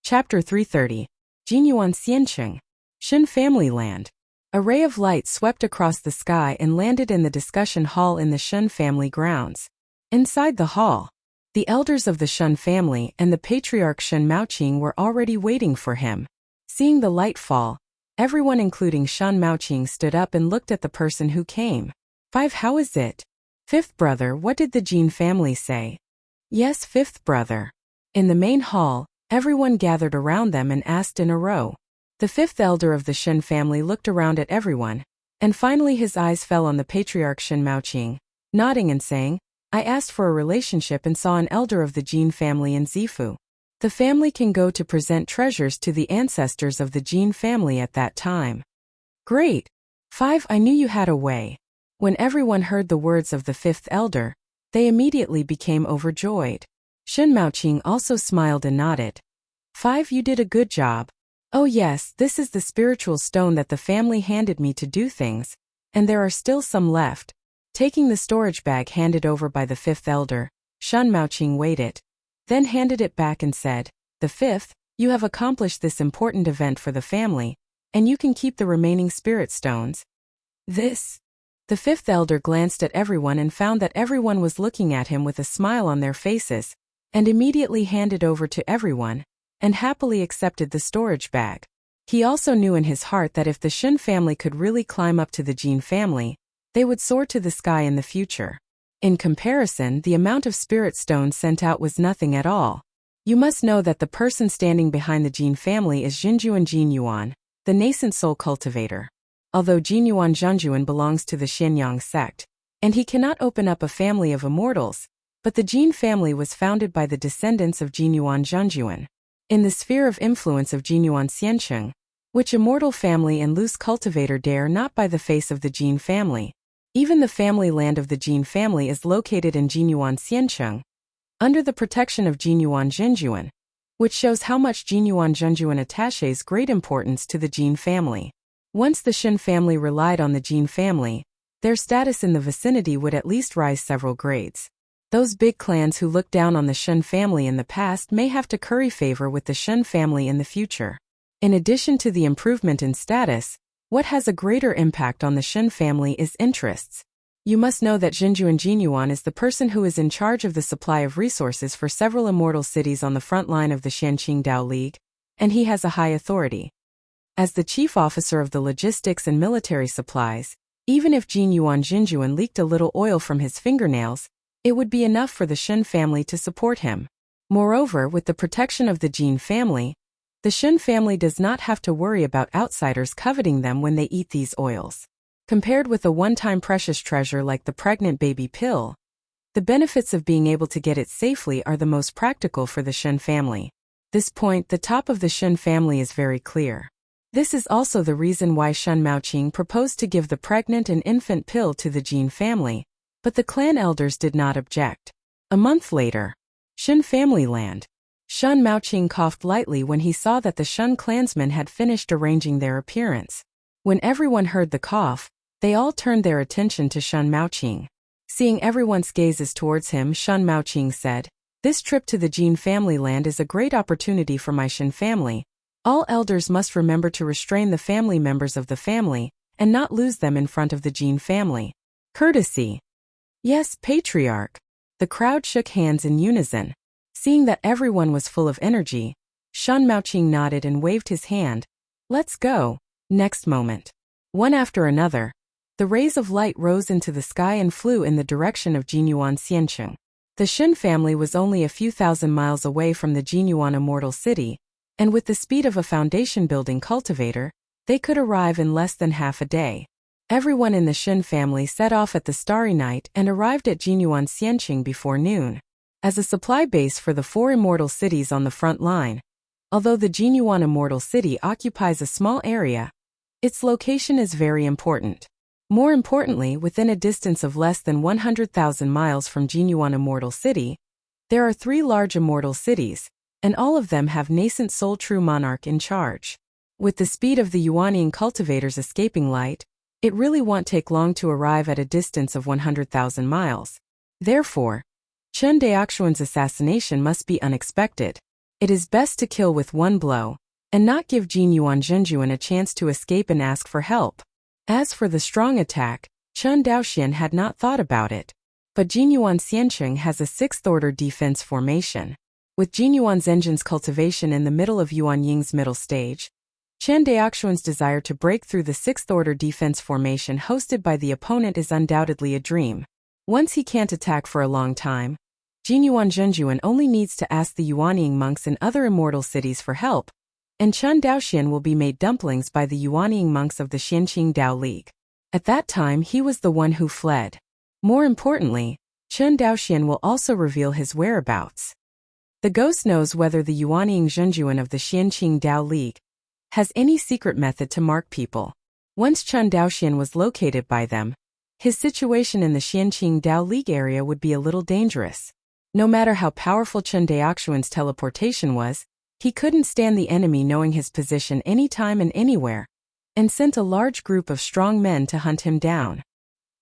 Chapter 330. Jinyuan Xiancheng. Shen Family Land. A ray of light swept across the sky and landed in the discussion hall in the Shen family grounds. Inside the hall, the elders of the Shen family and the patriarch Shen Maoqing were already waiting for him. Seeing the light fall, everyone including Shen Maoqing stood up and looked at the person who came. 5. How is it? Fifth brother, what did the Jin family say? Yes, fifth brother. In the main hall, everyone gathered around them and asked in a row. The fifth elder of the Shen family looked around at everyone, and finally his eyes fell on the patriarch Shen Maoqing, nodding and saying, I asked for a relationship and saw an elder of the Jin family in Zifu. The family can go to present treasures to the ancestors of the Jin family at that time. Great. 5. I knew you had a way. When everyone heard the words of the fifth elder, they immediately became overjoyed. Shen Maoqing also smiled and nodded. 5. You did a good job. Oh yes, this is the spiritual stone that the family handed me to do things, and there are still some left. Taking the storage bag handed over by the fifth elder, Shen Maoqing weighed it, then handed it back and said, The fifth, you have accomplished this important event for the family, and you can keep the remaining spirit stones. This. The fifth elder glanced at everyone and found that everyone was looking at him with a smile on their faces, and immediately handed over to everyone, and happily accepted the storage bag. He also knew in his heart that if the Shen family could really climb up to the Jin family, they would soar to the sky in the future. In comparison, the amount of spirit stones sent out was nothing at all. You must know that the person standing behind the Jin family is Jinjuan Jinyuan, the nascent soul cultivator. Although Jinyuan Zhangjuan belongs to the Xianyang sect, and he cannot open up a family of immortals, but the Jin family was founded by the descendants of Jinyuan Zhangjuan. In the sphere of influence of Jinyuan Xiancheng, which immortal family and loose cultivator dare not by the face of the Jin family. Even the family land of the Jin family is located in Jinyuan Xiancheng, under the protection of Jinyuan Zhangjuan, which shows how much Jinyuan Zhangjuan attaches great importance to the Jin family. Once the Shen family relied on the Jin family, their status in the vicinity would at least rise several grades. Those big clans who looked down on the Shen family in the past may have to curry favor with the Shen family in the future. In addition to the improvement in status, what has a greater impact on the Shen family is interests. You must know that Jinjuan Jinyuan is the person who is in charge of the supply of resources for several immortal cities on the front line of the Shanqing Dao League, and he has a high authority. As the chief officer of the logistics and military supplies, even if Jinyuan Jinjuan leaked a little oil from his fingernails, it would be enough for the Shen family to support him. Moreover, with the protection of the Jin family, the Shen family does not have to worry about outsiders coveting them when they eat these oils. Compared with a one-time precious treasure like the pregnant baby pill, the benefits of being able to get it safely are the most practical for the Shen family. This point, the top of the Shen family is very clear. This is also the reason why Shen Maoqing proposed to give the pregnant and infant pill to the Jin family, but the clan elders did not object. A month later, Shen family land. Shen Maoqing coughed lightly when he saw that the Shen clansmen had finished arranging their appearance. When everyone heard the cough, they all turned their attention to Shen Maoqing. Seeing everyone's gazes towards him, Shen Maoqing said, This trip to the Jin family land is a great opportunity for my Shen family. All elders must remember to restrain the family members of the family, and not lose them in front of the Jin family. Courtesy. Yes, patriarch. The crowd shook hands in unison. Seeing that everyone was full of energy, Shen Maoqing nodded and waved his hand. Let's go. Next moment. One after another, the rays of light rose into the sky and flew in the direction of Jinyuan Xiancheng. The Shen family was only a few thousand miles away from the Jinyuan Immortal City, and with the speed of a foundation-building cultivator, they could arrive in less than half a day. Everyone in the Shen family set off at the starry night and arrived at Jinyuan Xiancheng before noon. As a supply base for the 4 immortal cities on the front line, although the Jinyuan Immortal City occupies a small area, its location is very important. More importantly, within a distance of less than 100,000 miles from Jinyuan Immortal City, there are 3 large immortal cities, and all of them have nascent soul true monarch in charge. With the speed of the Yuanian cultivator's escaping light, it really won't take long to arrive at a distance of 100,000 miles. Therefore, Chen Daoxuan's assassination must be unexpected. It is best to kill with one blow, and not give Jin Yuan Zhenjuan a chance to escape and ask for help. As for the strong attack, Chen Daoxian had not thought about it. But Jin Yuan Xianqing has a 6th-order defense formation. With Jin Yuan Zhenjuan's cultivation in the middle of Yuan Ying's middle stage, Chen Daoxian's desire to break through the 6th-order defense formation hosted by the opponent is undoubtedly a dream. Once he can't attack for a long time, Jin Yuan Zhenjuan only needs to ask the Yuanying monks in other immortal cities for help, and Chen Daoxian will be made dumplings by the Yuanying monks of the Xianqing Dao League. At that time he was the one who fled. More importantly, Chen Daoxian will also reveal his whereabouts. The ghost knows whether the Yuanying Zhenjuan of the Xianqing Dao League has any secret method to mark people. Once Chen Daoxian was located by them, his situation in the Xianqing Dao League area would be a little dangerous. No matter how powerful Chen Daoxian's teleportation was, he couldn't stand the enemy knowing his position anytime and anywhere, and sent a large group of strong men to hunt him down.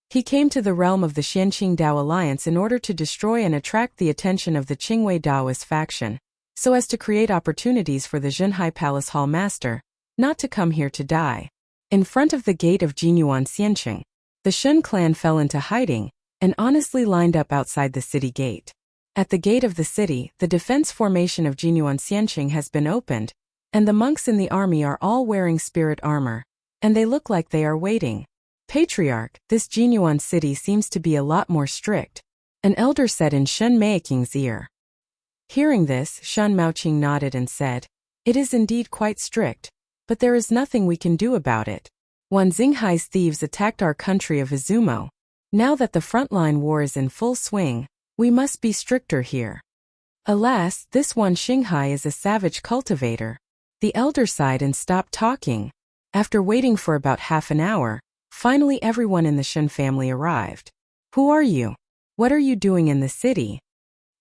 He came to the realm of the Xianqing Dao Alliance in order to destroy and attract the attention of the Qingwei Daoist faction, so as to create opportunities for the Zhenhai Palace Hall Master not to come here to die. In front of the gate of Jinyuan Xianqing, the Shun clan fell into hiding and honestly lined up outside the city gate. At the gate of the city, the defense formation of Jinyuan Xianqing has been opened, and the monks in the army are all wearing spirit armor, and they look like they are waiting. Patriarch, this Jinyuan city seems to be a lot more strict, an elder said in Shun Meiking's ear. Hearing this, Shun Maoqing nodded and said, "It is indeed quite strict, but there is nothing we can do about it. Wan Xinghai's thieves attacked our country of Izumo. Now that the frontline war is in full swing, we must be stricter here. Alas, this Wan Xinghai is a savage cultivator." The elder sighed and stopped talking. After waiting for about half an hour, finally everyone in the Shun family arrived. "Who are you? What are you doing in the city?"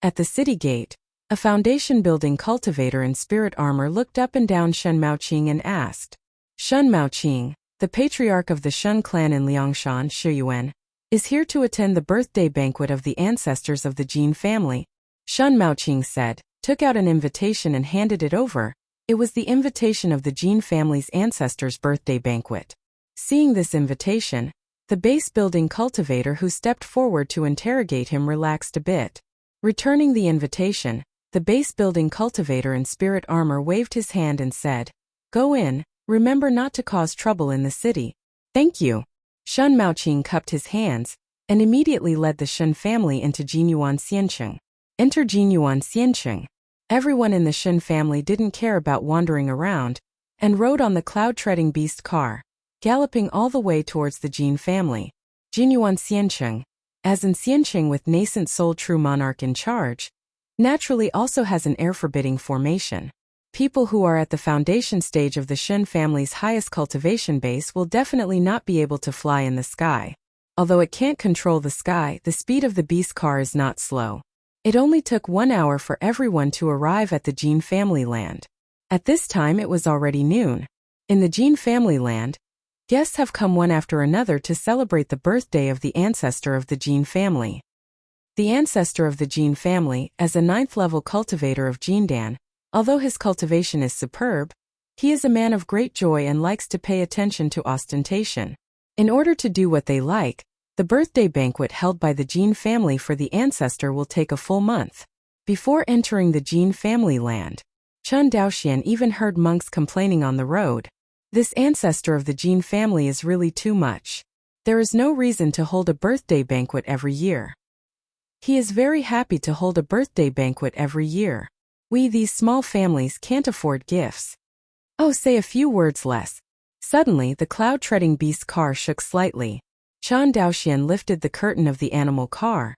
At the city gate, a foundation-building cultivator in spirit armor looked up and down Shun Maoqing and asked, "Shun Maoqing, the patriarch of the Shun clan in Liangshan, Shiyuan, is here to attend the birthday banquet of the ancestors of the Jin family." Shun Maoqing said, took out an invitation and handed it over. It was the invitation of the Jin family's ancestors' birthday banquet. Seeing this invitation, the base-building cultivator who stepped forward to interrogate him relaxed a bit. Returning the invitation, the base-building cultivator in spirit armor waved his hand and said, "Go in, remember not to cause trouble in the city." "Thank you." Shun Maoqing cupped his hands, and immediately led the Shun family into Jinyuan Xianqing. Enter Jinyuan Xianqing. Everyone in the Shun family didn't care about wandering around, and rode on the cloud-treading beast car, galloping all the way towards the Jin family. Jinyuan Xianqing, as in Xianqing with nascent soul true monarch in charge, naturally also has an air-forbidding formation. People who are at the foundation stage of the Shun family's highest cultivation base will definitely not be able to fly in the sky. Although it can't control the sky, the speed of the beast car is not slow. It only took 1 hour for everyone to arrive at the Jin family land. At this time it was already noon. In the Jin family land, guests have come one after another to celebrate the birthday of the ancestor of the Jin family. The ancestor of the Jin family, as a 9th-level cultivator of Jindan, although his cultivation is superb, he is a man of great joy and likes to pay attention to ostentation. In order to do what they like, the birthday banquet held by the Jin family for the ancestor will take a full month. Before entering the Jin family land, Chen Daoxian even heard monks complaining on the road. This ancestor of the Jin family is really too much. There is no reason to hold a birthday banquet every year. He is very happy to hold a birthday banquet every year. We, these small families, can't afford gifts. Oh, say a few words less. Suddenly, the cloud-treading beast car shook slightly. Chen Daoxian lifted the curtain of the animal car,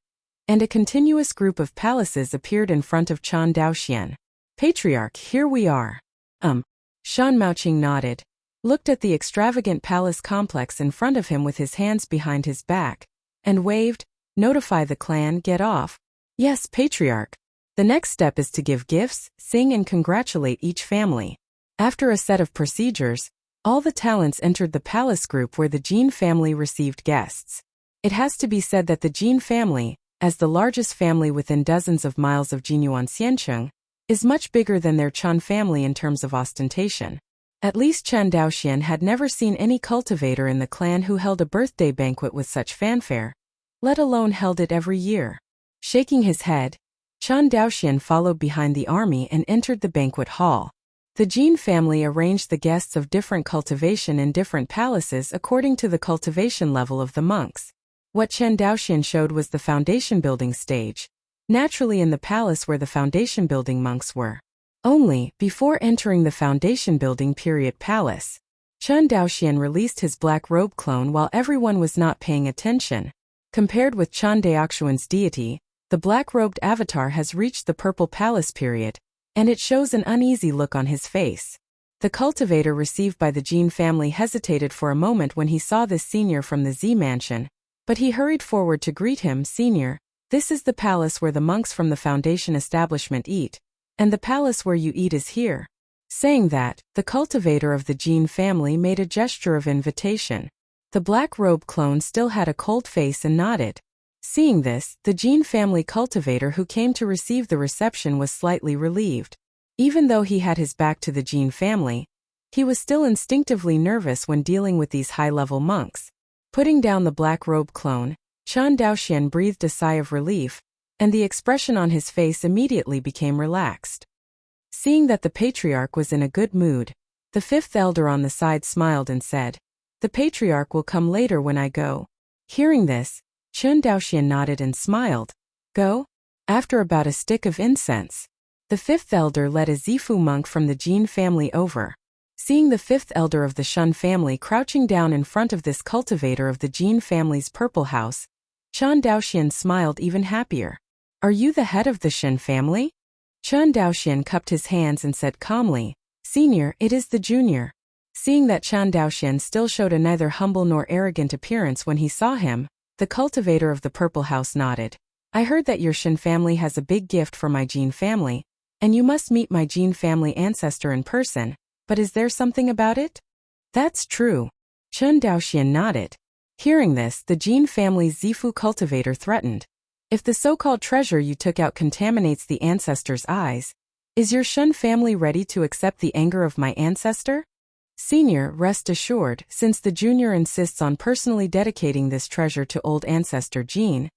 and a continuous group of palaces appeared in front of Chen Daoxian. "Patriarch, here we are." Shun Maoqing nodded, looked at the extravagant palace complex in front of him with his hands behind his back, and waved, "Notify the clan, get off." "Yes, Patriarch." The next step is to give gifts, sing and congratulate each family. After a set of procedures, all the talents entered the palace group where the Jin family received guests. It has to be said that the Jin family, as the largest family within dozens of miles of Jinyuan Xianqing, is much bigger than their Chen family in terms of ostentation. At least Chen Daoxian had never seen any cultivator in the clan who held a birthday banquet with such fanfare, let alone held it every year. Shaking his head, Chen Daoxian followed behind the army and entered the banquet hall. The Jin family arranged the guests of different cultivation in different palaces according to the cultivation level of the monks. What Chen Daoxian showed was the foundation building stage, naturally in the palace where the foundation building monks were. Only, before entering the foundation building period palace, Chen Daoxian released his black robe clone while everyone was not paying attention. Compared with Chen Daoxian's deity, the black-robed avatar has reached the purple palace period, and it shows an uneasy look on his face. The cultivator received by the Jin family hesitated for a moment when he saw this senior from the Z mansion, but he hurried forward to greet him. Senior, this is the palace where the monks from the foundation establishment eat, and the palace where you eat is here. Saying that, the cultivator of the Jin family made a gesture of invitation. The black robe clone still had a cold face and nodded. Seeing this, the Jin family cultivator who came to receive the reception was slightly relieved. Even though he had his back to the Jin family, he was still instinctively nervous when dealing with these high-level monks. Putting down the black robe clone, Chen Daoxian breathed a sigh of relief, and the expression on his face immediately became relaxed. Seeing that the patriarch was in a good mood, the fifth elder on the side smiled and said, "The patriarch will come later when I go." Hearing this, Chen Daoxian nodded and smiled. Go? After about a stick of incense, the fifth elder led a Zifu monk from the Jin family over. Seeing the fifth elder of the Shun family crouching down in front of this cultivator of the Jin family's purple house, Chen Daoxian smiled even happier. Are you the head of the Shen family? Chen Daoxian cupped his hands and said calmly, Senior, it is the junior. Seeing that Chen Daoxian still showed a neither humble nor arrogant appearance when he saw him, the cultivator of the purple house nodded. I heard that your Shen family has a big gift for my Jin family, and you must meet my Jin family ancestor in person, but is there something about it? That's true. Chen Daoxian nodded. Hearing this, the Jin family's Zifu cultivator threatened. If the so-called treasure you took out contaminates the ancestor's eyes, is your Shun family ready to accept the anger of my ancestor? Senior, rest assured, since the junior insists on personally dedicating this treasure to old ancestor Jin,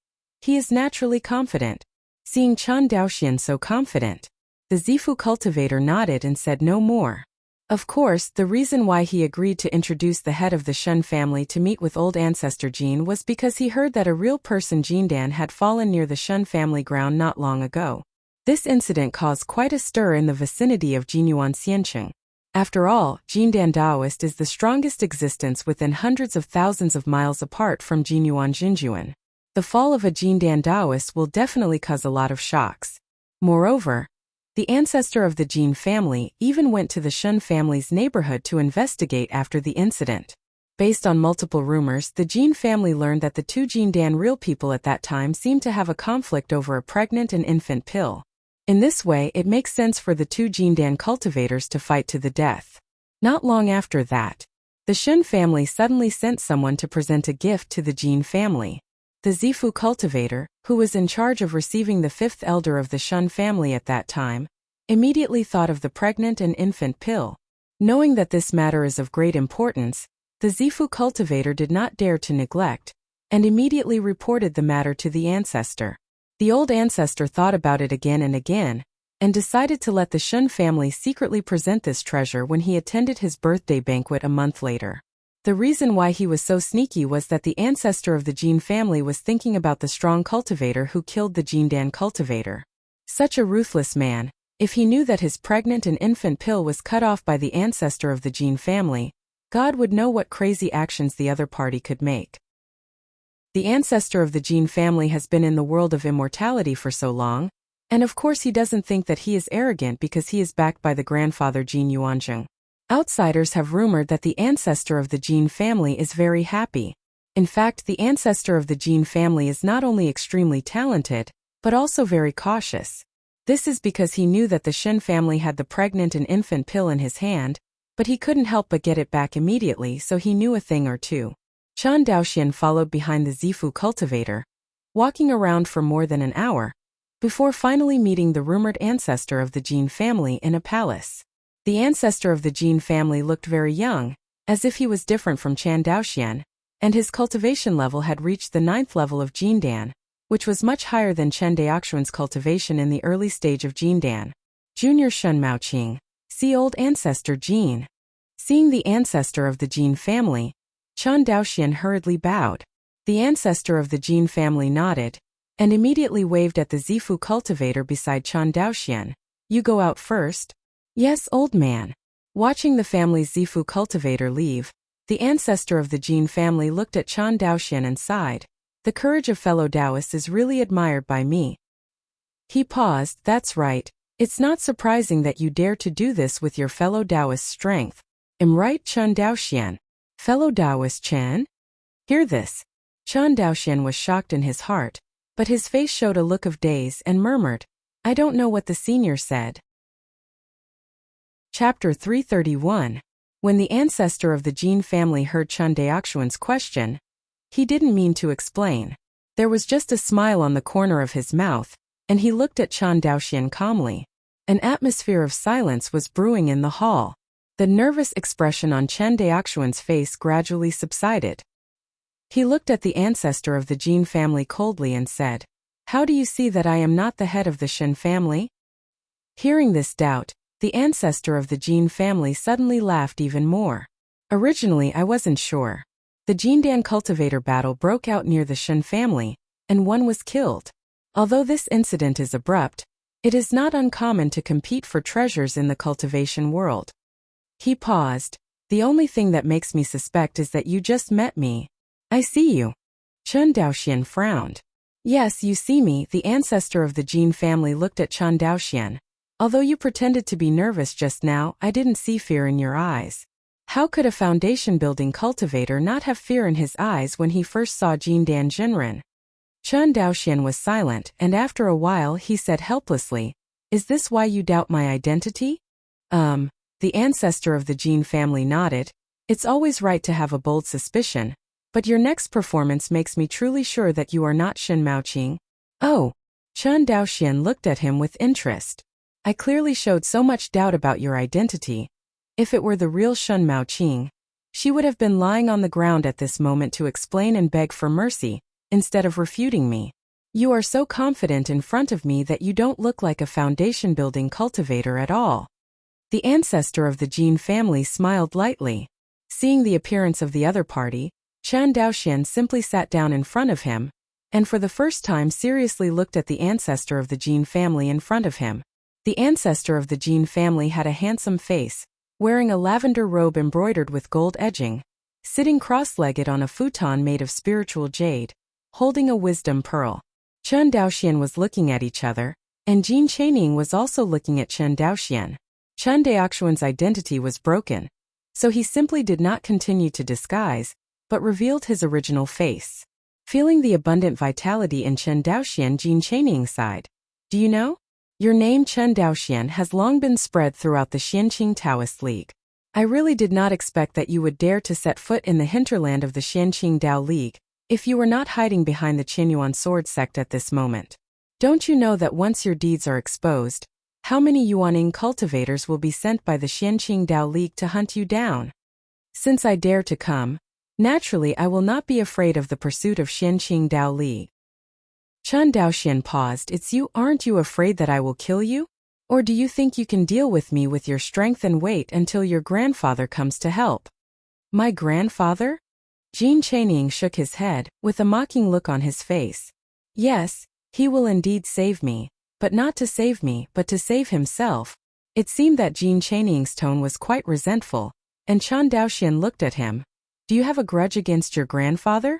he is naturally confident. Seeing Chen Daoxian so confident, the Zifu cultivator nodded and said no more. Of course, the reason why he agreed to introduce the head of the Shun family to meet with old ancestor Jin was because he heard that a real person Jindan had fallen near the Shun family ground not long ago. This incident caused quite a stir in the vicinity of Jinyuan Xiancheng. After all, Jindan Daoist is the strongest existence within hundreds of thousands of miles apart from Jinyuan Jinjuan. The fall of a Jindan Daoist will definitely cause a lot of shocks. Moreover, the ancestor of the Jin family even went to the Shun family's neighborhood to investigate after the incident. Based on multiple rumors, the Jin family learned that the two Jindan real people at that time seemed to have a conflict over a pregnant and infant pill. In this way, it makes sense for the two Jindan cultivators to fight to the death. Not long after that, the Shun family suddenly sent someone to present a gift to the Jin family. The Zifu cultivator, who was in charge of receiving the fifth elder of the Shun family at that time, immediately thought of the pregnant and infant pill. Knowing that this matter is of great importance, the Zifu cultivator did not dare to neglect, and immediately reported the matter to the ancestor. The old ancestor thought about it again and again, and decided to let the Shun family secretly present this treasure when he attended his birthday banquet a month later. The reason why he was so sneaky was that the ancestor of the Jin family was thinking about the strong cultivator who killed the Jindan cultivator. Such a ruthless man, if he knew that his pregnant and infant pill was cut off by the ancestor of the Jin family, God would know what crazy actions the other party could make. The ancestor of the Jin family has been in the world of immortality for so long, and of course he doesn't think that he is arrogant because he is backed by the grandfather Jin Yuanzheng. Outsiders have rumored that the ancestor of the Jin family is very happy. In fact, the ancestor of the Jin family is not only extremely talented, but also very cautious. This is because he knew that the Shen family had the pregnant and infant pill in his hand, but he couldn't help but get it back immediately, so he knew a thing or two. Chen Daoxian followed behind the Zifu cultivator. Walking around for more than an hour, before finally meeting the rumored ancestor of the Jin family in a palace. The ancestor of the Jin family looked very young, as if he was different from Chan Daoxian, and his cultivation level had reached the 9th level of Jindan, which was much higher than Chen Daoxuan's cultivation in the early stage of Jindan. Junior Shun Maoqing, see old ancestor Jin. Seeing the ancestor of the Jin family, Chan Daoxian hurriedly bowed. The ancestor of the Jin family nodded, and immediately waved at the Zifu cultivator beside Chan Daoxian. You go out first? Yes, old man. Watching the family's Zifu cultivator leave, the ancestor of the Jin family looked at Chan Daoxian and sighed. The courage of fellow Taoists is really admired by me. He paused. That's right. It's not surprising that you dare to do this with your fellow Taoist strength. Am right, Chan Daoxian? Fellow Taoist Chan? Hear this. Chan Daoxian was shocked in his heart, but his face showed a look of daze and murmured, I don't know what the senior said. Chapter 331. When the ancestor of the Jin family heard Chan Daoxuan's question, he didn't mean to explain. There was just a smile on the corner of his mouth, and he looked at Chan Daoxian calmly. An atmosphere of silence was brewing in the hall. The nervous expression on Chan Daoxuan's face gradually subsided. He looked at the ancestor of the Jin family coldly and said, How do you see that I am not the head of the Shen family? Hearing this doubt, the ancestor of the Jin family suddenly laughed even more. Originally I wasn't sure. The Jindan cultivator battle broke out near the Shen family, and one was killed. Although this incident is abrupt, it is not uncommon to compete for treasures in the cultivation world. He paused. The only thing that makes me suspect is that you just met me. I see you. Chan Daoxian frowned. Yes, you see me. The ancestor of the Jin family looked at Chan Daoxian. Although you pretended to be nervous just now, I didn't see fear in your eyes. How could a foundation-building cultivator not have fear in his eyes when he first saw Jindan Jinren? Chan Daoxian was silent, and after a while he said helplessly, Is this why you doubt my identity? The ancestor of the Jin family nodded. It's always right to have a bold suspicion, but your next performance makes me truly sure that you are not Shen Maoqing. Oh. Chan Daoxian looked at him with interest. I clearly showed so much doubt about your identity. If it were the real Shen Maoqing, she would have been lying on the ground at this moment to explain and beg for mercy, instead of refuting me. You are so confident in front of me that you don't look like a foundation-building cultivator at all. The ancestor of the Jin family smiled lightly. Seeing the appearance of the other party, Chan Daoxian simply sat down in front of him, and for the first time seriously looked at the ancestor of the Jin family in front of him. The ancestor of the Jin family had a handsome face, wearing a lavender robe embroidered with gold edging, sitting cross-legged on a futon made of spiritual jade, holding a wisdom pearl. Chan Daoxian was looking at each other, and Jin Chaining was also looking at Chan Daoxian. Chan Daoxuan's identity was broken, so he simply did not continue to disguise, but revealed his original face. Feeling the abundant vitality in Chan Daoxian, Jin Chaining sighed. Do you know? Your name Chan Daoxian has long been spread throughout the Xianqing Taoist League. I really did not expect that you would dare to set foot in the hinterland of the Xianqing Dao League, if you were not hiding behind the Qinyuan sword sect at this moment. Don't you know that once your deeds are exposed, how many Yuaning cultivators will be sent by the Xianqing Dao League to hunt you down? Since I dare to come, naturally I will not be afraid of the pursuit of Xianqing Dao League. Chan Daoxian paused. It's you. Aren't you afraid that I will kill you? Or do you think you can deal with me with your strength and weight until your grandfather comes to help? My grandfather? Jin Chaining shook his head, with a mocking look on his face. Yes, he will indeed save me, but not to save me, but to save himself. It seemed that Jin Chaining's tone was quite resentful, and Chan Daoxian looked at him. Do you have a grudge against your grandfather?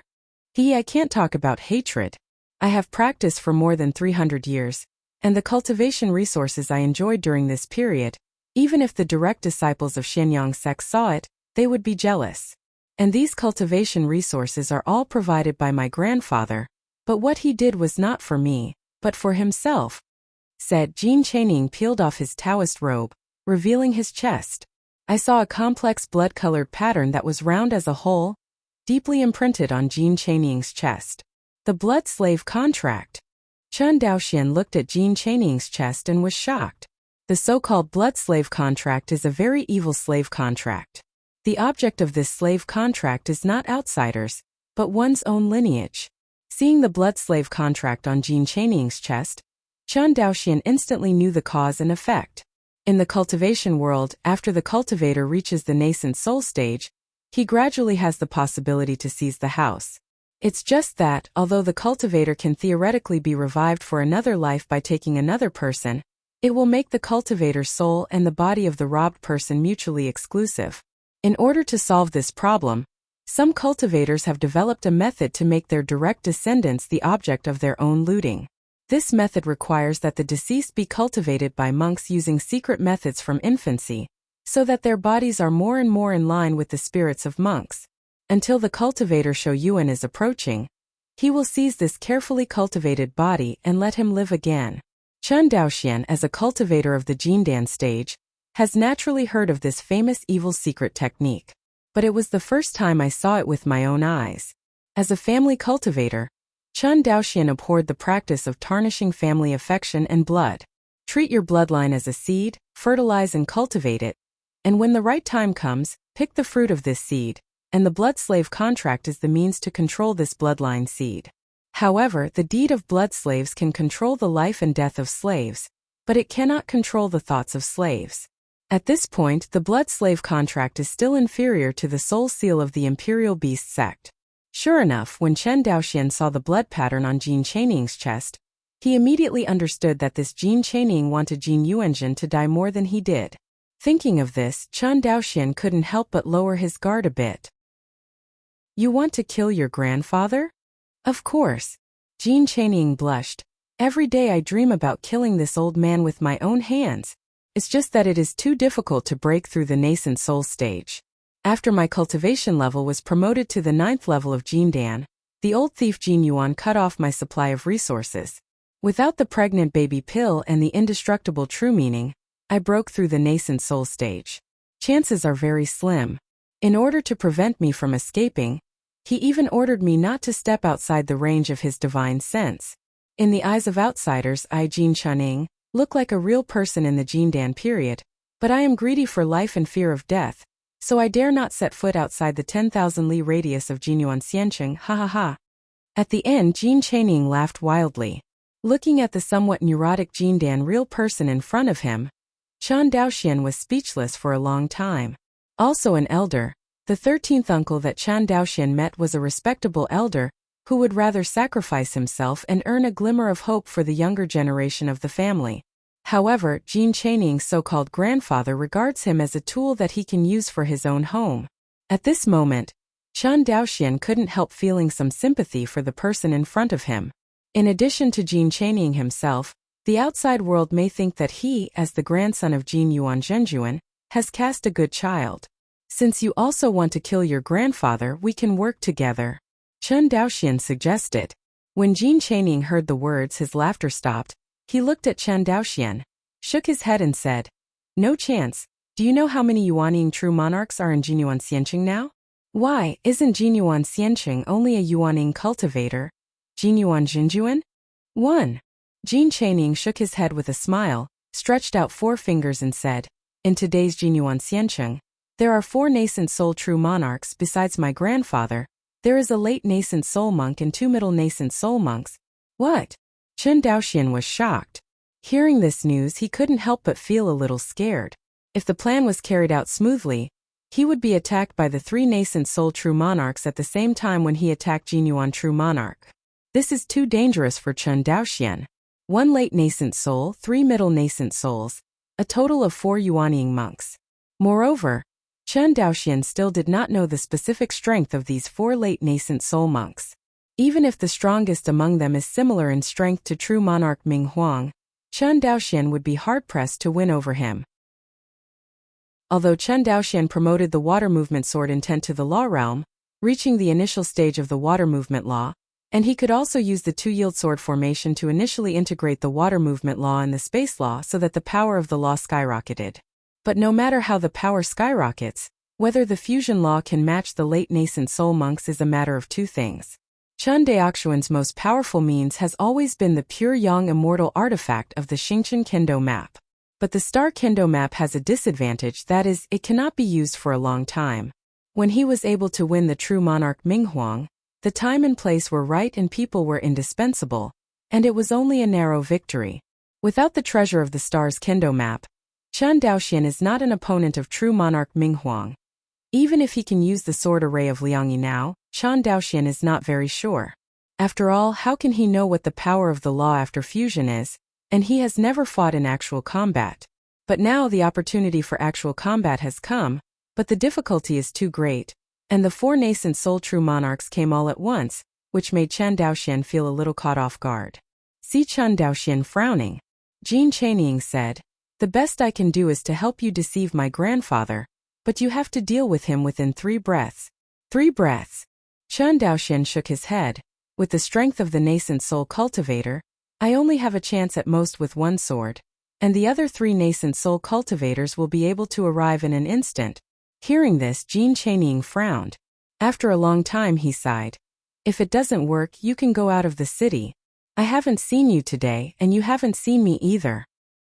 I can't talk about hatred. I have practiced for more than 300 years, and the cultivation resources I enjoyed during this period, even if the direct disciples of Xianyang sect saw it, they would be jealous. And these cultivation resources are all provided by my grandfather, but what he did was not for me, but for himself, said. Jin Chaining peeled off his Taoist robe, revealing his chest. I saw a complex blood-colored pattern that was round as a hole, deeply imprinted on Jin Chaining's chest. The blood slave contract. Chen Daoxian looked at Jin Chaning's chest and was shocked. The so-called blood slave contract is a very evil slave contract. The object of this slave contract is not outsiders, but one's own lineage. Seeing the blood slave contract on Jin Chaning's chest, Chen Daoxian instantly knew the cause and effect. In the cultivation world, after the cultivator reaches the nascent soul stage, he gradually has the possibility to seize the house. It's just that, although the cultivator can theoretically be revived for another life by taking another person, it will make the cultivator's soul and the body of the robbed person mutually exclusive. In order to solve this problem, some cultivators have developed a method to make their direct descendants the object of their own looting. This method requires that the deceased be cultivated by monks using secret methods from infancy, so that their bodies are more and more in line with the spirits of monks. Until the cultivator Shou Yuan is approaching, he will seize this carefully cultivated body and let him live again. Chen Daoxian, as a cultivator of the Jindan stage, has naturally heard of this famous evil secret technique. But it was the first time I saw it with my own eyes. As a family cultivator, Chen Daoxian abhorred the practice of tarnishing family affection and blood. Treat your bloodline as a seed, fertilize and cultivate it, and when the right time comes, pick the fruit of this seed, and the blood slave contract is the means to control this bloodline seed. However, the deed of blood slaves can control the life and death of slaves, but it cannot control the thoughts of slaves. At this point, the blood slave contract is still inferior to the soul seal of the Imperial Beast sect. Sure enough, when Chen Daoxian saw the blood pattern on Jin Chaning's chest, he immediately understood that this Jin Chaning wanted Jin Yuanjin to die more than he did. Thinking of this, Chen Daoxian couldn't help but lower his guard a bit. You want to kill your grandfather? Of course. Jin Chaning blushed. Every day I dream about killing this old man with my own hands. It's just that it is too difficult to break through the nascent soul stage. After my cultivation level was promoted to the 9th level of Jindan, the old thief Jin Yuan cut off my supply of resources. Without the pregnant baby pill and the indestructible true meaning, I broke through the nascent soul stage. Chances are very slim. In order to prevent me from escaping, he even ordered me not to step outside the range of his divine sense. In the eyes of outsiders, I, Jin Channing, look like a real person in the Jindan period, but I am greedy for life and fear of death, so I dare not set foot outside the 10,000 li radius of Jinyuan Xiancheng, ha ha ha. At the end, Jin Channing laughed wildly. Looking at the somewhat neurotic Jindan real person in front of him, Chen Daoxian was speechless for a long time. Also an elder, the 13th uncle that Chen Daoxian met was a respectable elder, who would rather sacrifice himself and earn a glimmer of hope for the younger generation of the family. However, Jin Chaning's so-called grandfather regards him as a tool that he can use for his own home. At this moment, Chen Daoxian couldn't help feeling some sympathy for the person in front of him. In addition to Jin Chaning himself, the outside world may think that he, as the grandson of Jin Yuan Zhenjuan, has cast a good child. Since you also want to kill your grandfather, we can work together, Chen Daoxian suggested. When Jin Chaning heard the words, his laughter stopped. He looked at Chen Daoxian, shook his head and said, No chance. Do you know how many Yuaning true monarchs are in Jinyuan Xiancheng now? Why, isn't Jinyuan Xiancheng only a Yuaning cultivator? Jinyuan Zhenjuan? 1. Jin Chaning shook his head with a smile, stretched out 4 fingers and said, In today's Jinyuan Xiancheng, there are 4 nascent soul true monarchs besides my grandfather. There is a late nascent soul monk and 2 middle nascent soul monks. What? Chen Daoxian was shocked. Hearing this news, he couldn't help but feel a little scared. If the plan was carried out smoothly, he would be attacked by the 3 nascent soul true monarchs at the same time when he attacked Jinyuan true monarch. This is too dangerous for Chen Daoxian. 1 late nascent soul, 3 middle nascent souls, a total of 4 Yuaning monks. Moreover, Chen Daoxian still did not know the specific strength of these 4 late nascent soul monks. Even if the strongest among them is similar in strength to true monarch Ming Huang, Chen Daoxian would be hard-pressed to win over him. Although Chen Daoxian promoted the water movement sword intent to the law realm, reaching the initial stage of the water movement law, and he could also use the 2-yield sword formation to initially integrate the water movement law and the space law so that the power of the law skyrocketed. But no matter how the power skyrockets, whether the fusion law can match the late nascent soul monks is a matter of 2 things. Chun Daoxuan's most powerful means has always been the pure yang immortal artifact of the Xingchen Kendo map. But the Star Kendo map has a disadvantage, that is, it cannot be used for a long time. When he was able to win the true monarch Minghuang, the time and place were right and people were indispensable, and it was only a narrow victory. Without the treasure of the Star's Kendo map, Chun Daoxian is not an opponent of true monarch Minghuang. Even if he can use the sword array of Liangyi now, Chun Daoxian is not very sure. After all, how can he know what the power of the law after fusion is, and he has never fought in actual combat. But now the opportunity for actual combat has come, but the difficulty is too great, and the four nascent soul true monarchs came all at once, which made Chun Daoxian feel a little caught off guard. See Chun Daoxian frowning. Jin Chaining said, "The best I can do is to help you deceive my grandfather, but you have to deal with him within 3 breaths. 3 breaths. Chun Daoxian shook his head. With the strength of the nascent soul cultivator, I only have a chance at most with 1 sword, and the other 3 nascent soul cultivators will be able to arrive in an instant." Hearing this, Jin Chaining frowned. After a long time he sighed. "If it doesn't work, you can go out of the city. I haven't seen you today, and you haven't seen me either."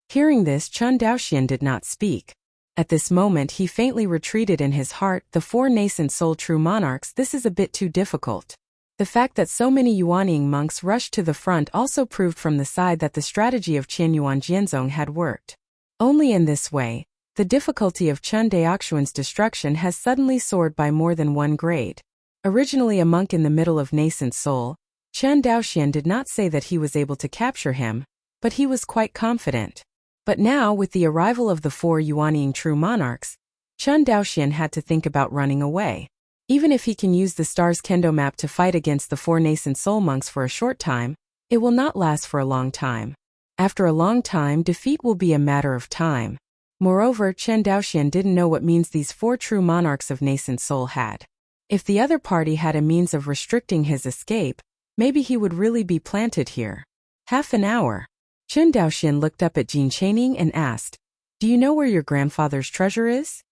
Hearing this, Chun Daoxian did not speak. At this moment he faintly retreated in his heart. The 4 nascent soul true monarchs, this is a bit too difficult. The fact that so many Yuanying monks rushed to the front also proved from the side that the strategy of Qianyuan Jianzong had worked. Only in this way, the difficulty of Chun Daoxuan's destruction has suddenly soared by more than 1 grade. Originally a monk in the middle of nascent soul, Chun Daoxian did not say that he was able to capture him, but he was quite confident. But now, with the arrival of the 4 Yuanying true monarchs, Chun Daoxian had to think about running away. Even if he can use the Star's Kendo map to fight against the 4 nascent soul monks for a short time, it will not last for a long time. After a long time, defeat will be a matter of time. Moreover, Chun Daoxian didn't know what means these 4 true monarchs of nascent soul had. If the other party had a means of restricting his escape, maybe he would really be planted here. Half an hour. Chun Daoxian looked up at Jin Chaining and asked, "Do you know where your grandfather's treasure is?"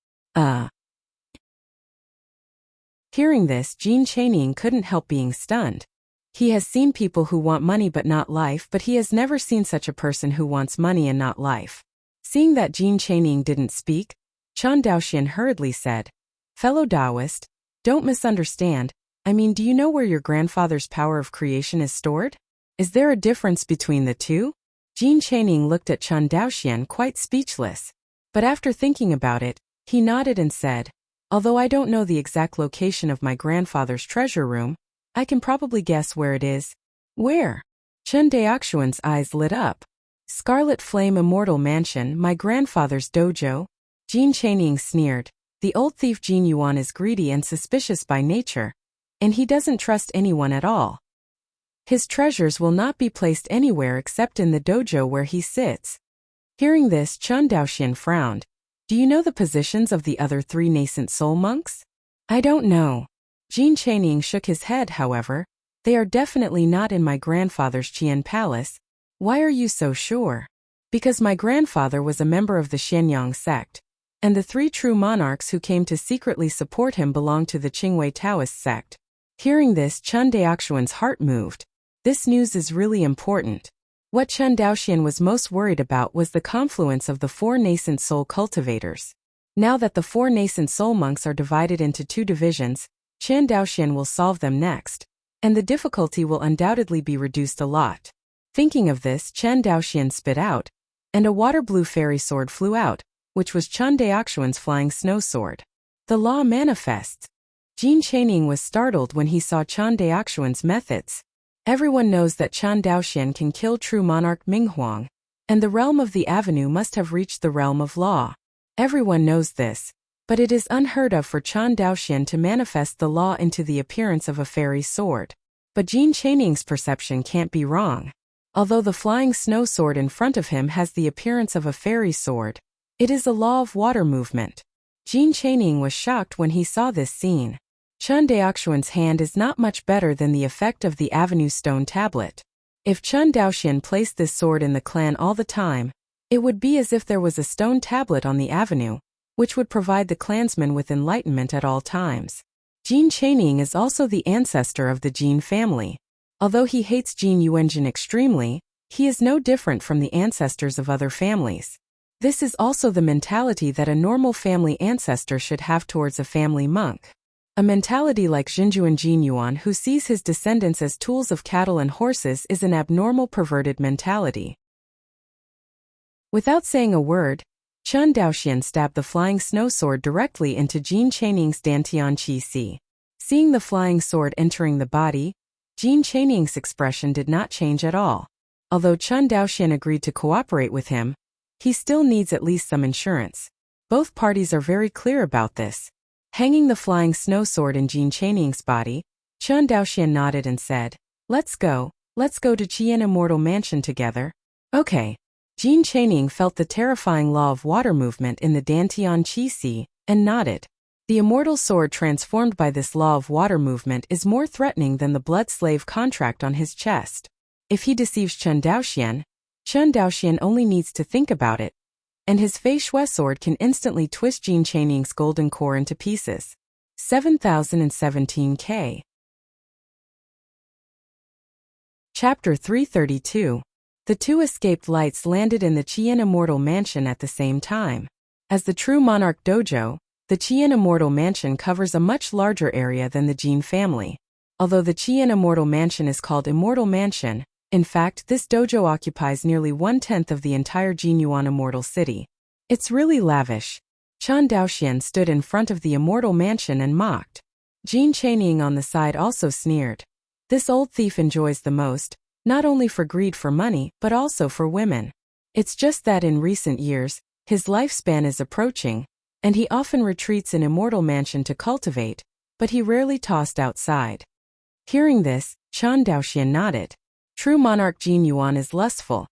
Hearing this, Jin Chaining couldn't help being stunned. He has seen people who want money but not life, but he has never seen such a person who wants money and not life. Seeing that Jin Chaining didn't speak, Chun Daoxian hurriedly said, "Fellow Taoist, don't misunderstand. I mean, do you know where your grandfather's power of creation is stored? Is there a difference between the two?" Jin Chaining looked at Chun Daoxian quite speechless. But after thinking about it, he nodded and said, "Although I don't know the exact location of my grandfather's treasure room, I can probably guess where it is." "Where?" Chun Daoxuan's eyes lit up. "Scarlet Flame Immortal Mansion, my grandfather's dojo." Jin Chaining sneered. The old thief Jin Yuan is greedy and suspicious by nature, and he doesn't trust anyone at all. His treasures will not be placed anywhere except in the dojo where he sits. Hearing this, Chun Daoxian frowned. "Do you know the positions of the other 3 nascent soul monks?" "I don't know." Jin Chaining shook his head, however. "They are definitely not in my grandfather's Qian palace." "Why are you so sure?" "Because my grandfather was a member of the Xianyang sect, and the 3 true monarchs who came to secretly support him belonged to the Qingwei Taoist sect." Hearing this, Chun Daoxuan's heart moved. This news is really important. What Chun Daoxian was most worried about was the confluence of the 4 nascent soul cultivators. Now that the 4 nascent soul monks are divided into 2 divisions, Chun Daoxian will solve them next, and the difficulty will undoubtedly be reduced a lot. Thinking of this, Chun Daoxian spit out, and a water blue fairy sword flew out, which was Chun Daoxuan's flying snow sword. The law manifests. Jin Chaining was startled when he saw Chun Daoxuan's methods. Everyone knows that Chun Daoxian can kill true monarch Minghuang, and the realm of the avenue must have reached the realm of law. Everyone knows this, but it is unheard of for Chun Daoxian to manifest the law into the appearance of a fairy sword. But Jin Chaining's perception can't be wrong. Although the flying snow sword in front of him has the appearance of a fairy sword, it is a law of water movement. Jin Chaining was shocked when he saw this scene. Chun Daoxuan's hand is not much better than the effect of the Avenue Stone Tablet. If Chun Daoxian placed this sword in the clan all the time, it would be as if there was a stone tablet on the avenue, which would provide the clansmen with enlightenment at all times. Jin Chaining is also the ancestor of the Jin family. Although he hates Jin Yuanjin extremely, he is no different from the ancestors of other families. This is also the mentality that a normal family ancestor should have towards a family monk. A mentality like Xinjuan Jinyuan, who sees his descendants as tools of cattle and horses, is an abnormal perverted mentality. Without saying a word, Chen Daoxian stabbed the flying snow sword directly into Jin Chaining's Dantian Qi Si. Seeing the flying sword entering the body, Jin Chaining's expression did not change at all. Although Chen Daoxian agreed to cooperate with him, he still needs at least some insurance. Both parties are very clear about this. Hanging the flying snow sword in Jin Chaining's body, Chen Daoxian nodded and said, let's go to Qian Immortal Mansion together. Okay. Jin Chaining felt the terrifying law of water movement in the Dantian Qi Si, and nodded. The immortal sword transformed by this law of water movement is more threatening than the blood slave contract on his chest. If he deceives Chen Daoxian only needs to think about it, and his Fei Shui sword can instantly twist Jin Chaining's golden core into pieces. 7017K. Chapter 332. The two escaped lights landed in the Qian Immortal Mansion at the same time. As the true monarch dojo, the Qian Immortal Mansion covers a much larger area than the Jin family. Although the Qian Immortal Mansion is called Immortal Mansion, in fact, this dojo occupies nearly 1/10 of the entire Jinyuan Immortal City. It's really lavish. Chen Daoxian stood in front of the Immortal Mansion and mocked. Jin Chaining on the side also sneered. This old thief enjoys the most, not only for greed for money, but also for women. It's just that in recent years, his lifespan is approaching, and he often retreats in Immortal Mansion to cultivate, but he rarely tossed outside. Hearing this, Chen Daoxian nodded. True monarch Jin Yuan is lustful,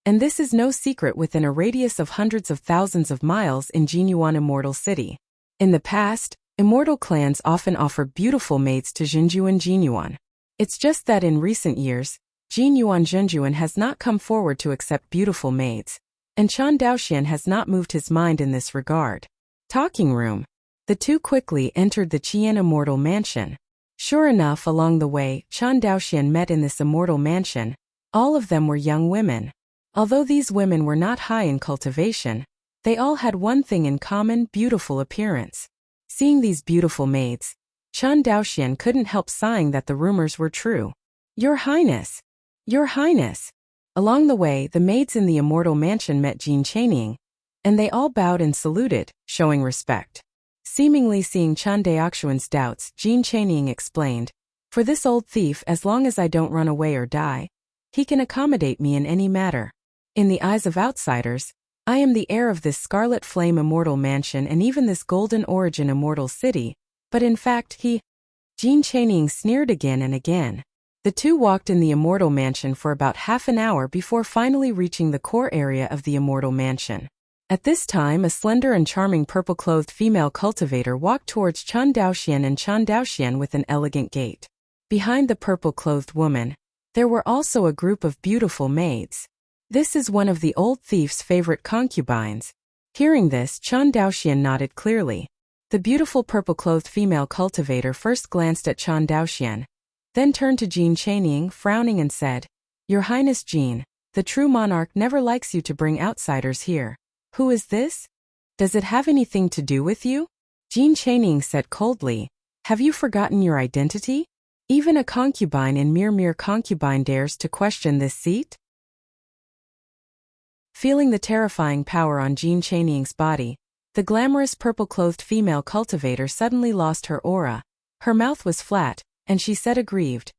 and this is no secret within a radius of hundreds of thousands of miles in Jinyuan Immortal City. In the past, immortal clans often offered beautiful mates to Xinjuan Jinyuan. It's just that in recent years, Jinyuan Zhenjuan has not come forward to accept beautiful maids, and Chen Daoxian has not moved his mind in this regard. Talking room. The two quickly entered the Qian Immortal Mansion. Sure enough, along the way, Chen Daoxian met in this immortal mansion. All of them were young women. Although these women were not high in cultivation, they all had one thing in common: beautiful appearance. Seeing these beautiful maids, Chen Daoxian couldn't help sighing that the rumors were true. Your Highness! Your Highness! Along the way, the maids in the immortal mansion met Jin Chaining, and they all bowed and saluted, showing respect. Seemingly seeing Chen Daoxian's doubts, Jin Chaining explained, for this old thief, as long as I don't run away or die, he can accommodate me in any matter. In the eyes of outsiders, I am the heir of this Scarlet Flame Immortal Mansion and even this Golden Origin Immortal City, but in fact Jin Chaining sneered again and again. The two walked in the Immortal Mansion for about half an hour before finally reaching the core area of the Immortal Mansion. At this time, a slender and charming purple-clothed female cultivator walked towards Chen Daoxian and Chen Daoxian with an elegant gait. Behind the purple-clothed woman, there were also a group of beautiful maids. This is one of the old thief's favorite concubines. Hearing this, Chen Daoxian nodded clearly. The beautiful purple-clothed female cultivator first glanced at Chen Daoxian, then turned to Jin Chaining, frowning, and said, Your Highness Jin, the true monarch never likes you to bring outsiders here. Who is this? Does it have anything to do with you? Jin Chaining said coldly, Have you forgotten your identity? Even a concubine and mere concubine dares to question this seat? Feeling the terrifying power on Jin Chaining's body, the glamorous purple-clothed female cultivator suddenly lost her aura. Her mouth was flat, and she said aggrieved,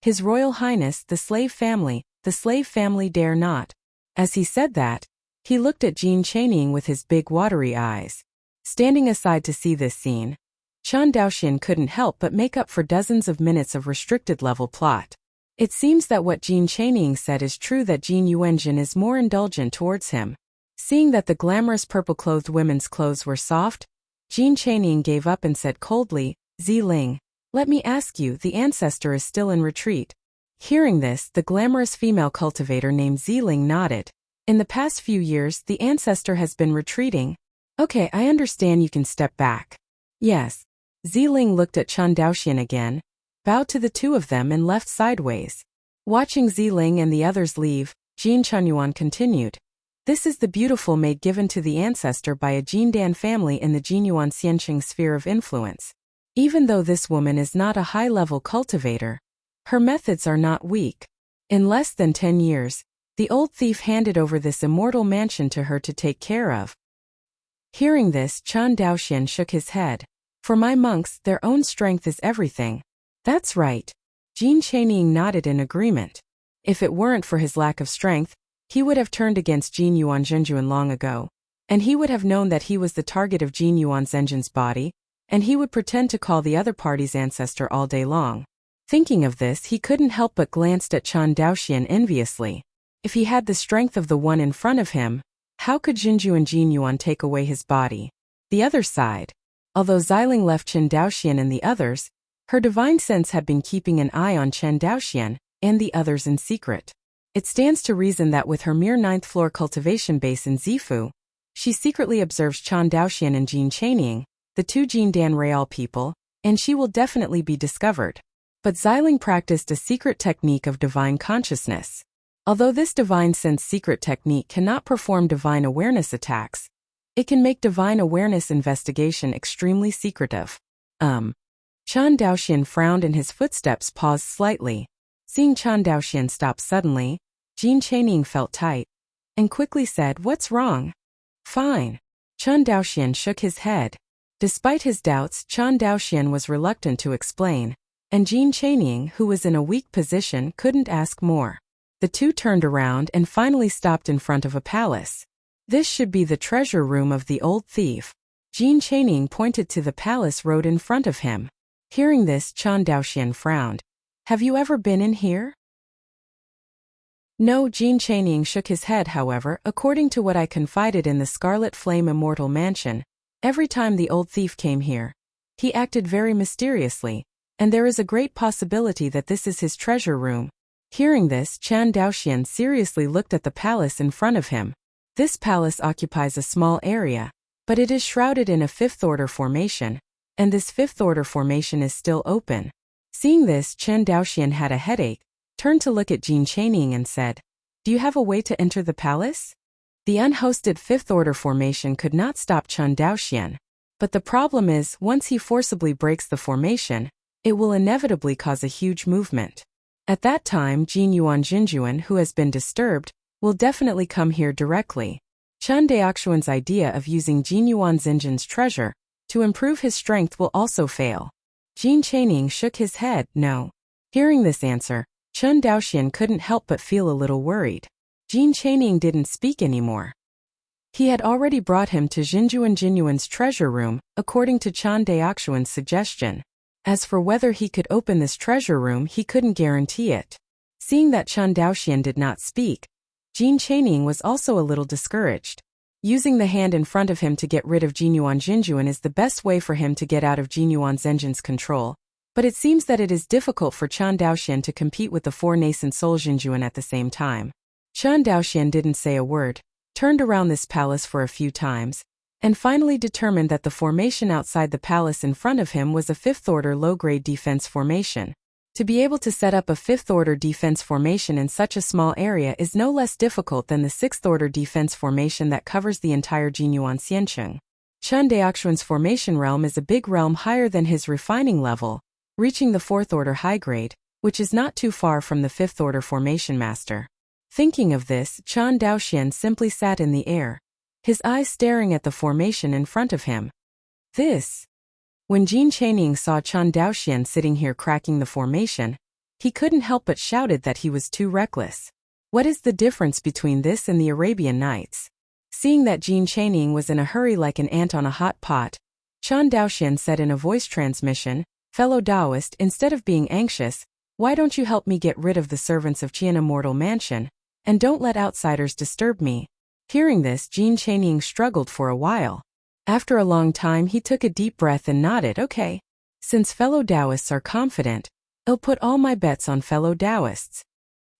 His Royal Highness, the slave family dare not. As he said that, he looked at Jin Chaining with his big watery eyes. Standing aside to see this scene, Chen Daoxian couldn't help but make up for dozens of minutes of restricted-level plot. It seems that what Jin Chaining said is true, that Jin Yuanjin is more indulgent towards him. Seeing that the glamorous purple-clothed women's clothes were soft, Jin Chaining gave up and said coldly, Ziling, let me ask you, the ancestor is still in retreat. Hearing this, the glamorous female cultivator named Ziling nodded. In the past few years, the ancestor has been retreating. Okay, I understand, you can step back. Yes. Ziling looked at Chen Daoxian again, bowed to the two of them and left sideways. Watching Ziling and the others leave, Jin Chunyuan continued. This is the beautiful maid given to the ancestor by a Jindan family in the Jinyuan Xianqing sphere of influence. Even though this woman is not a high-level cultivator, her methods are not weak. In less than 10 years, the old thief handed over this immortal mansion to her to take care of. Hearing this, Chen Daoxian shook his head. For my monks, their own strength is everything. That's right. Jin Chanying nodded in agreement. If it weren't for his lack of strength, he would have turned against Jin Yuan Zhenjuan long ago. And he would have known that he was the target of Jin Yuan Zhenjuan's body, and he would pretend to call the other party's ancestor all day long. Thinking of this, he couldn't help but glanced at Chen Daoxian enviously. If he had the strength of the one in front of him, how could Jinju and Jin Yuan take away his body? The other side. Although Ziling left Chen Daoxian and the others, her divine sense had been keeping an eye on Chen Daoxian and the others in secret. It stands to reason that with her mere 9th floor cultivation base in Zifu, she secretly observes Chen Daoxian and Jin Chanying, the two Jindan Real people, and she will definitely be discovered. But Ziling practiced a secret technique of divine consciousness. Although this divine sense secret technique cannot perform divine awareness attacks, it can make divine awareness investigation extremely secretive. Chen Daoxian frowned and his footsteps paused slightly. Seeing Chen Daoxian stop suddenly, Jin Chanying felt tight and quickly said, "What's wrong?" "Fine." Chen Daoxian shook his head. Despite his doubts, Chen Daoxian was reluctant to explain, and Jin Chanying, who was in a weak position, couldn't ask more. The two turned around and finally stopped in front of a palace. This should be the treasure room of the old thief. Jin Chanying pointed to the palace road in front of him. Hearing this, Chen Daoxian frowned. "Have you ever been in here?" No, Jin Chanying shook his head. However, according to what I confided in the Scarlet Flame Immortal Mansion, every time the old thief came here, he acted very mysteriously, and there is a great possibility that this is his treasure room. Hearing this, Chen Daoxian seriously looked at the palace in front of him. This palace occupies a small area, but it is shrouded in a fifth-order formation, and this fifth-order formation is still open. Seeing this, Chen Daoxian had a headache, turned to look at Jin Chanying and said, "Do you have a way to enter the palace?" The unhosted fifth-order formation could not stop Chen Daoxian, but the problem is, once he forcibly breaks the formation, it will inevitably cause a huge movement. At that time, Jin Yuan Zhenjuan, who has been disturbed, will definitely come here directly. Chen Daoxian's idea of using Jin Yuan Zhenjuan's treasure to improve his strength will also fail. Jin Chanying shook his head, no. Hearing this answer, Chen Daoxian couldn't help but feel a little worried. Jin Chanying didn't speak anymore. He had already brought him to Jinjuan Jinyuan's treasure room, according to Chen Daoxian's suggestion. As for whether he could open this treasure room, he couldn't guarantee it. Seeing that Chen Daoxian did not speak, Jin Chanying was also a little discouraged. Using the hand in front of him to get rid of Jinyuan Zhenjuan is the best way for him to get out of Jinyuan Zhenjuan's control, but it seems that it is difficult for Chen Daoxian to compete with the four nascent soul Zhenjuan at the same time. Chen Daoxian didn't say a word, turned around this palace for a few times, and finally determined that the formation outside the palace in front of him was a fifth-order low-grade defense formation. To be able to set up a fifth-order defense formation in such a small area is no less difficult than the sixth-order defense formation that covers the entire Jinyuan Xianqing. Chen Daoxian's formation realm is a big realm higher than his refining level, reaching the fourth-order high grade, which is not too far from the fifth-order formation master. Thinking of this, Chen Daoxian simply sat in the air, his eyes staring at the formation in front of him. When Jin Chanying saw Chen Daoxian sitting here cracking the formation, he couldn't help but shouted that he was too reckless. What is the difference between this and the Arabian Nights? Seeing that Jin Chanying was in a hurry like an ant on a hot pot, Chen Daoxian said in a voice transmission, "Fellow Taoist, instead of being anxious, why don't you help me get rid of the servants of Qian Immortal Mansion, and don't let outsiders disturb me?" Hearing this, Jin Chanying struggled for a while. After a long time, he took a deep breath and nodded, "Okay. Since fellow Taoists are confident, I'll put all my bets on fellow Taoists."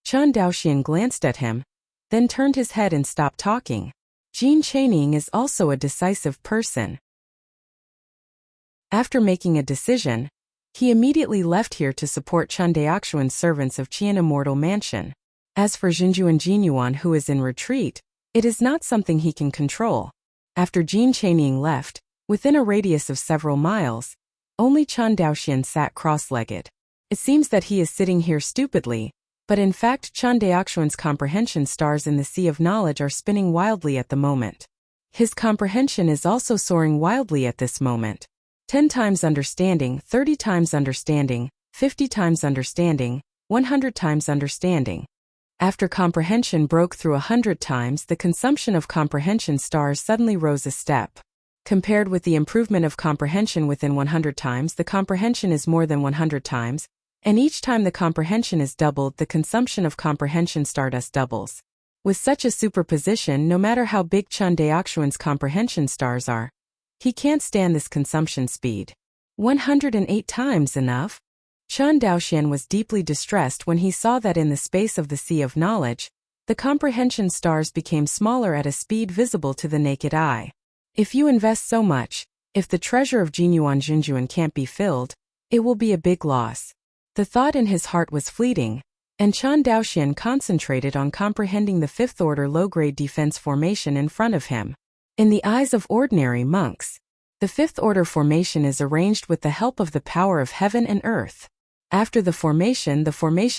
Chen Daoxian glanced at him, then turned his head and stopped talking. Jin Chanying is also a decisive person. After making a decision, he immediately left here to support Chen Daoxuan's servants of Qian Immortal Mansion. As for Jinjuan Jinyuan, who is in retreat, it is not something he can control. After Jin Chaining left, within a radius of several miles, only Chen Daoxian sat cross-legged. It seems that he is sitting here stupidly, but in fact Chen Daoxuan's comprehension stars in the sea of knowledge are spinning wildly at the moment. His comprehension is also soaring wildly at this moment. 10 times understanding, 30 times understanding, 50 times understanding, 100 times understanding. After comprehension broke through 100 times, the consumption of comprehension stars suddenly rose a step. Compared with the improvement of comprehension within 100 times, the comprehension is more than 100 times, and each time the comprehension is doubled, the consumption of comprehension stardust doubles. With such a superposition, no matter how big Chen Daoxuan's comprehension stars are, he can't stand this consumption speed. 108 times enough? Chen Daoxian was deeply distressed when he saw that in the space of the sea of knowledge, the comprehension stars became smaller at a speed visible to the naked eye. If you invest so much, if the treasure of Jinyuan Jinjuan can't be filled, it will be a big loss. The thought in his heart was fleeting, and Chen Daoxian concentrated on comprehending the fifth-order low-grade defense formation in front of him. In the eyes of ordinary monks, the fifth-order formation is arranged with the help of the power of heaven and earth. After the formation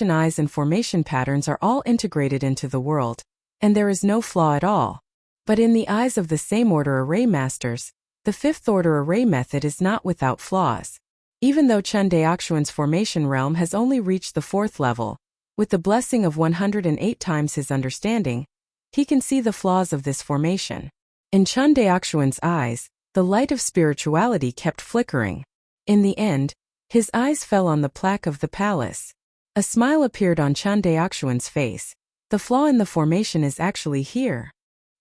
eyes and formation patterns are all integrated into the world, and there is no flaw at all. But in the eyes of the same-order array masters, the fifth-order array method is not without flaws. Even though Chen Daoxuan's formation realm has only reached the 4th level, with the blessing of 108 times his understanding, he can see the flaws of this formation. In Chen Daoxuan's eyes, the light of spirituality kept flickering. In the end, his eyes fell on the plaque of the palace. A smile appeared on Chen Daoxuan's face. The flaw in the formation is actually here.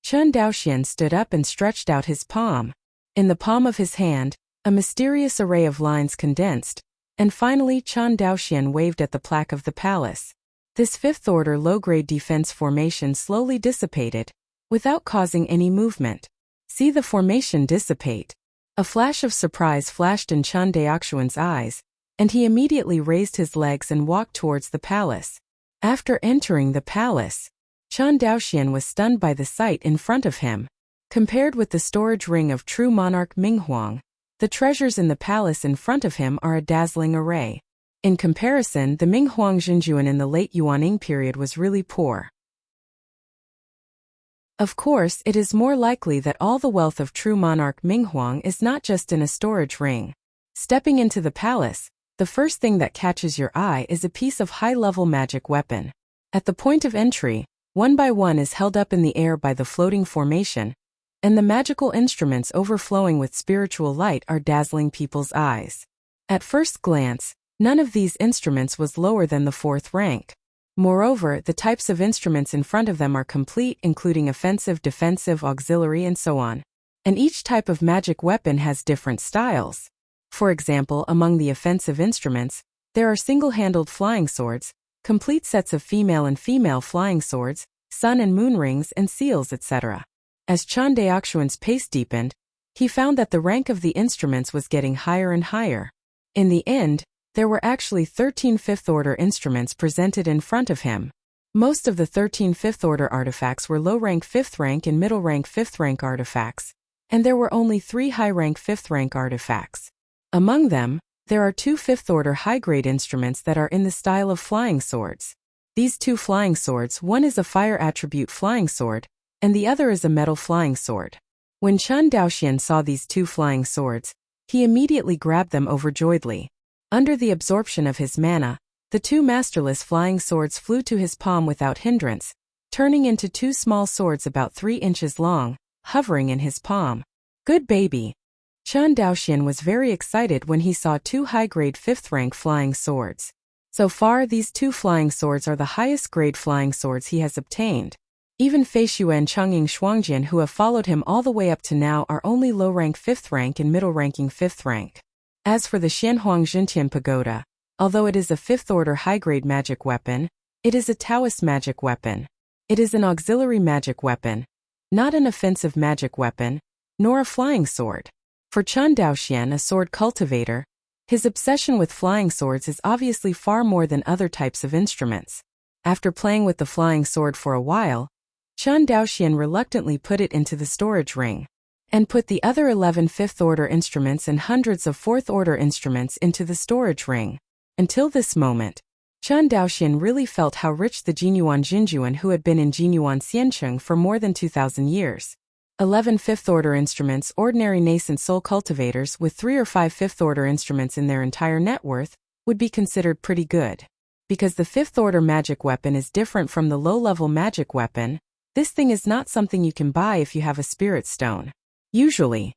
Chen Daoxian stood up and stretched out his palm. In the palm of his hand, a mysterious array of lines condensed, and finally Chen Daoxian waved at the plaque of the palace. This fifth-order low-grade defense formation slowly dissipated, without causing any movement. See the formation dissipate. A flash of surprise flashed in Chen Daoxuan's eyes, and he immediately raised his legs and walked towards the palace. After entering the palace, Chen Daoxian was stunned by the sight in front of him. Compared with the storage ring of true monarch Minghuang, the treasures in the palace in front of him are a dazzling array. In comparison, the Minghuang Jinjuan in the late Yuanning period was really poor. Of course, it is more likely that all the wealth of true monarch Minghuang is not just in a storage ring. Stepping into the palace, the first thing that catches your eye is a piece of high-level magic weapon. At the point of entry, one by one is held up in the air by the floating formation, and the magical instruments overflowing with spiritual light are dazzling people's eyes. At first glance, none of these instruments was lower than the 4th rank. Moreover, the types of instruments in front of them are complete, including offensive, defensive, auxiliary, and so on. And each type of magic weapon has different styles. For example, among the offensive instruments, there are single-handled flying swords, complete sets of female and female flying swords, sun and moon rings and seals, etc. As Chen Daoxuan's pace deepened, he found that the rank of the instruments was getting higher and higher. In the end, there were actually 13 fifth-order instruments presented in front of him. Most of the 13 fifth-order artifacts were low-rank 5th rank and middle-rank 5th rank artifacts, and there were only 3 high-rank 5th rank artifacts. Among them, there are 2 fifth-order high-grade instruments that are in the style of flying swords. These 2 flying swords, one is a fire attribute flying sword, and the other is a metal flying sword. When Chen Daoxian saw these 2 flying swords, he immediately grabbed them overjoyedly. Under the absorption of his mana, the 2 masterless flying swords flew to his palm without hindrance, turning into 2 small swords about 3 inches long, hovering in his palm. Good baby! Chen Daoxian was very excited when he saw 2 high-grade 5th rank flying swords. So far, these 2 flying swords are the highest grade flying swords he has obtained. Even Fei Xue and Changying Shuangjian, who have followed him all the way up to now, are only low-rank 5th rank and middle-ranking 5th rank. As for the Xianhuang Zhentian Pagoda, although it is a 5th-order high-grade magic weapon, it is a Taoist magic weapon. It is an auxiliary magic weapon, not an offensive magic weapon, nor a flying sword. For Chen Daoxian, a sword cultivator, his obsession with flying swords is obviously far more than other types of instruments. After playing with the flying sword for a while, Chen Daoxian reluctantly put it into the storage ring, and put the other 11 fifth-order instruments and hundreds of fourth-order instruments into the storage ring. Until this moment, Chen Daoxian really felt how rich the Jinyuan Jinjuan who had been in Jinyuan Xiancheng for more than 2,000 years. 11 fifth-order instruments. Ordinary nascent soul cultivators with 3 or 5 fifth-order instruments in their entire net worth would be considered pretty good. Because the fifth-order magic weapon is different from the low-level magic weapon, this thing is not something you can buy if you have a spirit stone. Usually,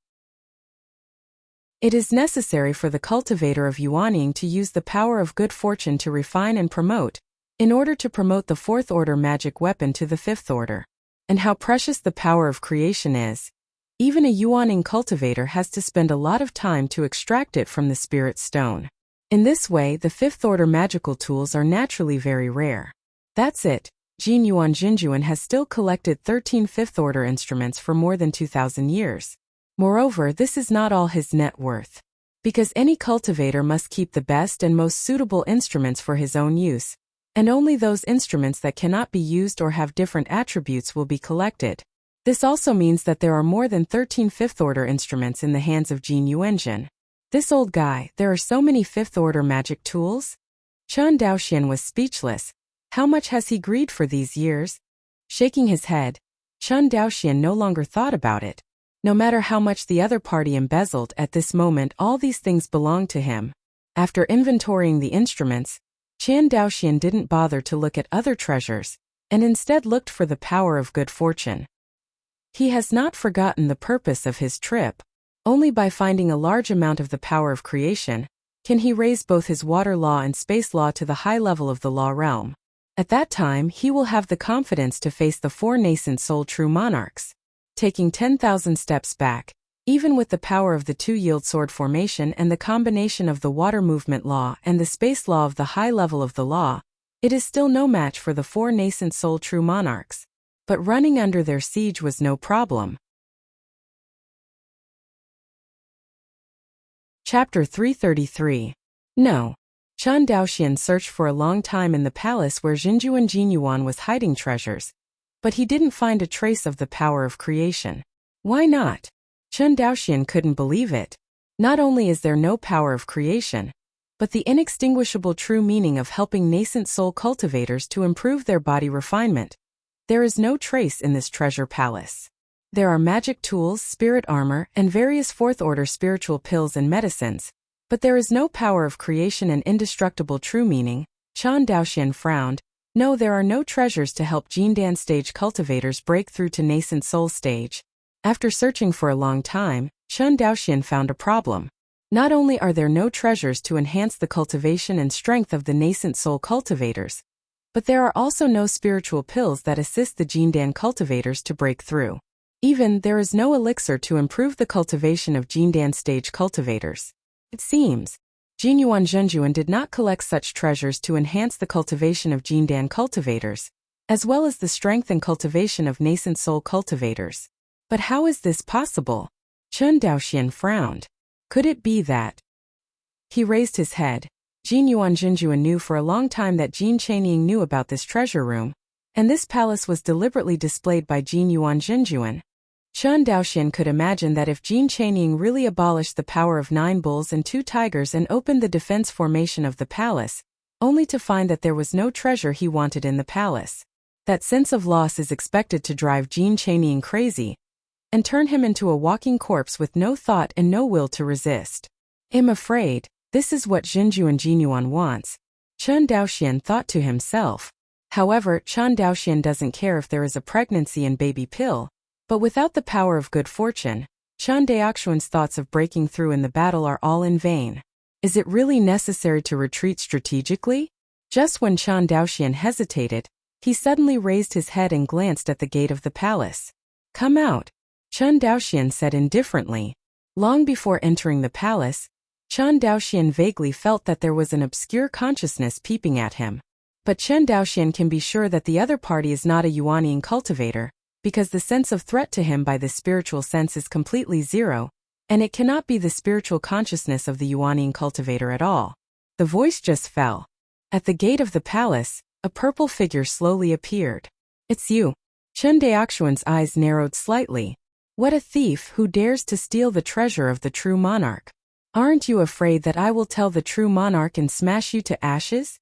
it is necessary for the cultivator of Yuanying to use the power of good fortune to refine and promote, in order to promote the fourth-order magic weapon to the fifth order. And how precious the power of creation is. Even a Yuanying cultivator has to spend a lot of time to extract it from the spirit stone. In this way, the fifth-order magical tools are naturally very rare. That's it. Jinyuan Jinjuan has still collected 13 fifth-order instruments for more than 2,000 years. Moreover, this is not all his net worth. Because any cultivator must keep the best and most suitable instruments for his own use, and only those instruments that cannot be used or have different attributes will be collected. This also means that there are more than 13 fifth-order instruments in the hands of Jin Yuanjin. This old guy, there are so many fifth-order magic tools? Chen Daoxian was speechless. How much has he greed for these years? Shaking his head, Chen Daoxian no longer thought about it. No matter how much the other party embezzled at this moment, all these things belonged to him. After inventorying the instruments, Chen Daoxian didn't bother to look at other treasures, and instead looked for the power of good fortune. He has not forgotten the purpose of his trip. Only by finding a large amount of the power of creation can he raise both his water law and space law to the high level of the law realm. At that time, he will have the confidence to face the 4 nascent soul true monarchs. Taking 10,000 steps back, even with the power of the 2 yield sword formation and the combination of the water movement law and the space law of the high level of the law, it is still no match for the 4 nascent soul true monarchs. But running under their siege was no problem. Chapter 333. No. Chen Daoxian searched for a long time in the palace where Jinjuan Jinyuan was hiding treasures, but he didn't find a trace of the power of creation. Why not? Chen Daoxian couldn't believe it. Not only is there no power of creation, but the inextinguishable true meaning of helping nascent soul cultivators to improve their body refinement. There is no trace in this treasure palace. There are magic tools, spirit armor, and various fourth-order spiritual pills and medicines, but there is no power of creation and indestructible true meaning. Chen Daoxian frowned. No, there are no treasures to help Jindan stage cultivators break through to nascent soul stage. After searching for a long time, Chen Daoxian found a problem. Not only are there no treasures to enhance the cultivation and strength of the nascent soul cultivators, but there are also no spiritual pills that assist the Jindan cultivators to break through. Even there is no elixir to improve the cultivation of Jindan stage cultivators. It seems, Jinyuan Zhenjuan did not collect such treasures to enhance the cultivation of Jindan cultivators, as well as the strength and cultivation of nascent soul cultivators. But how is this possible? Chen Daoxian frowned. Could it be that? He raised his head. Jinyuan Zhenjuan knew for a long time that Jin Chanying knew about this treasure room, and this palace was deliberately displayed by Jinyuan Zhenjuan. Chen Daoxian could imagine that if Jin Chanying really abolished the power of 9 bulls and 2 tigers and opened the defense formation of the palace, only to find that there was no treasure he wanted in the palace, that sense of loss is expected to drive Jin Chanying crazy and turn him into a walking corpse with no thought and no will to resist. I'm afraid, this is what Jinjuan Jinyuan wants, Chen Daoxian thought to himself. However, Chen Daoxian doesn't care if there is a pregnancy and baby pill, but without the power of good fortune, Chen Daoxian's thoughts of breaking through in the battle are all in vain. Is it really necessary to retreat strategically? Just when Chen Daoxian hesitated, he suddenly raised his head and glanced at the gate of the palace. Come out, Chen Daoxian said indifferently. Long before entering the palace, Chen Daoxian vaguely felt that there was an obscure consciousness peeping at him. But Chen Daoxian can be sure that the other party is not a Yuanying cultivator, because the sense of threat to him by the spiritual sense is completely zero, And it cannot be the spiritual consciousness of the Yuanine cultivator at all. The voice just fell. At the gate of the palace, a purple figure slowly appeared. It's you. Chen Daoxuan's eyes narrowed slightly. What a thief who dares to steal the treasure of the true monarch. Aren't you afraid that I will tell the true monarch and smash you to ashes?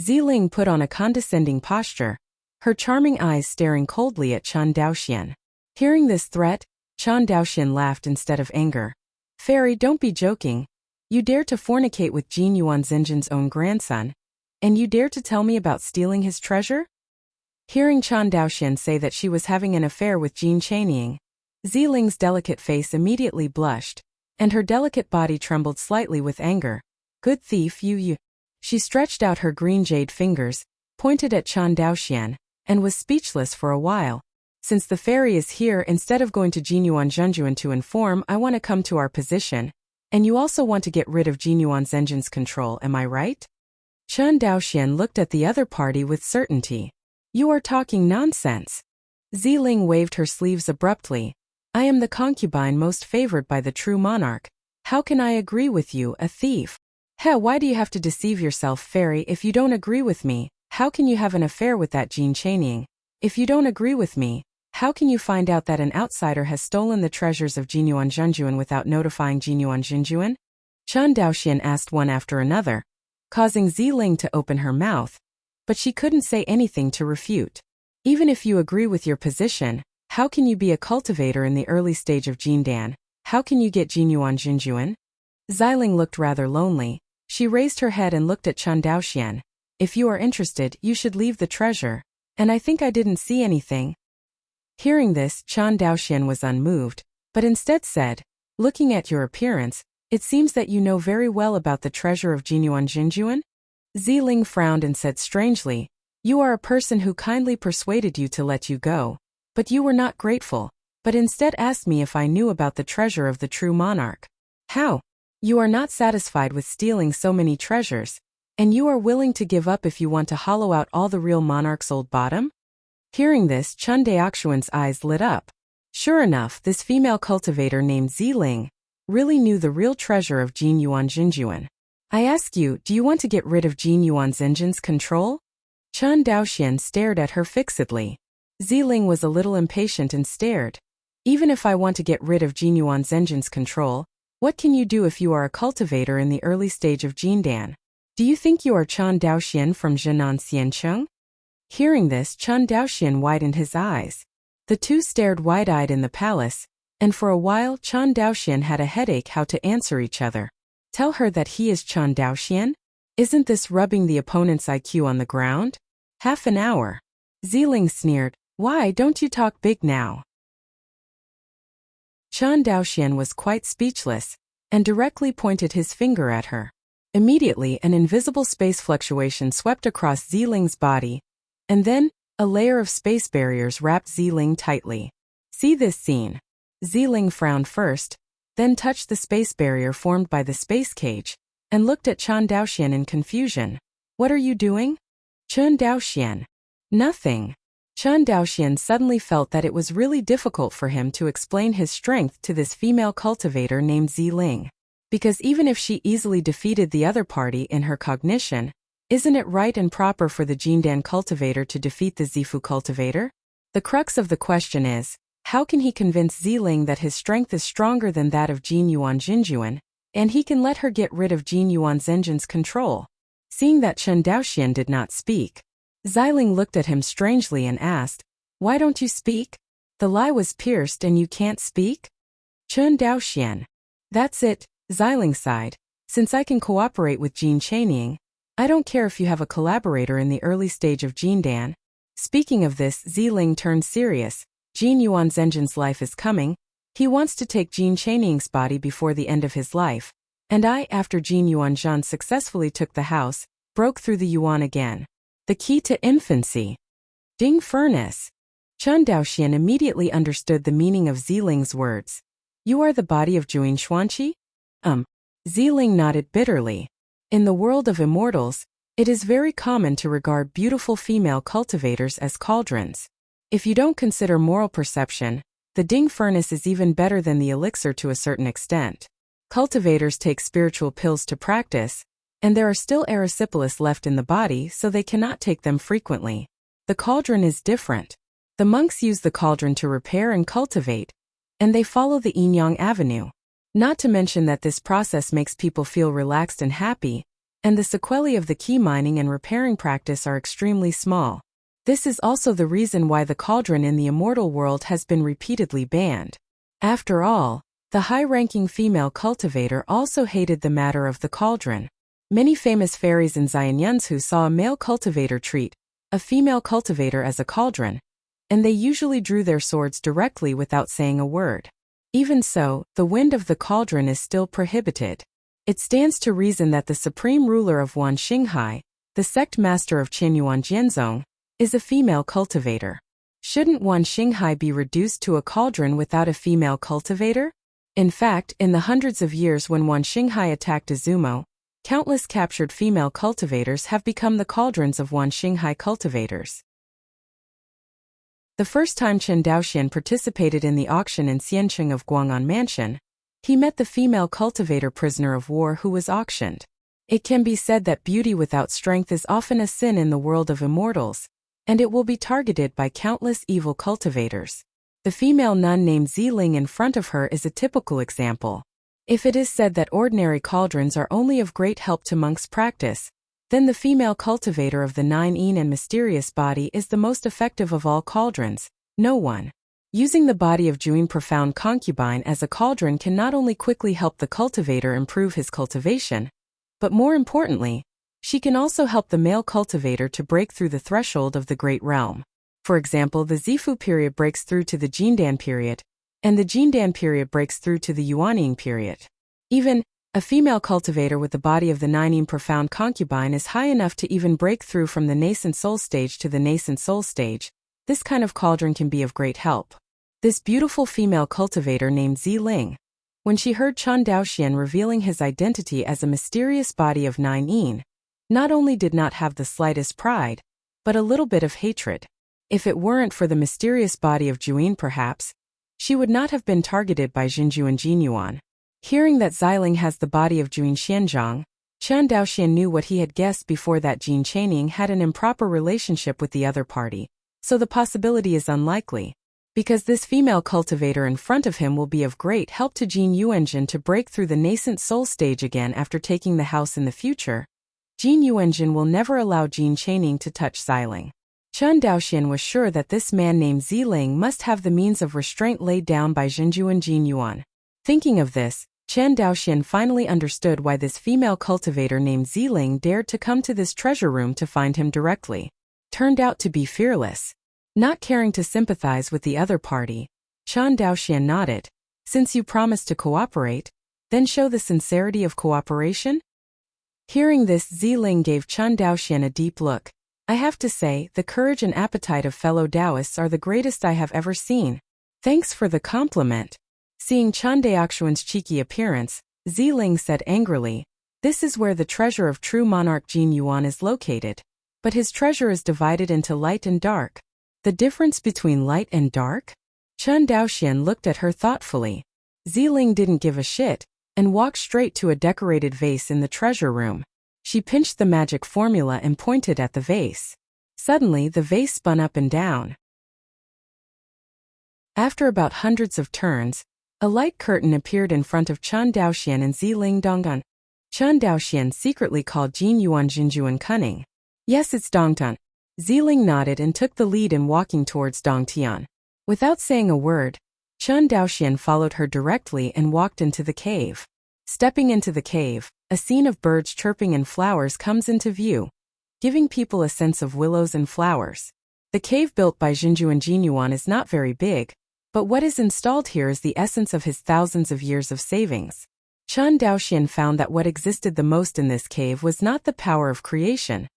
Ziling put on a condescending posture, her charming eyes staring coldly at Chen Daoxian. Hearing this threat, Chen Daoxian laughed instead of anger. Fairy, don't be joking. You dare to fornicate with Jin Yuan Zenjin's own grandson, and you dare to tell me about stealing his treasure? Hearing Chen Daoxian say that she was having an affair with Jin Chanying, Ziling's delicate face immediately blushed, and her delicate body trembled slightly with anger. Good thief, you. She stretched out her green jade fingers, pointed at Chen Daoxian, and was speechless for a while. Since the fairy is here, instead of going to Jinyuan Zhenjuan to inform, I want to come to our position, and you also want to get rid of Jinyuan Zhenjin's control, am I right? Chen Daoxian looked at the other party with certainty. You are talking nonsense. Ziling waved her sleeves abruptly. I am the concubine most favored by the true monarch. How can I agree with you, a thief? Why do you have to deceive yourself, fairy? If you don't agree with me, how can you have an affair with that Jin Chanying? If you don't agree with me, how can you find out that an outsider has stolen the treasures of Jinyuan Zhenjuan without notifying Jinyuan Zhenjuan? Chen Daoxian asked one after another, causing Ziling to open her mouth, but she couldn't say anything to refute. Even if you agree with your position, how can you be a cultivator in the early stage of Jindan? How can you get Jinyuan Zhenjuan? Ziling looked rather lonely. She raised her head and looked at Chen Daoxian. If you are interested, you should leave the treasure, and I think I didn't see anything. Hearing this, Chen Daoxian was unmoved, but instead said, looking at your appearance, it seems that you know very well about the treasure of Jinyuan Zhenjuan? Ziling frowned and said strangely, you are a person who kindly persuaded you to let you go, but you were not grateful, but instead asked me if I knew about the treasure of the true monarch. How? You are not satisfied with stealing so many treasures, and you are willing to give up if you want to hollow out all the real monarch's old bottom? Hearing this, Chen Daoxuan's eyes lit up. Sure enough, this female cultivator named Ziling really knew the real treasure of Jin Yuan Zhenjuan. I ask you, do you want to get rid of Jin Yuan Zhenjin's control? Chen Daoxian stared at her fixedly. Ziling was a little impatient and stared. Even if I want to get rid of Jin Yuan Zhenjin's control, what can you do if you are a cultivator in the early stage of Jindan? Do you think you are Chen Daoxian from Zhenan Xiancheng? Hearing this, Chen Daoxian widened his eyes. The two stared wide-eyed in the palace, and for a while Chen Daoxian had a headache how to answer each other. Tell her that he is Chen Daoxian? Isn't this rubbing the opponent's IQ on the ground? Half an hour. Ziling sneered, why don't you talk big now? Chen Daoxian was quite speechless, and directly pointed his finger at her. Immediately an invisible space fluctuation swept across Ziling's body, and then, a layer of space barriers wrapped Ziling tightly. See this scene. Ziling frowned first, then touched the space barrier formed by the space cage, and looked at Chen Daoxian in confusion. What are you doing? Chen Daoxian. Nothing. Chen Daoxian suddenly felt that it was really difficult for him to explain his strength to this female cultivator named Ziling. Because even if she easily defeated the other party in her cognition, isn't it right and proper for the Jindan cultivator to defeat the Zifu cultivator? The crux of the question is, how can he convince Ziling that his strength is stronger than that of Jin Yuan Zhenjuan, and he can let her get rid of Jin Yuan Zhenjin's control? Seeing that Chen Daoxian did not speak, Ziling looked at him strangely and asked, why don't you speak? The lie was pierced and you can't speak? Chen Daoxian. That's it, Ziling sighed. Since I can cooperate with Jin Chanying, I don't care if you have a collaborator in the early stage of Jindan. Speaking of this, Ziling turned serious. Jin Yuan Zhenjin's life is coming. He wants to take Jin Chanying's body before the end of his life. And I, after Jin Yuan Zhan successfully took the house, broke through the Yuan again. The key to infancy. Ding furnace. Chen Daoxian immediately understood the meaning of Ziling's words. You are the body of Juin Xuanqi? Ziling nodded bitterly. In the world of immortals, it is very common to regard beautiful female cultivators as cauldrons. If you don't consider moral perception, The Ding furnace is even better than the elixir to a certain extent. Cultivators take spiritual pills to practice, and there are still erysipelas left in the body, so they cannot take them frequently. The cauldron is different. The monks use the cauldron to repair and cultivate, and they follow the yin-yang avenue. Not to mention that this process makes people feel relaxed and happy, and the sequelae of the key mining and repairing practice are extremely small. This is also the reason why the cauldron in the immortal world has been repeatedly banned. After all, the high-ranking female cultivator also hated the matter of the cauldron. Many famous fairies in Xianyunzhu saw a male cultivator treat a female cultivator as a cauldron, and they usually drew their swords directly without saying a word. Even so, the wind of the cauldron is still prohibited. It stands to reason that the supreme ruler of Wan Xinghai, the sect master of Qianyuan Jianzong, is a female cultivator. Shouldn't Wan Xinghai be reduced to a cauldron without a female cultivator? In fact, in the hundreds of years when Wan Xinghai attacked Izumo, countless captured female cultivators have become the cauldrons of Wan Xinghai cultivators. The first time Chen Daoxian participated in the auction in Xiancheng of Guang'an Mansion, he met the female cultivator prisoner of war who was auctioned. It can be said that beauty without strength is often a sin in the world of immortals, and it will be targeted by countless evil cultivators. The female nun named Ziling in front of her is a typical example. If it is said that ordinary cauldrons are only of great help to monks' practice, then the female cultivator of the nine yin and mysterious body is the most effective of all cauldrons. No one. Using the body of Juin profound concubine as a cauldron can not only quickly help the cultivator improve his cultivation, but more importantly, she can also help the male cultivator to break through the threshold of the great realm. For example, the Zifu period breaks through to the Jindan period, and the Jindan period breaks through to the Yuanying period. Even a female cultivator with the body of the nine profound concubine is high enough to even break through from the nascent soul stage to the nascent soul stage. This kind of cauldron can be of great help. This beautiful female cultivator named Ziling, when she heard Chen Daoxian revealing his identity as a mysterious body of nine yin, not only did not have the slightest pride, but a little bit of hatred. If it weren't for the mysterious body of Juin perhaps, she would not have been targeted by Jinju and Jinyuan. Hearing that Ziling has the body of Juin Xianzhang, Chen Daoxian knew what he had guessed before, that Jin Chaining had an improper relationship with the other party, so the possibility is unlikely. Because this female cultivator in front of him will be of great help to Jin Yuanjin to break through the nascent soul stage again after taking the house in the future, Jin Yuanjin will never allow Jin Chaining to touch Ziling. Chen Daoxian was sure that this man named Ziling must have the means of restraint laid down by Jinju and Jin Yuan. Thinking of this, Chen Daoxian finally understood why this female cultivator named Ziling dared to come to this treasure room to find him directly. Turned out to be fearless. Not caring to sympathize with the other party, Chen Daoxian nodded. Since you promised to cooperate, then show the sincerity of cooperation? Hearing this, Ziling gave Chen Daoxian a deep look. I have to say, the courage and appetite of fellow Taoists are the greatest I have ever seen. Thanks for the compliment. Seeing Chen Daoxian's cheeky appearance, Ziling said angrily, this is where the treasure of true monarch Jin Yuan is located. But his treasure is divided into light and dark. The difference between light and dark? Chen Daoxian looked at her thoughtfully. Ziling didn't give a shit, and walked straight to a decorated vase in the treasure room. She pinched the magic formula and pointed at the vase. Suddenly, the vase spun up and down. After about hundreds of turns, a light curtain appeared in front of Chen Daoxian and Ziling Dongtan. Chen Daoxian secretly called Jin Yuan Jinjuan cunning. Yes, it's Dongtan. Ziling nodded and took the lead in walking towards Dongtian. Without saying a word, Chen Daoxian followed her directly and walked into the cave. Stepping into the cave, a scene of birds chirping and flowers comes into view, giving people a sense of willows and flowers. The cave built by Jinju and Jinyuan is not very big, but what is installed here is the essence of his thousands of years of savings. Chen Daoxian found that what existed the most in this cave was not the power of creation,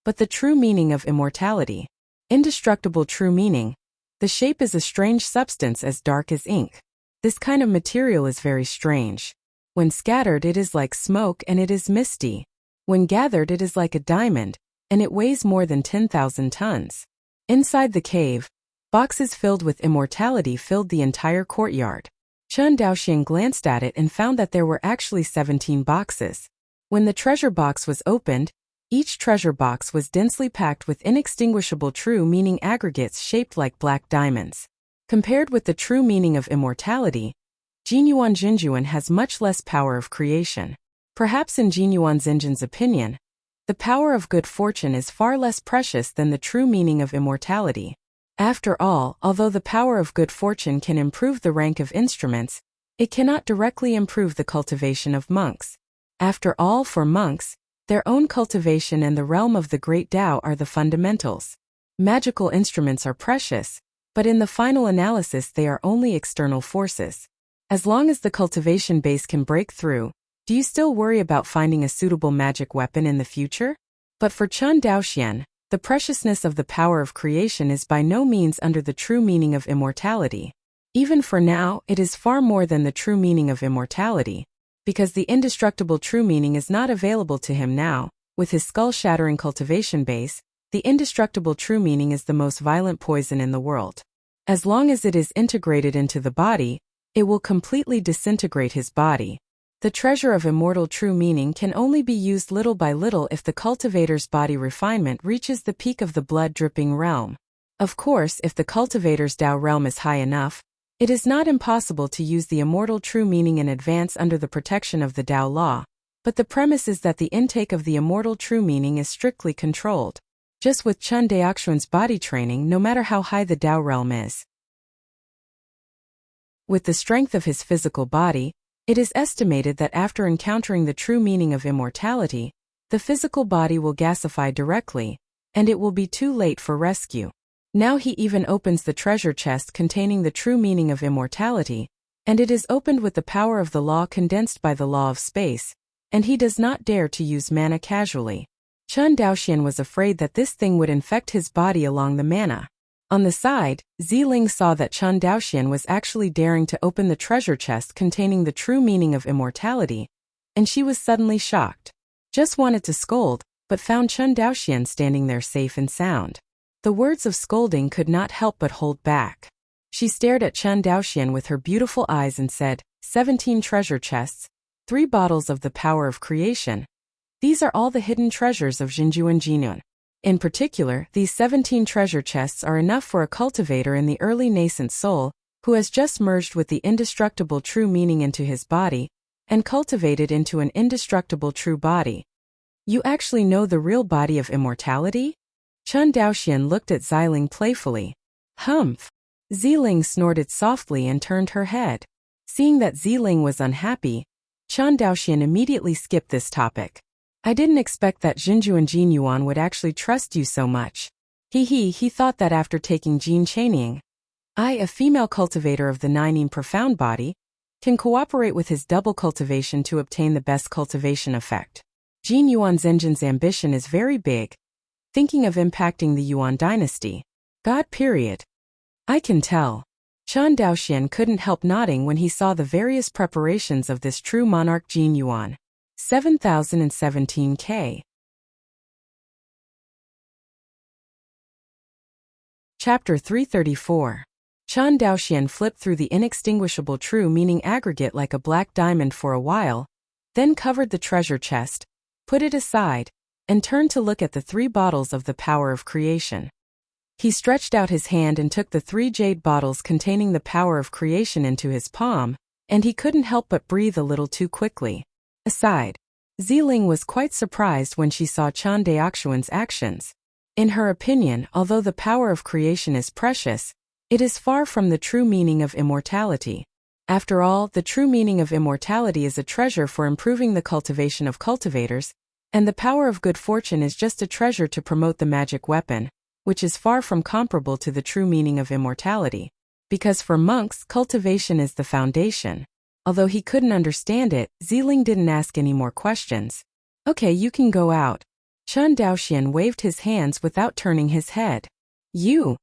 but the true meaning of immortality. Indestructible true meaning. The shape is a strange substance as dark as ink. This kind of material is very strange. When scattered it is like smoke and it is misty. When gathered it is like a diamond, and it weighs more than 10,000 tons. Inside the cave, Boxes filled with immortality filled the entire courtyard. Chen Daoxian glanced at it and found that there were actually 17 boxes. When the treasure box was opened, each treasure box was densely packed with inextinguishable true meaning aggregates shaped like black diamonds. Compared with the true meaning of immortality, Jinyuan Jinjuan has much less power of creation. Perhaps in Jinyuan Zinjin's opinion, the power of good fortune is far less precious than the true meaning of immortality. After all, although the power of good fortune can improve the rank of instruments, it cannot directly improve the cultivation of monks. After all, for monks, their own cultivation and the realm of the great Tao are the fundamentals. Magical instruments are precious, but in the final analysis they are only external forces. As long as the cultivation base can break through, do you still worry about finding a suitable magic weapon in the future? But for Chen Daoxian, the preciousness of the power of creation is by no means under the true meaning of immortality. Even for now, it is far more than the true meaning of immortality, because the indestructible true meaning is not available to him now. With his skull-shattering cultivation base, the indestructible true meaning is the most violent poison in the world. As long as it is integrated into the body, it will completely disintegrate his body. The treasure of immortal true meaning can only be used little by little if the cultivator's body refinement reaches the peak of the blood-dripping realm. Of course, if the cultivator's Tao realm is high enough, it is not impossible to use the immortal true meaning in advance under the protection of the Tao law, but the premise is that the intake of the immortal true meaning is strictly controlled. Just with Chen Daoxuan's body training, no matter how high the Tao realm is. With the strength of his physical body, it is estimated that after encountering the true meaning of immortality, the physical body will gasify directly, and it will be too late for rescue. Now he even opens the treasure chest containing the true meaning of immortality, and it is opened with the power of the law condensed by the law of space, and he does not dare to use mana casually. Chen Daoxian was afraid that this thing would infect his body along the mana. On the side, Ziling saw that Chen Daoxian was actually daring to open the treasure chest containing the true meaning of immortality, and she was suddenly shocked. Just wanted to scold, but found Chen Daoxian standing there safe and sound. The words of scolding could not help but hold back. She stared at Chen Daoxian with her beautiful eyes and said, 17 treasure chests, 3 bottles of the power of creation. These are all the hidden treasures of Jinjuan Jinyuan. In particular, these 17 treasure chests are enough for a cultivator in the early nascent soul, who has just merged with the indestructible true meaning into his body, and cultivated into an indestructible true body. You actually know the real body of immortality? Chen Daoxian looked at Ziling playfully. Humph. Ziling snorted softly and turned her head. Seeing that Ziling was unhappy, Chen Daoxian immediately skipped this topic. I didn't expect that Jinjuan Jinyuan would actually trust you so much. He thought that after taking Jin Chaining, I, a female cultivator of the Nining profound body, can cooperate with his double cultivation to obtain the best cultivation effect. Jinyuan Zenjin's ambition is very big, thinking of impacting the Yuan dynasty. God period. I can tell. Chen Daoxian couldn't help nodding when he saw the various preparations of this true monarch Jinyuan. 7017K. Chapter 334. Chen Daoxian flipped through the inextinguishable true meaning aggregate like a black diamond for a while, then covered the treasure chest, put it aside, and turned to look at the 3 bottles of the power of creation. He stretched out his hand and took the 3 jade bottles containing the power of creation into his palm, and he couldn't help but breathe a little too quickly. Aside, Ziling was quite surprised when she saw Chen Daoxuan's actions. In her opinion, although the power of creation is precious, it is far from the true meaning of immortality. After all, the true meaning of immortality is a treasure for improving the cultivation of cultivators, and the power of good fortune is just a treasure to promote the magic weapon, which is far from comparable to the true meaning of immortality. Because for monks, cultivation is the foundation. Although he couldn't understand it, Ziling didn't ask any more questions. Okay, you can go out. Chen Daoxian waved his hands without turning his head. You.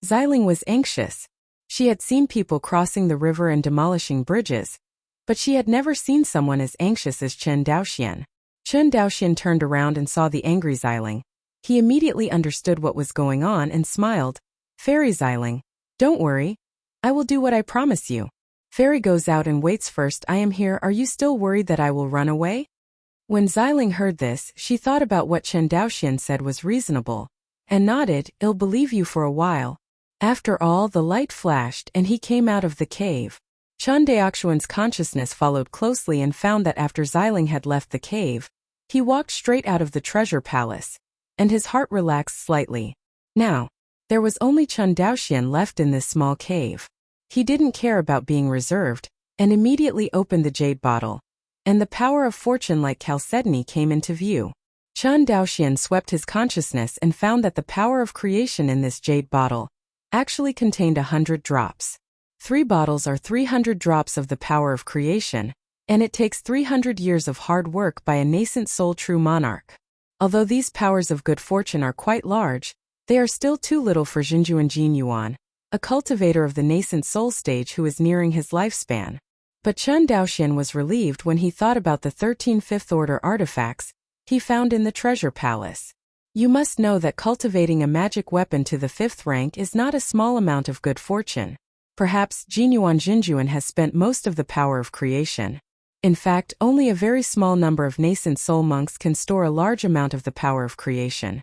Ziling was anxious. She had seen people crossing the river and demolishing bridges, but she had never seen someone as anxious as Chen Daoxian. Chen Daoxian turned around and saw the angry Ziling. He immediately understood what was going on and smiled. Fairy Ziling, Don't worry. I will do what I promise you. Fairy goes out and waits first. I am here. Are you still worried that I will run away? When Xiling heard this, she thought about what Chen Daoxian said was reasonable, and nodded. I'll believe you for a while. After all, the light flashed and he came out of the cave. Chen Daoxian's consciousness followed closely and found that after Xiling had left the cave, he walked straight out of the treasure palace, and his heart relaxed slightly. Now, there was only Chen Daoxian left in this small cave. He didn't care about being reserved, and immediately opened the jade bottle, and the power of fortune like chalcedony came into view. Chen Daoxian swept his consciousness and found that the power of creation in this jade bottle actually contained 100 drops. 3 bottles are 300 drops of the power of creation, and it takes 300 years of hard work by a nascent soul true monarch. Although these powers of good fortune are quite large, they are still too little for Xinjuan Jinyuan, a cultivator of the nascent soul stage who is nearing his lifespan. But Chen Daoxian was relieved when he thought about the 13 fifth-order artifacts he found in the treasure palace. You must know that cultivating a magic weapon to the 5th rank is not a small amount of good fortune. Perhaps Jinyuan Jinjuan has spent most of the power of creation. In fact, only a very small number of nascent soul monks can store a large amount of the power of creation.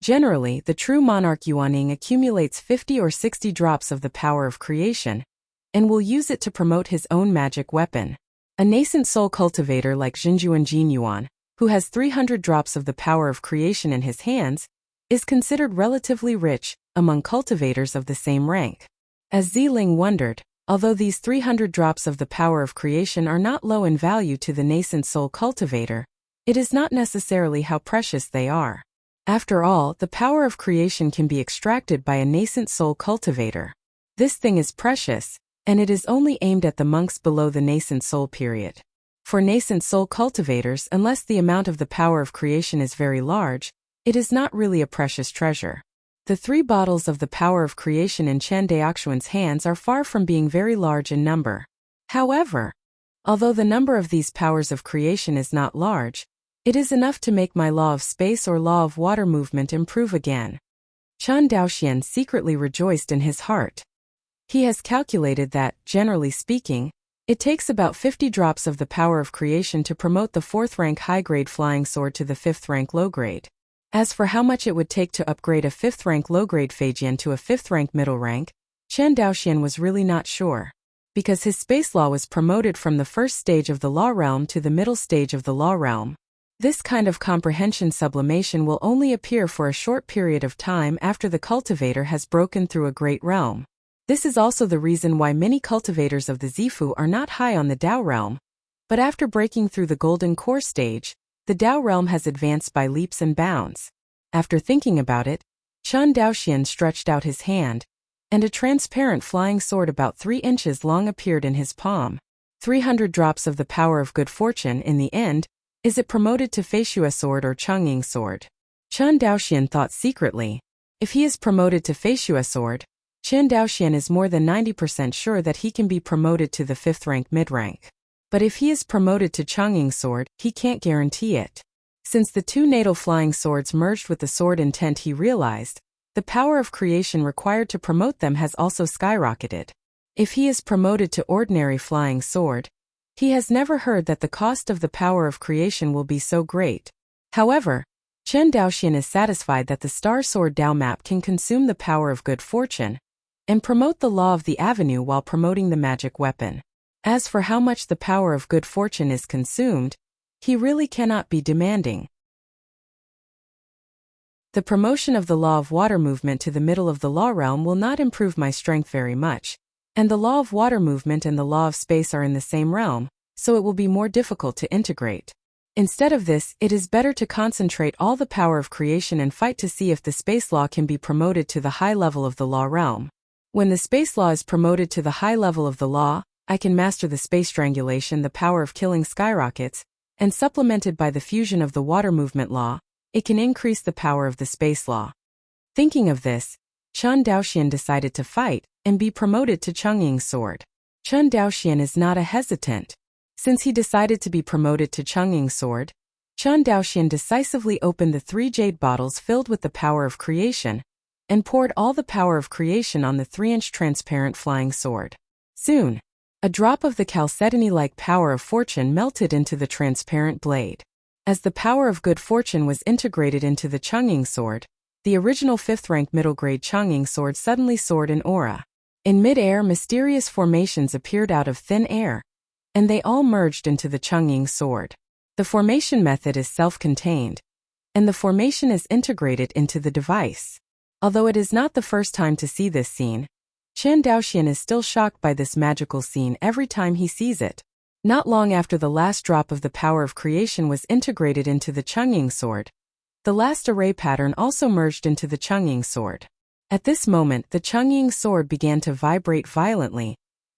Generally, the true monarch Yuaning accumulates 50 or 60 drops of the power of creation, and will use it to promote his own magic weapon. A nascent soul cultivator like Xinjuan Jinyuan, who has 300 drops of the power of creation in his hands, is considered relatively rich among cultivators of the same rank. As Ziling wondered, although these 300 drops of the power of creation are not low in value to the nascent soul cultivator, it is not necessarily how precious they are. After all, the power of creation can be extracted by a nascent soul cultivator. This thing is precious, and it is only aimed at the monks below the nascent soul period. For nascent soul cultivators, unless the amount of the power of creation is very large, it is not really a precious treasure. The 3 bottles of the power of creation in Chen Daoxian's hands are far from being very large in number. However, although the number of these powers of creation is not large, it is enough to make my law of space or law of water movement improve again. Chen Daoxian secretly rejoiced in his heart. He has calculated that, generally speaking, it takes about 50 drops of the power of creation to promote the 4th rank high-grade flying sword to the 5th rank low-grade. As for how much it would take to upgrade a 5th rank low-grade Feijian to a 5th rank middle rank, Chen Daoxian was really not sure. Because his space law was promoted from the first stage of the law realm to the middle stage of the law realm. This kind of comprehension sublimation will only appear for a short period of time after the cultivator has broken through a great realm. This is also the reason why many cultivators of the Zifu are not high on the Dao realm. But after breaking through the golden core stage, the Dao realm has advanced by leaps and bounds. After thinking about it, Chen Daoxian stretched out his hand, and a transparent flying sword about 3 inches long appeared in his palm. 300 drops of the power of good fortune in the end. Is it promoted to Feishua sword or Chongying sword? Chen Daoxian thought secretly. If he is promoted to Feishua sword, Chen Daoxian is more than 90% sure that he can be promoted to the 5th rank mid-rank. But if he is promoted to Chongying sword, he can't guarantee it. Since the 2 natal flying swords merged with the sword intent, he realized, the power of creation required to promote them has also skyrocketed. If he is promoted to ordinary flying sword, he has never heard that the cost of the power of creation will be so great. However, Chen Daoxian is satisfied that the Star Sword Dao map can consume the power of good fortune and promote the law of the avenue while promoting the magic weapon. As for how much the power of good fortune is consumed, he really cannot be demanding. The promotion of the law of water movement to the middle of the law realm will not improve my strength very much, and the law of water movement and the law of space are in the same realm, so it will be more difficult to integrate. Instead of this, it is better to concentrate all the power of creation and fight to see if the space law can be promoted to the high level of the law realm. When the space law is promoted to the high level of the law, I can master the space strangulation. The power of killing skyrockets, and supplemented by the fusion of the water movement law, it can increase the power of the space law. Thinking of this, Chen Daoxian decided to fight and be promoted to Chongying sword. Chen Daoxian is not a hesitant. Since he decided to be promoted to Chongying sword, Chen Daoxian decisively opened the 3 jade bottles filled with the power of creation and poured all the power of creation on the 3-inch transparent flying sword. Soon, a drop of the chalcedony-like power of fortune melted into the transparent blade. As the power of good fortune was integrated into the Chungying sword, the original 5th-rank middle-grade Chungying sword suddenly soared in aura. In mid-air, mysterious formations appeared out of thin air, and they all merged into the Chungying sword. The formation method is self-contained, and the formation is integrated into the device. Although it is not the first time to see this scene, Chen Daoxian is still shocked by this magical scene every time he sees it. Not long after the last drop of the power of creation was integrated into the Chungying sword, the last array pattern also merged into the Chungying sword. At this moment, the Chungying sword began to vibrate violently,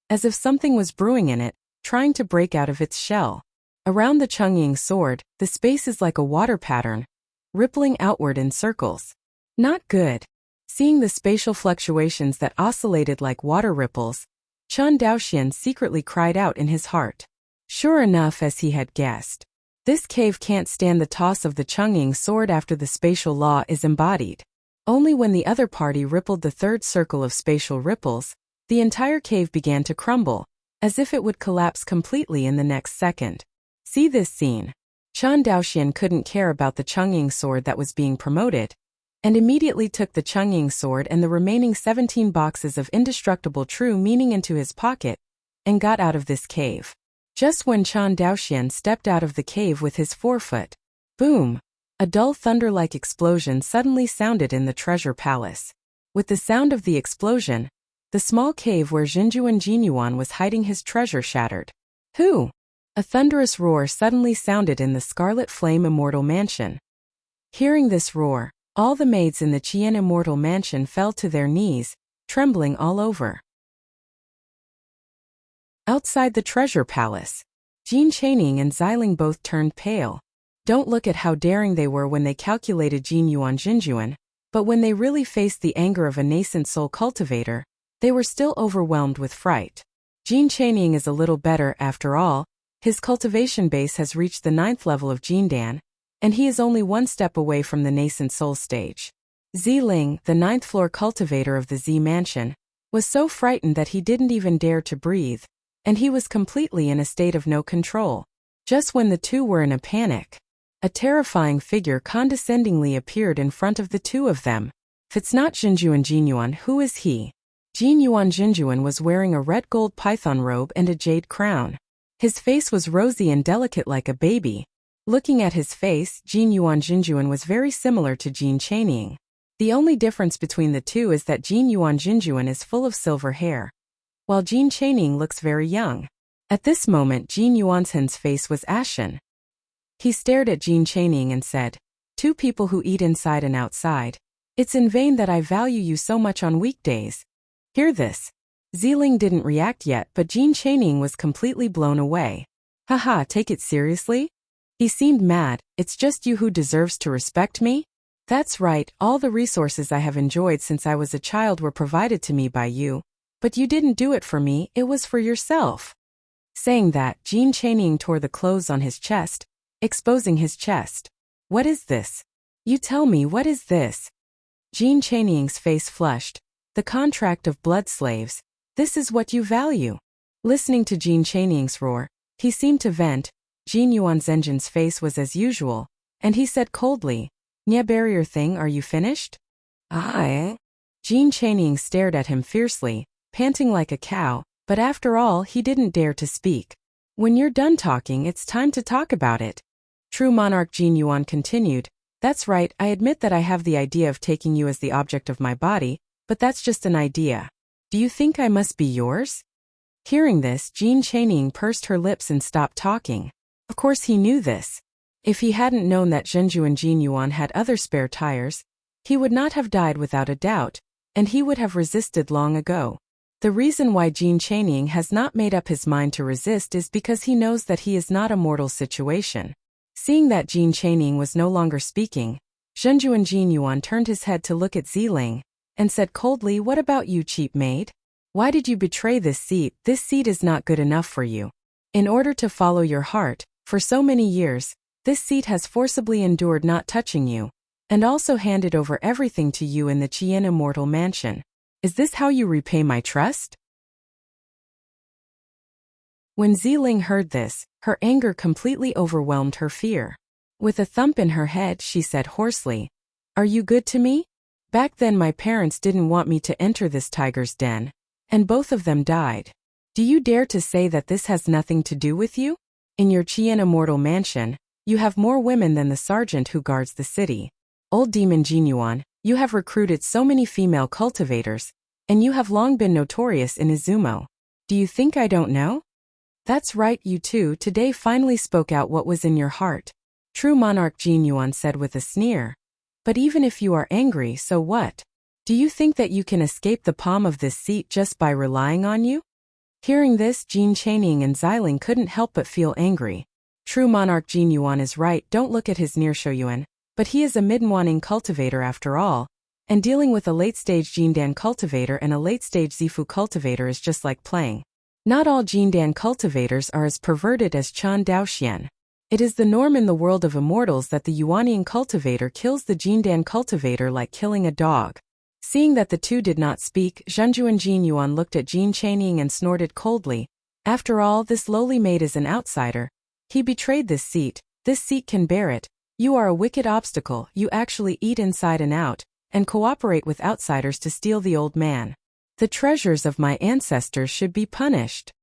as if something was brewing in it, trying to break out of its shell. Around the Chungying sword, the space is like a water pattern, rippling outward in circles. Not good. Seeing the spatial fluctuations that oscillated like water ripples, Chen Daoxian secretly cried out in his heart. Sure enough, as he had guessed, this cave can't stand the toss of the Chungying sword after the spatial law is embodied. Only when the other party rippled the third circle of spatial ripples, the entire cave began to crumble, as if it would collapse completely in the next second. See this scene. Chen Daoxian couldn't care about the Chungying sword that was being promoted, and immediately took the Chungying sword and the remaining 17 boxes of indestructible true meaning into his pocket, and got out of this cave. Just when Chen Daoxian stepped out of the cave with his forefoot, boom! A dull thunder-like explosion suddenly sounded in the treasure palace. With the sound of the explosion, the small cave where Jinjuan Jinyuan was hiding his treasure shattered. Who? A thunderous roar suddenly sounded in the Scarlet Flame Immortal Mansion. Hearing this roar, all the maids in the Qian Immortal Mansion fell to their knees, trembling all over. Outside the treasure palace, Jin Chaining and Xiling both turned pale. Don't look at how daring they were when they calculated Jinyuan Jinjuan, but when they really faced the anger of a nascent soul cultivator, they were still overwhelmed with fright. Jin Chaining is a little better after all. His cultivation base has reached the 9th level of Jindan, and he is only one step away from the nascent soul stage. Xiling, the 9th floor cultivator of the Z mansion, was so frightened that he didn't even dare to breathe, and he was completely in a state of no control. Just when the two were in a panic, a terrifying figure condescendingly appeared in front of the two of them. If it's not Jinjuan Jinyuan, who is he? Jinyuan Jinjuan was wearing a red gold python robe and a jade crown. His face was rosy and delicate like a baby. Looking at his face, Jinyuan Jinjuan was very similar to Jin Chaining. The only difference between the two is that Jinyuan Jinjuan is full of silver hair, while Jin Chaining looks very young. At this moment, Jin Yuanzhen's face was ashen. He stared at Jin Chaining and said, "Two people who eat inside and outside. It's in vain that I value you so much on weekdays." Hear this. Xiling didn't react yet, but Jin Chaining was completely blown away. Haha, take it seriously? He seemed mad. It's just you who deserves to respect me? That's right, all the resources I have enjoyed since I was a child were provided to me by you. But you didn't do it for me, it was for yourself. Saying that, Jin Chaining tore the clothes on his chest, exposing his chest. What is this? You tell me, what is this? Jin Chaining's face flushed. The contract of blood slaves. This is what you value. Listening to Jin Chaining's roar, he seemed to vent. Jin Yuanzhen's face was as usual, and he said coldly, "Nya barrier thing, are you finished?" "Aye." Jin Chaining stared at him fiercely, panting like a cow, but after all he didn't dare to speak. "When you're done talking, it's time to talk about it." True monarch Jin Yuan continued, "That's right, I admit that I have the idea of taking you as the object of my body, but that's just an idea. Do you think I must be yours?" Hearing this, Jin Chaining pursed her lips and stopped talking. Of course he knew this. If he hadn't known that Zhenjuan Jinyuan had other spare tires, he would not have died without a doubt, and he would have resisted long ago. The reason why Jin Chaining has not made up his mind to resist is because he knows that he is not a mortal situation. Seeing that Jin Chaining was no longer speaking, Zhenjuan Jinyuan turned his head to look at Xiling, and said coldly, "What about you, cheap maid? Why did you betray this seat? This seat is not good enough for you. In order to follow your heart, for so many years, this seat has forcibly endured not touching you. and also handed over everything to you in the Qian Immortal Mansion. Is this how you repay my trust? When Ziling heard this, her anger completely overwhelmed her fear. With a thump in her head, she said hoarsely, "Are you good to me? Back then my parents didn't want me to enter this tiger's den, and both of them died. Do you dare to say that this has nothing to do with you? In your Qian Immortal Mansion, you have more women than the sergeant who guards the city. Old demon Jinyuan, you have recruited so many female cultivators, and you have long been notorious in Izumo. Do you think I don't know?" "That's right, you two today finally spoke out what was in your heart," True Monarch Jinyuan said with a sneer. "But even if you are angry, so what? Do you think that you can escape the palm of this seat just by relying on you?" Hearing this, Jin Chaining and Xiling couldn't help but feel angry. True Monarch Jinyuan is right, don't look at his Nearshoyuan, but he is a Midwaning cultivator after all, and dealing with a late-stage Jindan cultivator and a late-stage Zifu cultivator is just like playing. Not all Jindan cultivators are as perverted as Chan Daoxian. It is the norm in the world of immortals that the Yuanian cultivator kills the Jindan cultivator like killing a dog. Seeing that the two did not speak, Zhenjuan Jinyuan looked at Jin Chaining and snorted coldly. After all, this lowly maid is an outsider. He betrayed this seat can bear it. You are a wicked obstacle, you actually eat inside and out, and cooperate with outsiders to steal the old man. The treasures of my ancestors should be punished.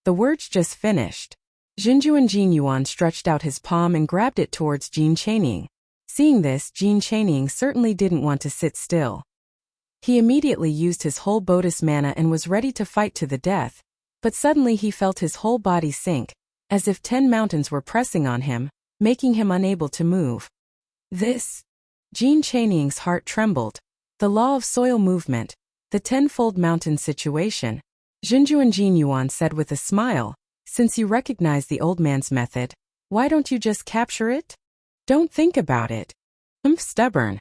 The words just finished. Zhenjuan Jinyuan stretched out his palm and grabbed it towards Jin Chaining. Seeing this, Jin Chaining certainly didn't want to sit still. He immediately used his whole Bodis mana and was ready to fight to the death, but suddenly he felt his whole body sink, as if 10 mountains were pressing on him, making him unable to move. This. Jin Chaining's heart trembled. The law of soil movement. The tenfold mountain situation. Zhenjuan Jinyuan said with a smile, "Since you recognize the old man's method, why don't you just capture it? Don't think about it." Stubborn.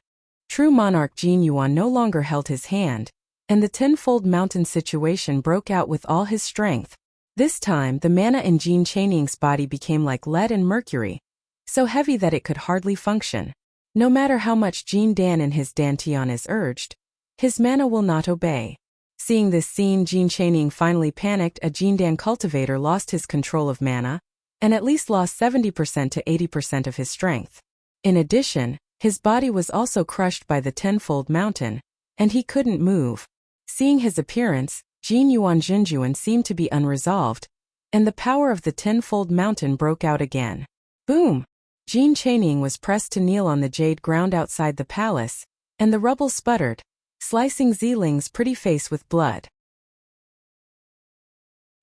True Monarch Jinyuan no longer held his hand, and the tenfold mountain situation broke out with all his strength. This time the mana in Jin Chaining's body became like lead and mercury, so heavy that it could hardly function. No matter how much Jin Dan in his Dantian is urged, his mana will not obey. Seeing this scene, Jin Chaining finally panicked. A Jindan cultivator lost his control of mana, and at least lost 70% to 80% of his strength. In addition, his body was also crushed by the tenfold mountain, and he couldn't move. Seeing his appearance, Jin Yuan Zhenjuan seemed to be unresolved, and the power of the tenfold mountain broke out again. Boom! Jin Chaining was pressed to kneel on the jade ground outside the palace, and the rubble sputtered, slicing Ziling's pretty face with blood.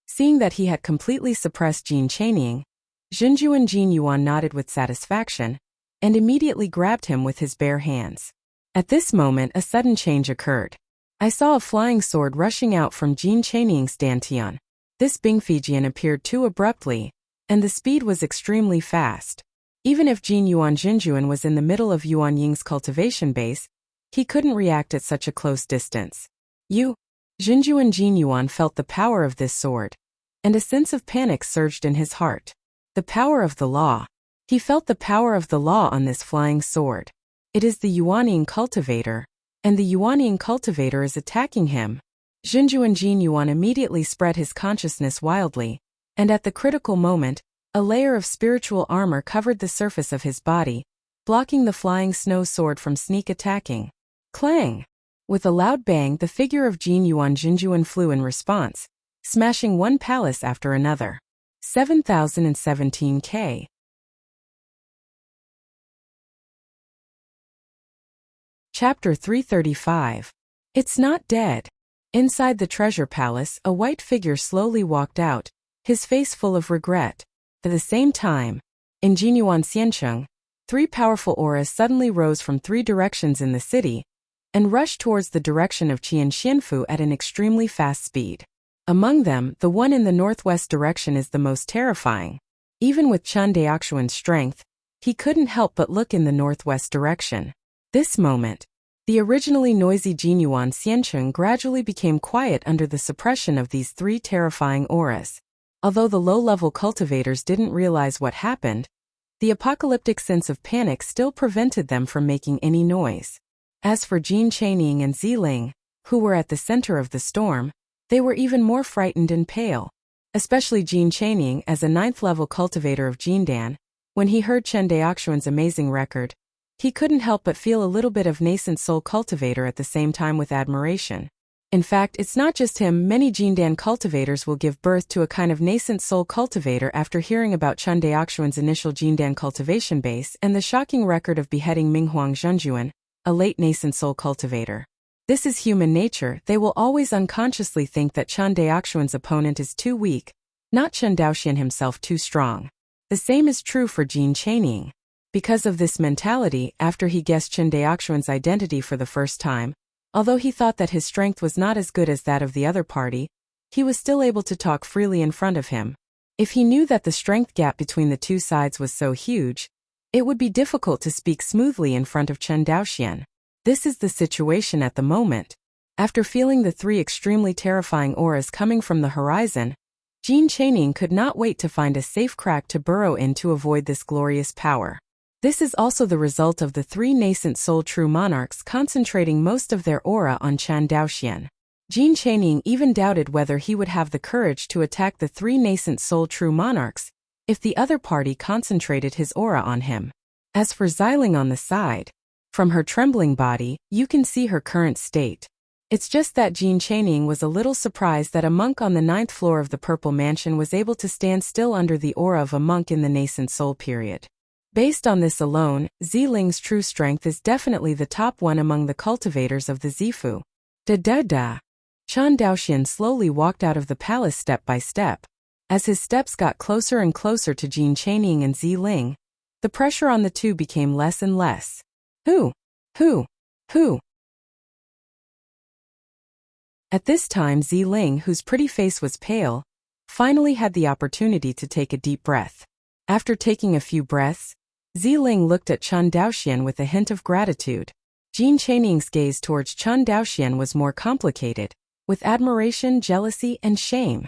Seeing that he had completely suppressed Jin Chaining, Zhenjuan Jinyuan nodded with satisfaction, and immediately grabbed him with his bare hands. At this moment a sudden change occurred. I saw a flying sword rushing out from Jin Chaining's Dantian. This Bingfijian appeared too abruptly, and the speed was extremely fast. Even if Jin Yuan Zhenjuan was in the middle of Yuan Ying's cultivation base, he couldn't react at such a close distance. Zhenjuan Jinyuan felt the power of this sword, and a sense of panic surged in his heart. The power of the law. He felt the power of the law on this flying sword. It is the Yuanian cultivator, and the Yuanian cultivator is attacking him. Zhenjuan Jinyuan immediately spread his consciousness wildly, and at the critical moment, a layer of spiritual armor covered the surface of his body, blocking the flying snow sword from sneak attacking. Clang! With a loud bang, the figure of Jin Yuan Zhenjuan flew in response, smashing one palace after another. 7017K. Chapter 335. It's not dead. Inside the treasure palace, a white figure slowly walked out, his face full of regret. At the same time, in Jinyuan Xiancheng, 3 powerful auras suddenly rose from 3 directions in the city, and rushed towards the direction of Qian Xianfu at an extremely fast speed. Among them, the one in the northwest direction is the most terrifying. Even with Chun Daoxuan's strength, he couldn't help but look in the northwest direction. This moment, the originally noisy Jinyuan Xiancheng gradually became quiet under the suppression of these 3 terrifying auras. Although the low-level cultivators didn't realize what happened, The apocalyptic sense of panic still prevented them from making any noise. As for Jin Chaining and Ziling, who were at the center of the storm, they were even more frightened and pale. Especially Jin Chaining, as a 9th-level cultivator of Jindan, when he heard Chen Daoxuan's amazing record, he couldn't help but feel a little bit of nascent soul cultivator at the same time with admiration. In fact, it's not just him, many Jindan cultivators will give birth to a kind of nascent soul cultivator after hearing about Chen Daoxuan's initial Jindan cultivation base and the shocking record of beheading Minghuang Zhenjuan, a late nascent soul cultivator. This is human nature, they will always unconsciously think that Chen Daoxuan's opponent is too weak, not Chen Daoxian himself too strong. The same is true for Jin Chaining. Because of this mentality, after he guessed Chen Daoxuan's identity for the first time, although he thought that his strength was not as good as that of the other party, he was still able to talk freely in front of him. If he knew that the strength gap between the two sides was so huge, it would be difficult to speak smoothly in front of Chen Daoxian. This is the situation at the moment. After feeling the 3 extremely terrifying auras coming from the horizon, Jin Chaining could not wait to find a safe crack to burrow in to avoid this glorious power. This is also the result of the 3 nascent soul true monarchs concentrating most of their aura on Chen Daoxian. Jin Chaining even doubted whether he would have the courage to attack the 3 nascent soul true monarchs if the other party concentrated his aura on him. As for Ziling on the side, from her trembling body, you can see her current state. It's just that Jin Chaining was a little surprised that a monk on the 9th floor of the Purple Mansion was able to stand still under the aura of a monk in the nascent soul period. Based on this alone, Ziling's true strength is definitely the top one among the cultivators of the Zifu. Da. Chen Daoxian slowly walked out of the palace step by step. As his steps got closer and closer to Jin Chaining and Ziling, the pressure on the two became less and less. Who? At this time Ziling, whose pretty face was pale, finally had the opportunity to take a deep breath. After taking a few breaths, Ziling looked at Chen Daoxian with a hint of gratitude. Jin Chaining's gaze towards Chen Daoxian was more complicated, with admiration, jealousy, and shame.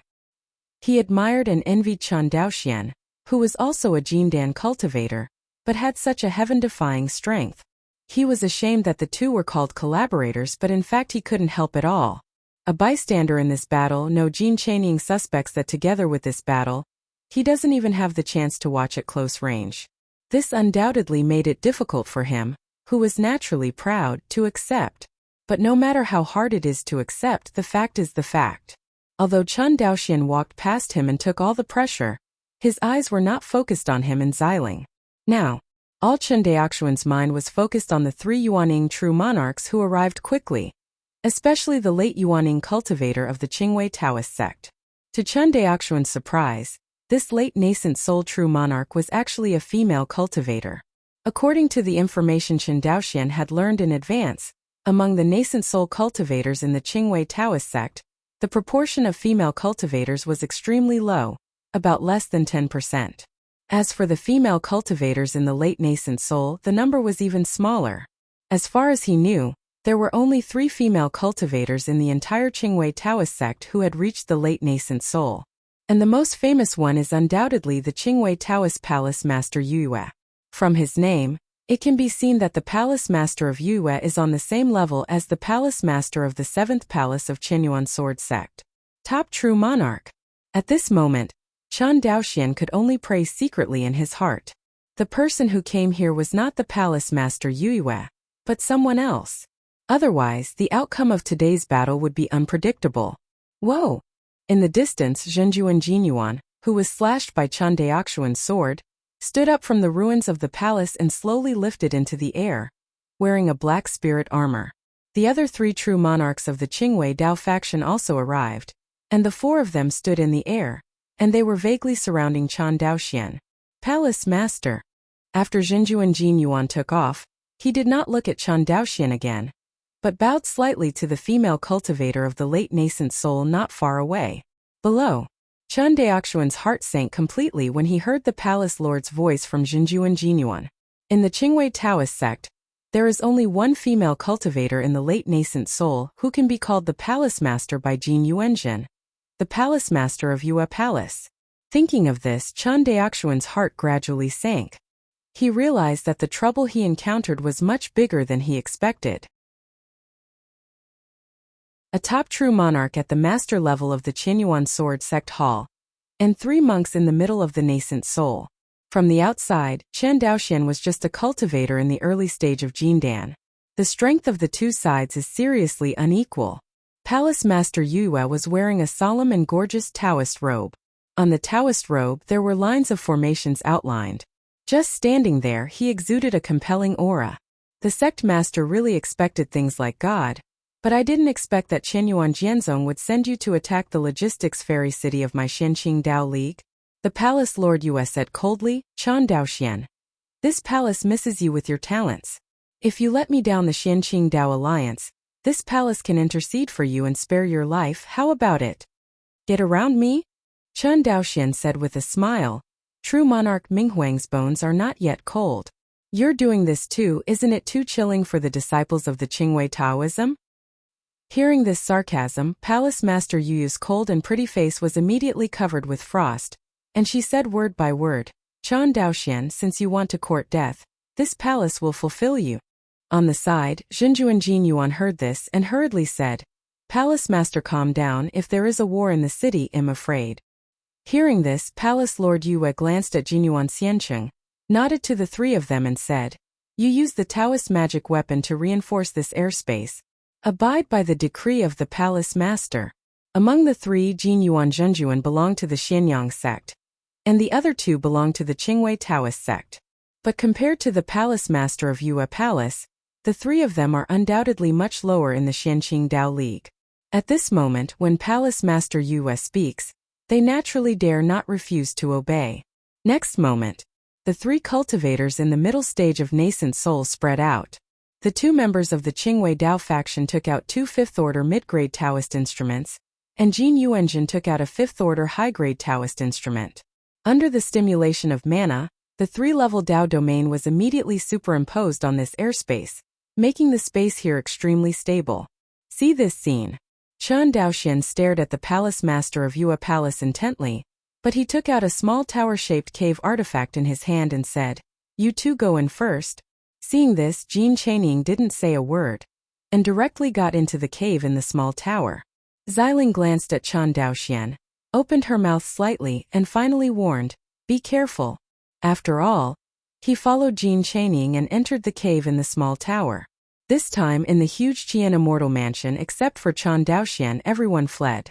He admired and envied Chen Daoxian, who was also a Jindan cultivator, but had such a heaven-defying strength. He was ashamed that the two were called collaborators, but in fact he couldn't help at all. A bystander in this battle, no Jin Chaining suspects that together with this battle, he doesn't even have the chance to watch at close range. This undoubtedly made it difficult for him, who was naturally proud, to accept. But no matter how hard it is to accept, the fact is the fact. Although Chen Daoxian walked past him and took all the pressure, his eyes were not focused on him and Ziling. Now, all Chen Daoxuan's mind was focused on the 3 Yuaning true monarchs who arrived quickly, especially the late Yuaning cultivator of the Qingwei Taoist sect. To Chen Daoxuan's surprise, this late nascent soul true monarch was actually a female cultivator. According to the information Chen Daoxian had learned in advance, among the nascent soul cultivators in the Qingwei Taoist sect, the proportion of female cultivators was extremely low, about less than 10%. As for the female cultivators in the late nascent soul, the number was even smaller. As far as he knew, there were only 3 female cultivators in the entire Qingwei Taoist sect who had reached the late nascent soul. And the most famous one is undoubtedly the Qingwei Taoist Palace Master Yue. From his name, it can be seen that the Palace Master of Yue is on the same level as the Palace Master of the 7th Palace of Qinyuan Sword Sect. Top true monarch. At this moment, Chen Daoxian could only pray secretly in his heart. The person who came here was not the Palace Master Yue, but someone else. Otherwise, the outcome of today's battle would be unpredictable. Whoa! In the distance, Zhenjuan Jinyuan, who was slashed by Chen Daoxuan's sword, stood up from the ruins of the palace and slowly lifted into the air, wearing a black spirit armor. The other 3 true monarchs of the Qingwei Dao faction also arrived, and the 4 of them stood in the air, and they were vaguely surrounding Chen Daoxian. Palace Master. After Zhenjuan Jinyuan took off, he did not look at Chen Daoxian again, but bowed slightly to the female cultivator of the late nascent soul not far away. Below, Chen Daoxuan's heart sank completely when he heard the palace lord's voice from Zhenjuan Jinyuan. In the Qingwei Taoist sect, there is only one female cultivator in the late nascent soul who can be called the Palace Master by Jin Yuanjin, the Palace Master of Yue Palace. Thinking of this, Chen Daoxuan's heart gradually sank. He realized that the trouble he encountered was much bigger than he expected. A top true monarch at the master level of the Qinyuan sword sect hall, and 3 monks in the middle of the nascent soul. From the outside, Chen Daoxian was just a cultivator in the early stage of Jindan. The strength of the two sides is seriously unequal. Palace Master Yue was wearing a solemn and gorgeous Taoist robe. On the Taoist robe there were lines of formations outlined. Just standing there, he exuded a compelling aura. The sect master really expected things like God. But I didn't expect that Qinyuan Jianzong would send you to attack the logistics fairy city of my Shenqing Dao League. The palace lord Yue said coldly, Chen Daoxian. This palace misses you with your talents. If you let me down the Shenqing Dao Alliance, this palace can intercede for you and spare your life. How about it? Get around me? Chen Daoxian said with a smile. True monarch Minghuang's bones are not yet cold. You're doing this too, isn't it too chilling for the disciples of the Qingwei Taoism? Hearing this sarcasm, Palace Master Yu's cold and pretty face was immediately covered with frost, and she said word by word, Chen Daoxian, since you want to court death, this palace will fulfill you. On the side, Zhenjuan Jinyuan heard this and hurriedly said, Palace Master, calm down. If there is a war in the city, I'm afraid. Hearing this, Palace Lord Yue glanced at Jinyuan Xiancheng, nodded to the 3 of them and said, You use the Taoist magic weapon to reinforce this airspace. Abide by the decree of the Palace Master. Among the 3, Jinyuan Zhenjuan belonged to the Xianyang sect, and the other 2 belonged to the Qingwei Taoist sect. But compared to the Palace Master of Yue Palace, the 3 of them are undoubtedly much lower in the Shenqing Dao League. At this moment, when Palace Master Yue speaks, they naturally dare not refuse to obey. Next moment, the 3 cultivators in the middle stage of nascent soul spread out. The 2 members of the Qingwei Dao faction took out 2 5th-order mid-grade Taoist instruments, and Jin Yuanjin took out a 5th-order high-grade Taoist instrument. Under the stimulation of mana, the 3-level Dao domain was immediately superimposed on this airspace, making the space here extremely stable. See this scene. Chen Daoxian stared at the Palace Master of Yue Palace intently, but he took out a small tower-shaped cave artifact in his hand and said, You 2 go in first. Seeing this, Jin Chaining didn't say a word, and directly got into the cave in the small tower. Xiling glanced at Chen Daoxian, opened her mouth slightly, and finally warned, Be careful. After all, he followed Jin Chaining and entered the cave in the small tower. This time in the huge Qian Immortal Mansion, except for Chen Daoxian, everyone fled.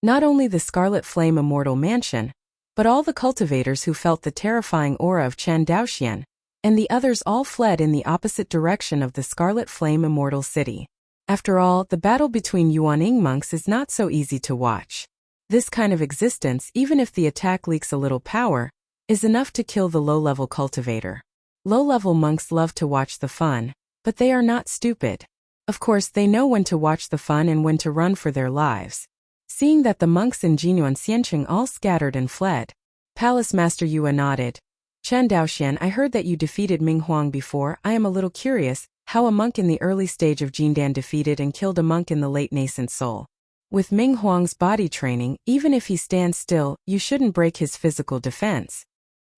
Not only the Scarlet Flame Immortal Mansion, but all the cultivators who felt the terrifying aura of Chen Daoxian, and the others all fled in the opposite direction of the Scarlet Flame Immortal City. After all, the battle between Yuaning monks is not so easy to watch. This kind of existence, even if the attack leaks a little power, is enough to kill the low-level cultivator. Low-level monks love to watch the fun, but they are not stupid. Of course, they know when to watch the fun and when to run for their lives. Seeing that the monks in Jinyuan Xiancheng all scattered and fled, Palace Master Yue nodded. Chen Daoxian, I heard that you defeated Ming Huang before. I am a little curious how a monk in the early stage of Jindan defeated and killed a monk in the late nascent soul. With Ming Huang's body training, even if he stands still, you shouldn't break his physical defense.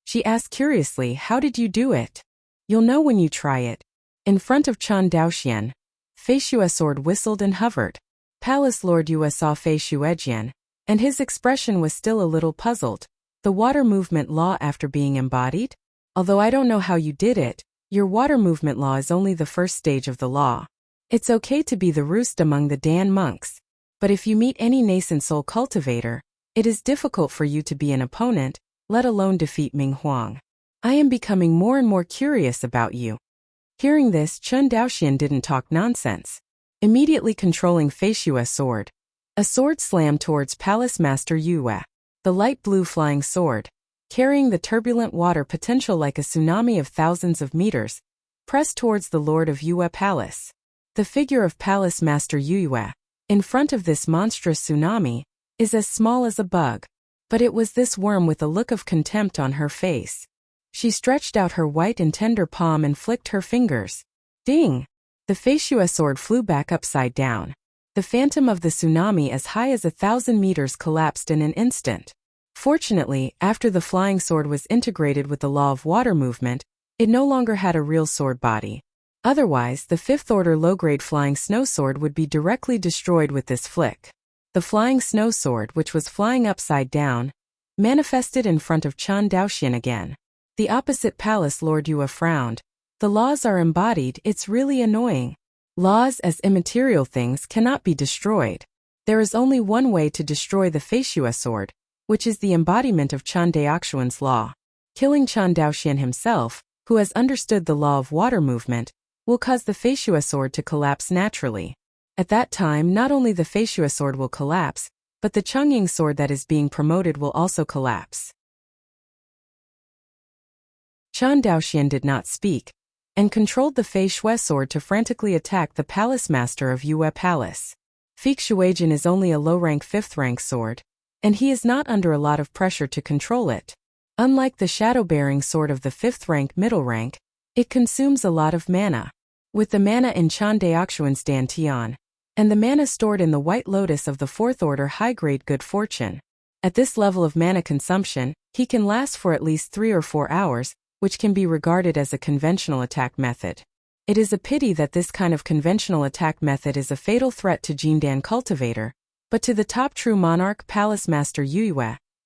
She asked curiously, How did you do it? You'll know when you try it. In front of Chen Daoxian, Fei Shue's sword whistled and hovered. Palace Lord Yue saw Fei Shuejian, and his expression was still a little puzzled. The water movement law after being embodied? Although I don't know how you did it, your water movement law is only the first stage of the law. It's okay to be the roost among the Dan monks, but if you meet any nascent soul cultivator, it is difficult for you to be an opponent, let alone defeat Ming Huang. I am becoming more and more curious about you. Hearing this, Chen Daoxian didn't talk nonsense. Immediately controlling Fei Shue's sword, a sword slammed towards Palace Master Yue. The light blue flying sword, carrying the turbulent water potential like a tsunami of thousands of meters, pressed towards the Lord of Yue Palace. The figure of Palace Master Yue, in front of this monstrous tsunami, is as small as a bug. But it was this worm with a look of contempt on her face. She stretched out her white and tender palm and flicked her fingers. Ding! The Fei Shue sword flew back upside down. The phantom of the tsunami as high as 1,000 meters collapsed in an instant. Fortunately, after the flying sword was integrated with the law of water movement, it no longer had a real sword body. Otherwise, the fifth-order low-grade flying snow sword would be directly destroyed with this flick. The flying snow sword, which was flying upside down, manifested in front of Chen Daoxian again. The opposite palace Lord Yue frowned. The laws are embodied, it's really annoying. Laws as immaterial things cannot be destroyed. There is only one way to destroy the Feishue sword, which is the embodiment of Chen Daoxian's law. Killing Chen Daoxian himself, who has understood the law of water movement, will cause the Feishue sword to collapse naturally. At that time, not only the Feishue sword will collapse, but the Chengying sword that is being promoted will also collapse. Chen Daoxian did not speak, and controlled the Feishue sword to frantically attack the palace master of Yue Palace. Feishuejin is only a low-rank 5th-rank sword, and he is not under a lot of pressure to control it. Unlike the shadow-bearing sword of the 5th-rank middle rank, it consumes a lot of mana. With the mana in Chen Daoxian's Dantian, and the mana stored in the White Lotus of the 4th-order high-grade good fortune. At this level of mana consumption, he can last for at least 3 or 4 hours, which can be regarded as a conventional attack method. It is a pity that this kind of conventional attack method is a fatal threat to Jindan Cultivator, but to the top true monarch Palace Master Yue,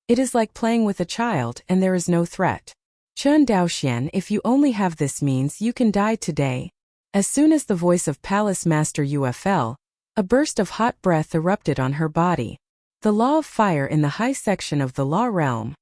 it is like playing with a child and there is no threat. Chen Daoxian, if you only have this means you can die today. As soon as the voice of Palace Master Yue fell, a burst of hot breath erupted on her body. The law of fire in the high section of the law realm.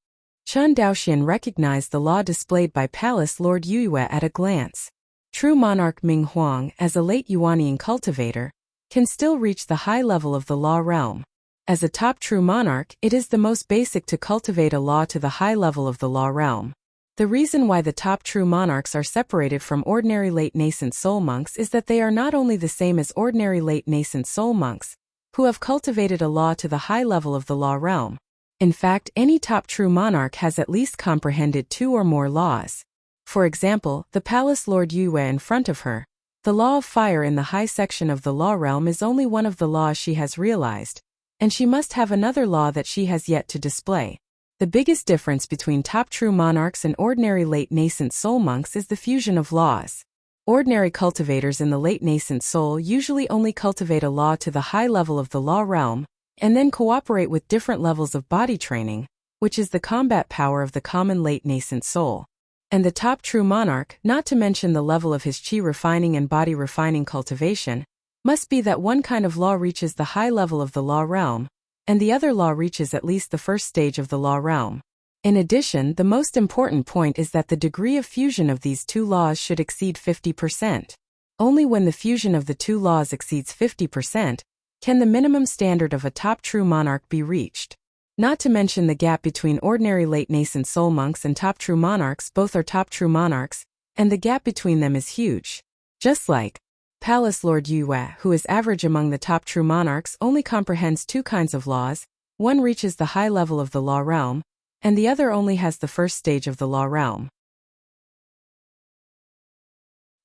Chen Daoxian recognized the law displayed by Palace Lord Yue at a glance. True monarch Ming Huang, as a late Yuanian cultivator, can still reach the high level of the law realm. As a top true monarch, it is the most basic to cultivate a law to the high level of the law realm. The reason why the top true monarchs are separated from ordinary late nascent soul monks is that they are not only the same as ordinary late nascent soul monks, who have cultivated a law to the high level of the law realm. In fact, any top true monarch has at least comprehended 2 or more laws. For example, the Palace Lord Yue in front of her. The law of fire in the high section of the law realm is only one of the laws she has realized, and she must have another law that she has yet to display. The biggest difference between top true monarchs and ordinary late nascent soul monks is the fusion of laws. Ordinary cultivators in the late nascent soul usually only cultivate a law to the high level of the law realm, and then cooperate with different levels of body training, which is the combat power of the common late nascent soul. And the top true monarch, not to mention the level of his qi refining and body refining cultivation, must be that one kind of law reaches the high level of the law realm, and the other law reaches at least the first stage of the law realm. In addition, the most important point is that the degree of fusion of these 2 laws should exceed 50%. Only when the fusion of the 2 laws exceeds 50%, can the minimum standard of a top true monarch be reached. Not to mention the gap between ordinary late nascent soul monks and top true monarchs, both are top true monarchs, and the gap between them is huge. Just like Palace Lord Yue, who is average among the top true monarchs, only comprehends 2 kinds of laws, one reaches the high level of the law realm, and the other only has the first stage of the law realm.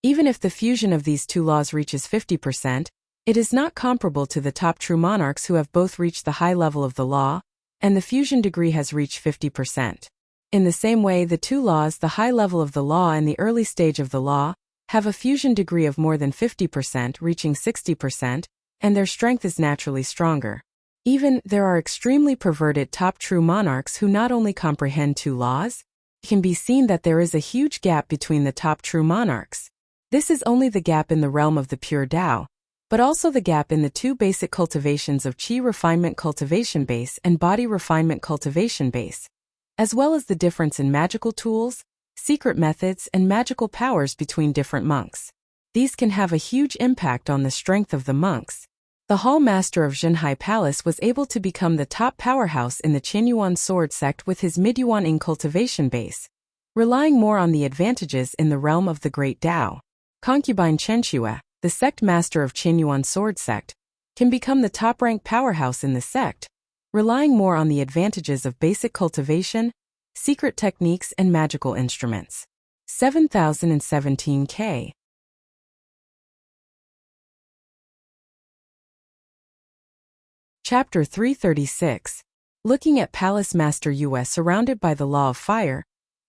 Even if the fusion of these 2 laws reaches 50%, it is not comparable to the top true monarchs who have both reached the high level of the law, and the fusion degree has reached 50%. In the same way, the 2 laws, the high level of the law and the early stage of the law, have a fusion degree of more than 50%, reaching 60%, and their strength is naturally stronger. Even, there are extremely perverted top true monarchs who not only comprehend 2 laws, it can be seen that there is a huge gap between the top true monarchs. This is only the gap in the realm of the pure Tao, but also the gap in the 2 basic cultivations of qi refinement cultivation base and body refinement cultivation base, as well as the difference in magical tools, secret methods, and magical powers between different monks. These can have a huge impact on the strength of the monks. The Hall Master of Zhenhai Palace was able to become the top powerhouse in the Qinyuan sword sect with his Midyuan Ing cultivation base, relying more on the advantages in the realm of the Great Tao. Concubine Chenxue, the sect master of Qinyuan sword sect, can become the top-ranked powerhouse in the sect, relying more on the advantages of basic cultivation, secret techniques, and magical instruments. 7017K. Chapter 336. Looking at Palace Master Yue surrounded by the law of fire,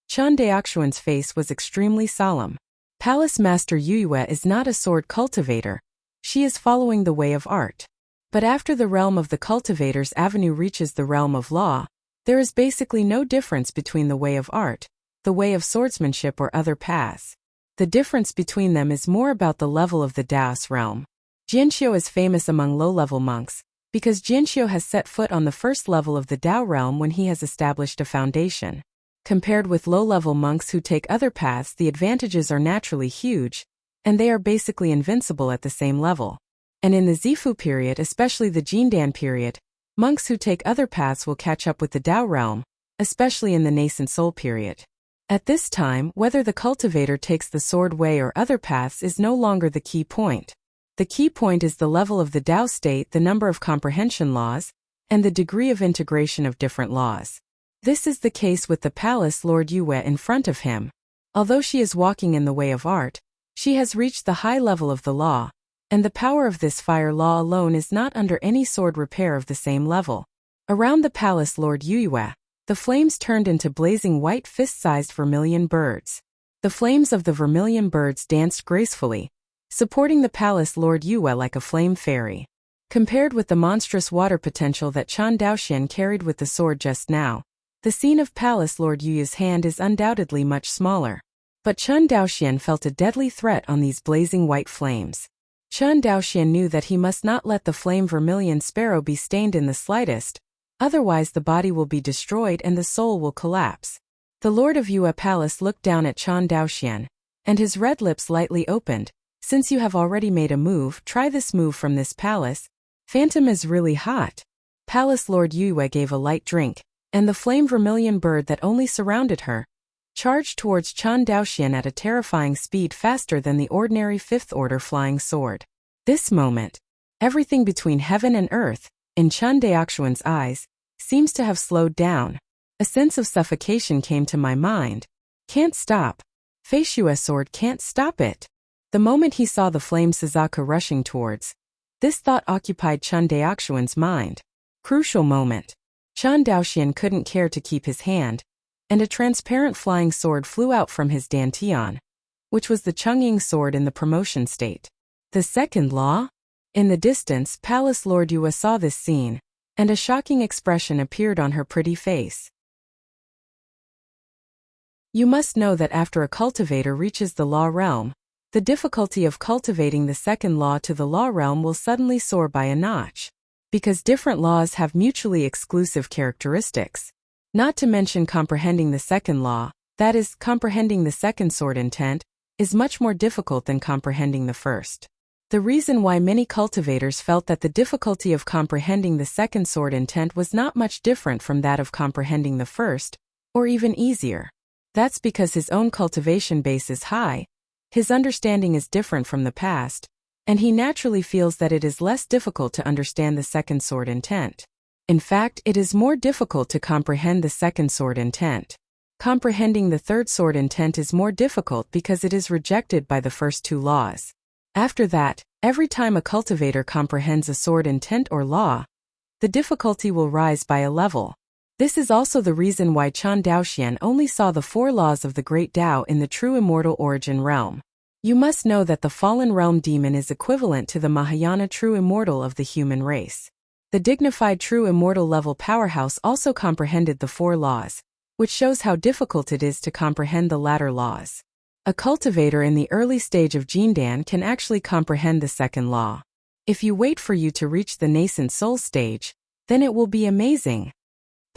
Chen Daoxuan's face was extremely solemn. Palace Master Yue is not a sword cultivator. She is following the way of art. But after the realm of the cultivator's avenue reaches the realm of law, there is basically no difference between the way of art, the way of swordsmanship or other paths. The difference between them is more about the level of the Taoist realm. Jianxiu is famous among low-level monks, because Jianxiu has set foot on the first level of the Tao realm when he has established a foundation. Compared with low-level monks who take other paths, the advantages are naturally huge, and they are basically invincible at the same level. And in the Zifu period, especially the Jindan period, monks who take other paths will catch up with the Tao realm, especially in the nascent soul period. At this time, whether the cultivator takes the sword way or other paths is no longer the key point. The key point is the level of the Tao state, the number of comprehension laws, and the degree of integration of different laws. This is the case with the Palace Lord Yue in front of him. Although she is walking in the way of art, she has reached the high level of the law, and the power of this fire law alone is not under any sword repair of the same level. Around the Palace Lord Yue, the flames turned into blazing white fist-sized vermilion birds. The flames of the vermilion birds danced gracefully, supporting the Palace Lord Yue like a flame fairy. Compared with the monstrous water potential that Chen Daoxian carried with the sword just now, the scene of Palace Lord Yue's hand is undoubtedly much smaller. But Chen Daoxian felt a deadly threat on these blazing white flames. Chen Daoxian knew that he must not let the flame vermilion sparrow be stained in the slightest, otherwise the body will be destroyed and the soul will collapse. The Lord of Yue Palace looked down at Chen Daoxian, and his red lips lightly opened. Since you have already made a move, try this move from this palace. Phantom is really hot. Palace Lord Yue gave a light drink, and the flame vermilion bird that only surrounded her charged towards Chen Daoxian at a terrifying speed, faster than the ordinary fifth-order flying sword. This moment, everything between heaven and earth, in Chen Daoxuan's eyes, seems to have slowed down. A sense of suffocation came to my mind. Can't stop. Fei Shue's sword can't stop it. The moment he saw the flame Suzaku rushing towards, this thought occupied Chen Daoxuan's mind. Crucial moment. Chen Daoxian couldn't care to keep his hand, and a transparent flying sword flew out from his dantian, which was the Chungying sword in the promotion state. The second law? In the distance, Palace Lord Yue saw this scene, and a shocking expression appeared on her pretty face. You must know that after a cultivator reaches the law realm, the difficulty of cultivating the second law to the law realm will suddenly soar by a notch. Because different laws have mutually exclusive characteristics. Not to mention comprehending the second law, that is, comprehending the second sword intent, is much more difficult than comprehending the first. The reason why many cultivators felt that the difficulty of comprehending the second sword intent was not much different from that of comprehending the first, or even easier. That's because his own cultivation base is high, his understanding is different from the past, and he naturally feels that it is less difficult to understand the second sword intent. In fact, it is more difficult to comprehend the second sword intent. Comprehending the third sword intent is more difficult because it is rejected by the first two laws. After that, every time a cultivator comprehends a sword intent or law, the difficulty will rise by a level. This is also the reason why Chen Daoxian only saw the four laws of the Great Tao in the true immortal origin realm. You must know that the fallen realm demon is equivalent to the Mahayana true immortal of the human race. The dignified true immortal level powerhouse also comprehended the four laws, which shows how difficult it is to comprehend the latter laws. A cultivator in the early stage of Jindan can actually comprehend the second law. If you wait for you to reach the nascent soul stage, then it will be amazing.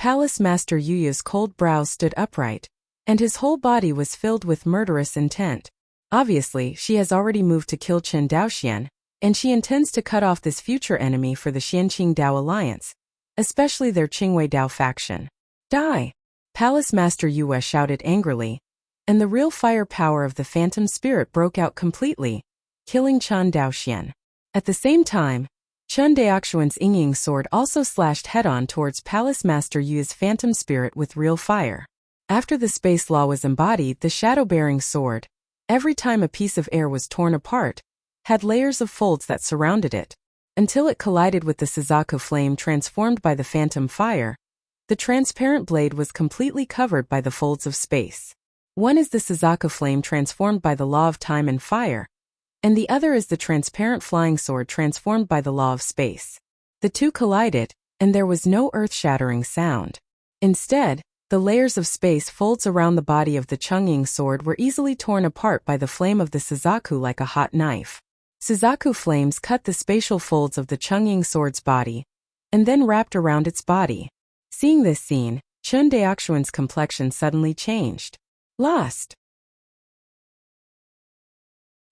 Palace Master Yuya's cold brows stood upright, and his whole body was filled with murderous intent. Obviously, she has already moved to kill Chen Daoxian, and she intends to cut off this future enemy for the Xianqing Dao alliance, especially their Qingwei Dao faction. Die! Palace Master Yue shouted angrily, and the real firepower of the phantom spirit broke out completely, killing Chen Daoxian. At the same time, Chen Daoxuan's Yingying sword also slashed head-on towards Palace Master Yu's phantom spirit with real fire. After the space law was embodied, the shadow-bearing sword, every time a piece of air was torn apart, had layers of folds that surrounded it, until it collided with the Suzaku flame transformed by the phantom fire, The transparent blade was completely covered by the folds of space. One is the Suzaku flame transformed by the law of time and fire, and the other is the transparent flying sword transformed by the law of space. The two collided, and there was no earth-shattering sound. Instead, the layers of space folds around the body of the Chungying sword were easily torn apart by the flame of the Suzaku like a hot knife. Suzaku flames cut the spatial folds of the Chungying sword's body, and then wrapped around its body. Seeing this scene, Chun Daoxuan's complexion suddenly changed. Lost.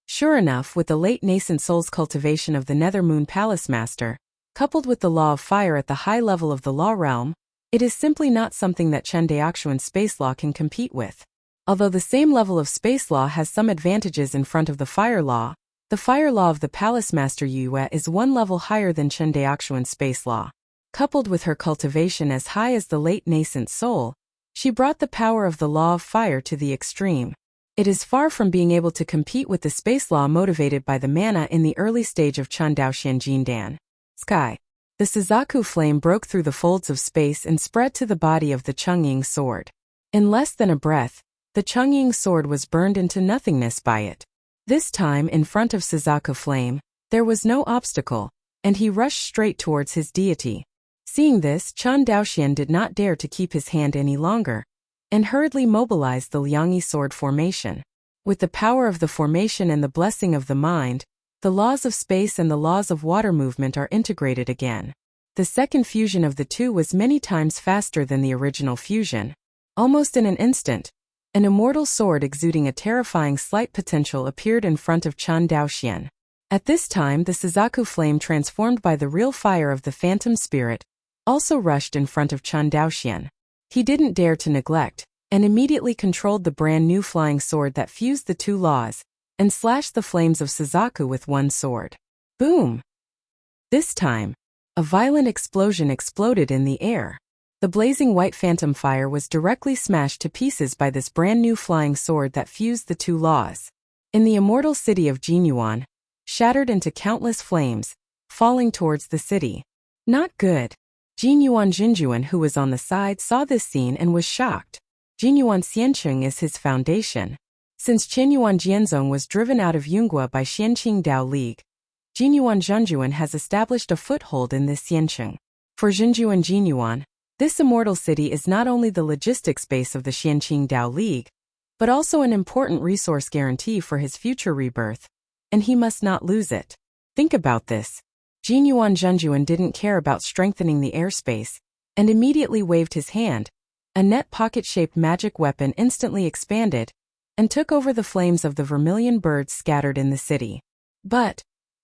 Sure enough, with the late nascent soul's cultivation of the Nether Moon Palace Master, coupled with the law of fire at the high level of the law realm, it is simply not something that Chun Daoxuan's space law can compete with. Although the same level of space law has some advantages in front of the fire law of the Palace Master Yue is one level higher than Chun Daoxuan's space law. Coupled with her cultivation as high as the late nascent soul, she brought the power of the law of fire to the extreme. It is far from being able to compete with the space law motivated by the mana in the early stage of Chun Daoxian Jindan. Sky. The Suzaku flame broke through the folds of space and spread to the body of the Chungying sword. In less than a breath, the Chungying sword was burned into nothingness by it. This time, in front of Suzaku flame, there was no obstacle, and he rushed straight towards his deity. Seeing this, Chun Daoxian did not dare to keep his hand any longer, and hurriedly mobilized the Liangyi sword formation. With the power of the formation and the blessing of the mind, the laws of space and the laws of water movement are integrated again. The second fusion of the two was many times faster than the original fusion. Almost in an instant, an immortal sword exuding a terrifying slight potential appeared in front of Chun Daoxian. At this time, the Suzaku flame transformed by the real fire of the phantom spirit also rushed in front of Chun Daoxian. He didn't dare to neglect, and immediately controlled the brand new flying sword that fused the two laws, and slashed the flames of Suzaku with one sword. Boom! This time, a violent explosion exploded in the air. The blazing white phantom fire was directly smashed to pieces by this brand new flying sword that fused the two laws. In the immortal city of Jinyuan, shattered into countless flames, falling towards the city. Not good. Jinyuan Jinjuan, who was on the side, saw this scene and was shocked. Jinyuan Xianqing is his foundation. Since Qianyuan Jianzong was driven out of Yunghua by Xianqing Dao League, Jinyuan Zhenjuan has established a foothold in this Xianqing. For Zhenjuan Jinyuan, this immortal city is not only the logistics base of the Xianqing Dao League, but also an important resource guarantee for his future rebirth, and he must not lose it. Think about this. Jinyuan Zhenjuan didn't care about strengthening the airspace, and immediately waved his hand. A net pocket-shaped magic weapon instantly expanded, and took over the flames of the vermilion birds scattered in the city. But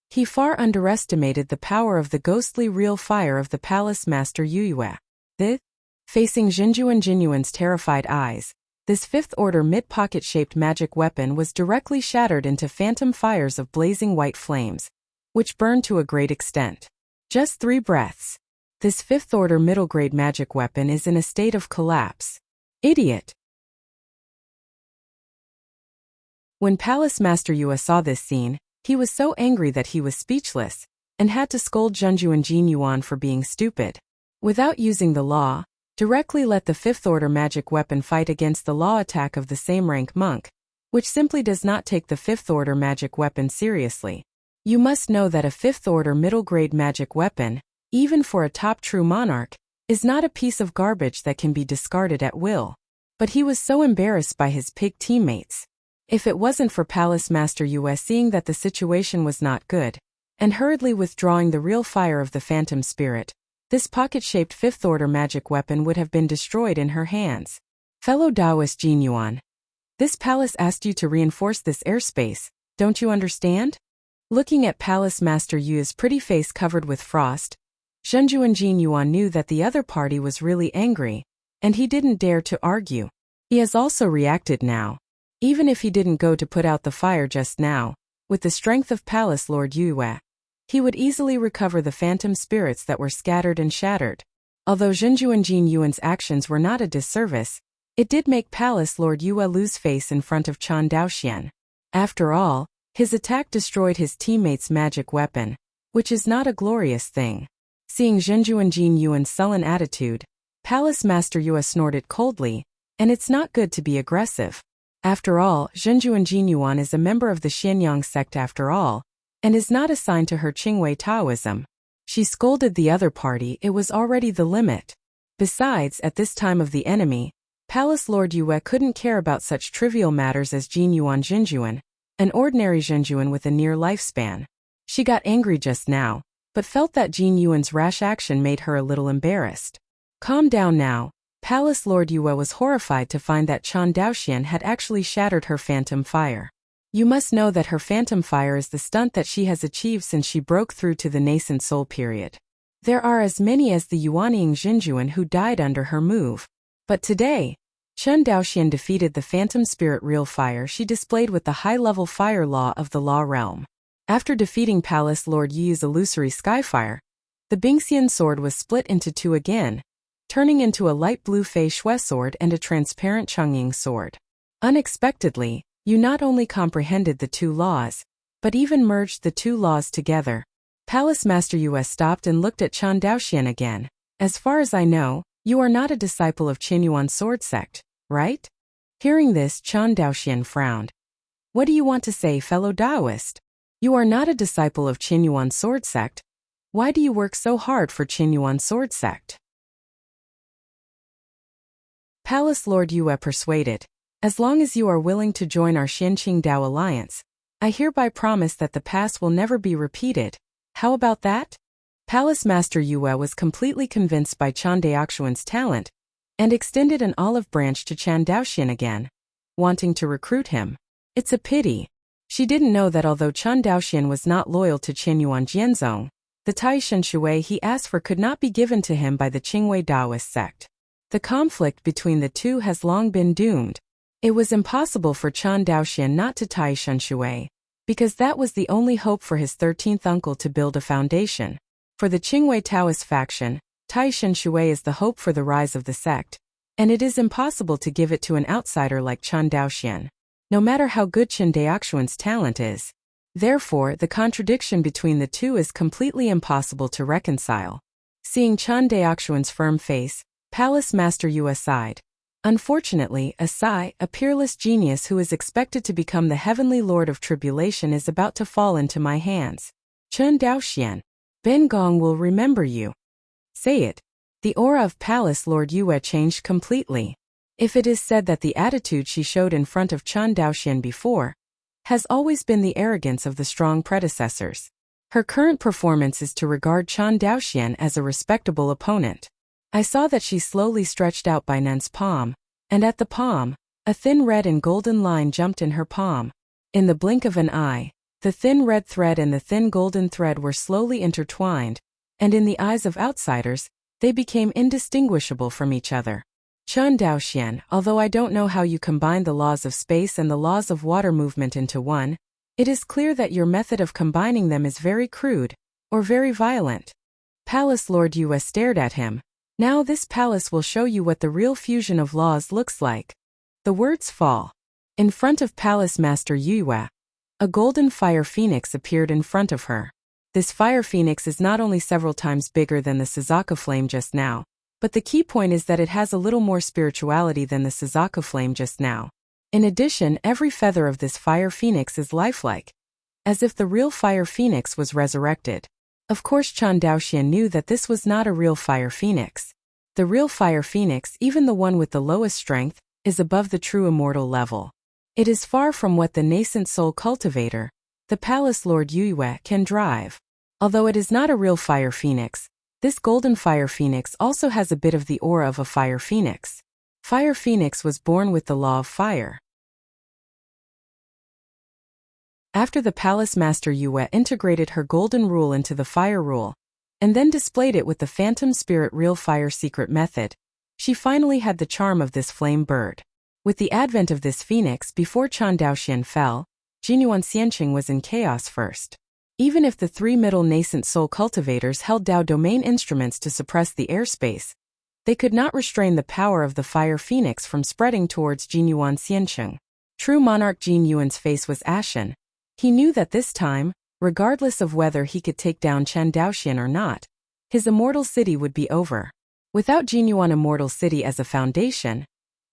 he far underestimated the power of the ghostly real fire of the Palace Master Yue. Facing Zhenjuan Jinyuan's terrified eyes, this fifth-order mid-pocket-shaped magic weapon was directly shattered into phantom fires of blazing white flames, which burned to a great extent. Just 3 breaths. This fifth-order middle-grade magic weapon is in a state of collapse. Idiot! When Palace Master Yue saw this scene, he was so angry that he was speechless, and had to scold Zhenjuan Jinyuan for being stupid. Without using the law, directly let the fifth-order magic weapon fight against the law attack of the same rank monk, which simply does not take the fifth-order magic weapon seriously. You must know that a fifth-order middle-grade magic weapon, even for a top true monarch, is not a piece of garbage that can be discarded at will. But he was so embarrassed by his pig teammates. If it wasn't for Palace Master Yue seeing that the situation was not good, and hurriedly withdrawing the real fire of the phantom spirit, this pocket-shaped fifth-order magic weapon would have been destroyed in her hands. Fellow Taoist Jinyuan, this palace asked you to reinforce this airspace, don't you understand? Looking at Palace Master Yue's pretty face covered with frost, Zhenjuan Jinyuan knew that the other party was really angry, and he didn't dare to argue. He has also reacted now. Even if he didn't go to put out the fire just now, with the strength of Palace Lord Yue, he would easily recover the phantom spirits that were scattered and shattered. Although Zhenjuan Jinyuan's actions were not a disservice, it did make Palace Lord Yue lose face in front of Chun Daoxian. After all, his attack destroyed his teammate's magic weapon, which is not a glorious thing. Seeing Zhenjuan Jinyuan's sullen attitude, Palace Master Yue snorted coldly, and it's not good to be aggressive. After all, Zhenjuan Jinyuan is a member of the Xianyang sect after all, and is not assigned to her Qingwei Taoism. She scolded the other party, it was already the limit. Besides, at this time of the enemy, Palace Lord Yue couldn't care about such trivial matters as Jinyuan Zhenjuan, an ordinary Zhenjuan with a near lifespan. She got angry just now, but felt that Jin Yuan's rash action made her a little embarrassed. Calm down now. Palace Lord Yue was horrified to find that Chan Daoxian had actually shattered her phantom fire. You must know that her phantom fire is the stunt that she has achieved since she broke through to the nascent soul period. There are as many as the Yuanying Zhenjuan who died under her move. But today, Chen Daoxian defeated the phantom spirit real fire she displayed with the high-level fire law of the law realm. After defeating Palace Lord Yi's illusory skyfire, the Bingxian sword was split into two again, turning into a light blue Fei Shui sword and a transparent Chongying sword. Unexpectedly, Yu not only comprehended the two laws, but even merged the two laws together. Palace Master Yue stopped and looked at Chan Daoxian again. As far as I know, you are not a disciple of Qinyuan sword sect, right? Hearing this, Chan Daoxian frowned. What do you want to say, fellow Taoist? You are not a disciple of Qinyuan sword sect. Why do you work so hard for Qinyuan sword sect? Palace Lord Yue persuaded. As long as you are willing to join our Xianqing Dao alliance, I hereby promise that the past will never be repeated. How about that? Palace Master Yue was completely convinced by Chan Daoxuan's talent, and extended an olive branch to Chan Daoxian again, wanting to recruit him. It's a pity. She didn't know that although Chan Daoxian was not loyal to Qinyuan Jianzong, the Taishan Shui he asked for could not be given to him by the Qingwei Taoist sect. The conflict between the two has long been doomed. It was impossible for Chan Daoxian not to Taishan Shui, because that was the only hope for his 13th uncle to build a foundation. For the Qingwei Taoist faction, Taishan Shui is the hope for the rise of the sect, and it is impossible to give it to an outsider like Chan Daoxian, no matter how good Chen Daoxuan's talent is. Therefore, the contradiction between the two is completely impossible to reconcile. Seeing Chan Daoxuan's firm face, Palace Master Yue sighed. Unfortunately, Asai, a peerless genius who is expected to become the heavenly lord of tribulation, is about to fall into my hands. Chen Daoxian, Ben Gong will remember you. Say it. The aura of Palace Lord Yue changed completely. If it is said that the attitude she showed in front of Chan Daoxian before has always been the arrogance of the strong predecessors, her current performance is to regard Chan Daoxian as a respectable opponent. I saw that she slowly stretched out Bai Nan's palm, and at the palm, a thin red and golden line jumped in her palm. In the blink of an eye, the thin red thread and the thin golden thread were slowly intertwined, and in the eyes of outsiders, they became indistinguishable from each other. Chen Daoxian, although I don't know how you combine the laws of space and the laws of water movement into one, it is clear that your method of combining them is very crude, or very violent. Palace Lord Yue stared at him. Now this palace will show you what the real fusion of laws looks like. The words fall. In front of Palace Master Yue, a golden fire phoenix appeared in front of her. This fire phoenix is not only several times bigger than the Suzaka flame just now, but the key point is that it has a little more spirituality than the Suzaka flame just now. In addition, every feather of this fire phoenix is lifelike, as if the real fire phoenix was resurrected. Of course, Chan Daoxian knew that this was not a real fire phoenix. The real fire phoenix, even the one with the lowest strength, is above the true immortal level. It is far from what the nascent soul cultivator, the Palace Lord Yue, can drive. Although it is not a real fire phoenix, this golden fire phoenix also has a bit of the aura of a fire phoenix. Fire phoenix was born with the law of fire. After the Palace Master Yue integrated her golden rule into the fire rule, and then displayed it with the phantom spirit real fire secret method, she finally had the charm of this flame bird. With the advent of this phoenix before Chan Daoxian fell, Jinyuan Xianqing was in chaos first. Even if the three middle nascent soul cultivators held Dao domain instruments to suppress the airspace, they could not restrain the power of the fire phoenix from spreading towards Jinyuan Xianqing. True monarch Jin Yuan's face was ashen. He knew that this time, regardless of whether he could take down Chen Daoxian or not, his immortal city would be over. Without Jinyuan Immortal City as a foundation,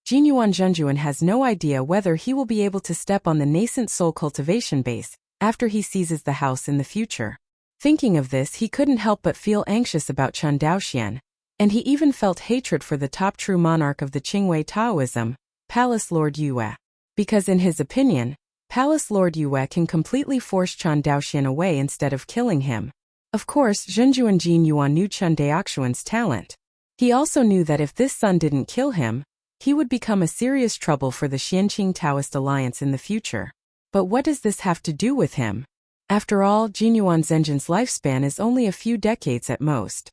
Jinyuan Zhenjuan has no idea whether he will be able to step on the nascent soul cultivation base after he seizes the house in the future. Thinking of this, he couldn't help but feel anxious about Chen Daoxian, and he even felt hatred for the top true monarch of the Qingwei Taoism, Palace Lord Yue. Because in his opinion, Palace Lord Yue can completely force Chen Daoxian away instead of killing him. Of course, Zhenjuan Jinyuan knew Chen Daoxian's talent. He also knew that if this son didn't kill him, he would become a serious trouble for the Xianqing Taoist alliance in the future. But what does this have to do with him? After all, Jinyuan Zhenjun's lifespan is only a few decades at most.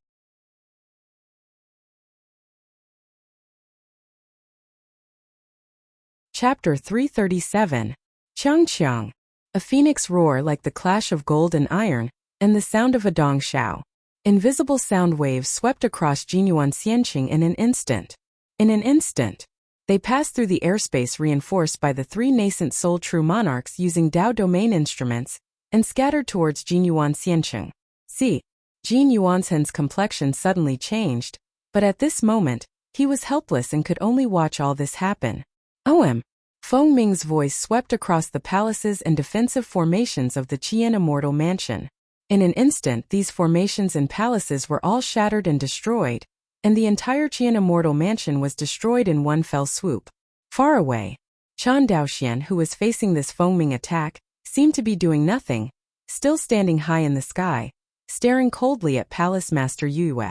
Chapter 337. Changqiang. A phoenix roar like the clash of gold and iron, and the sound of a dong shao. Invisible sound waves swept across Jinyuan Xianqing in an instant. In an instant, they passed through the airspace reinforced by the three nascent soul true monarchs using Dao domain instruments, and scattered towards Jinyuan Xianqing. See, Jinyuan Zhen's complexion suddenly changed, but at this moment, he was helpless and could only watch all this happen. OM. Feng Ming's voice swept across the palaces and defensive formations of the Qian Immortal Mansion. In an instant, these formations and palaces were all shattered and destroyed, and the entire Qian Immortal Mansion was destroyed in one fell swoop. Far away, Chen Daoxian, who was facing this Feng Ming attack, seemed to be doing nothing, still standing high in the sky, staring coldly at Palace Master Yue.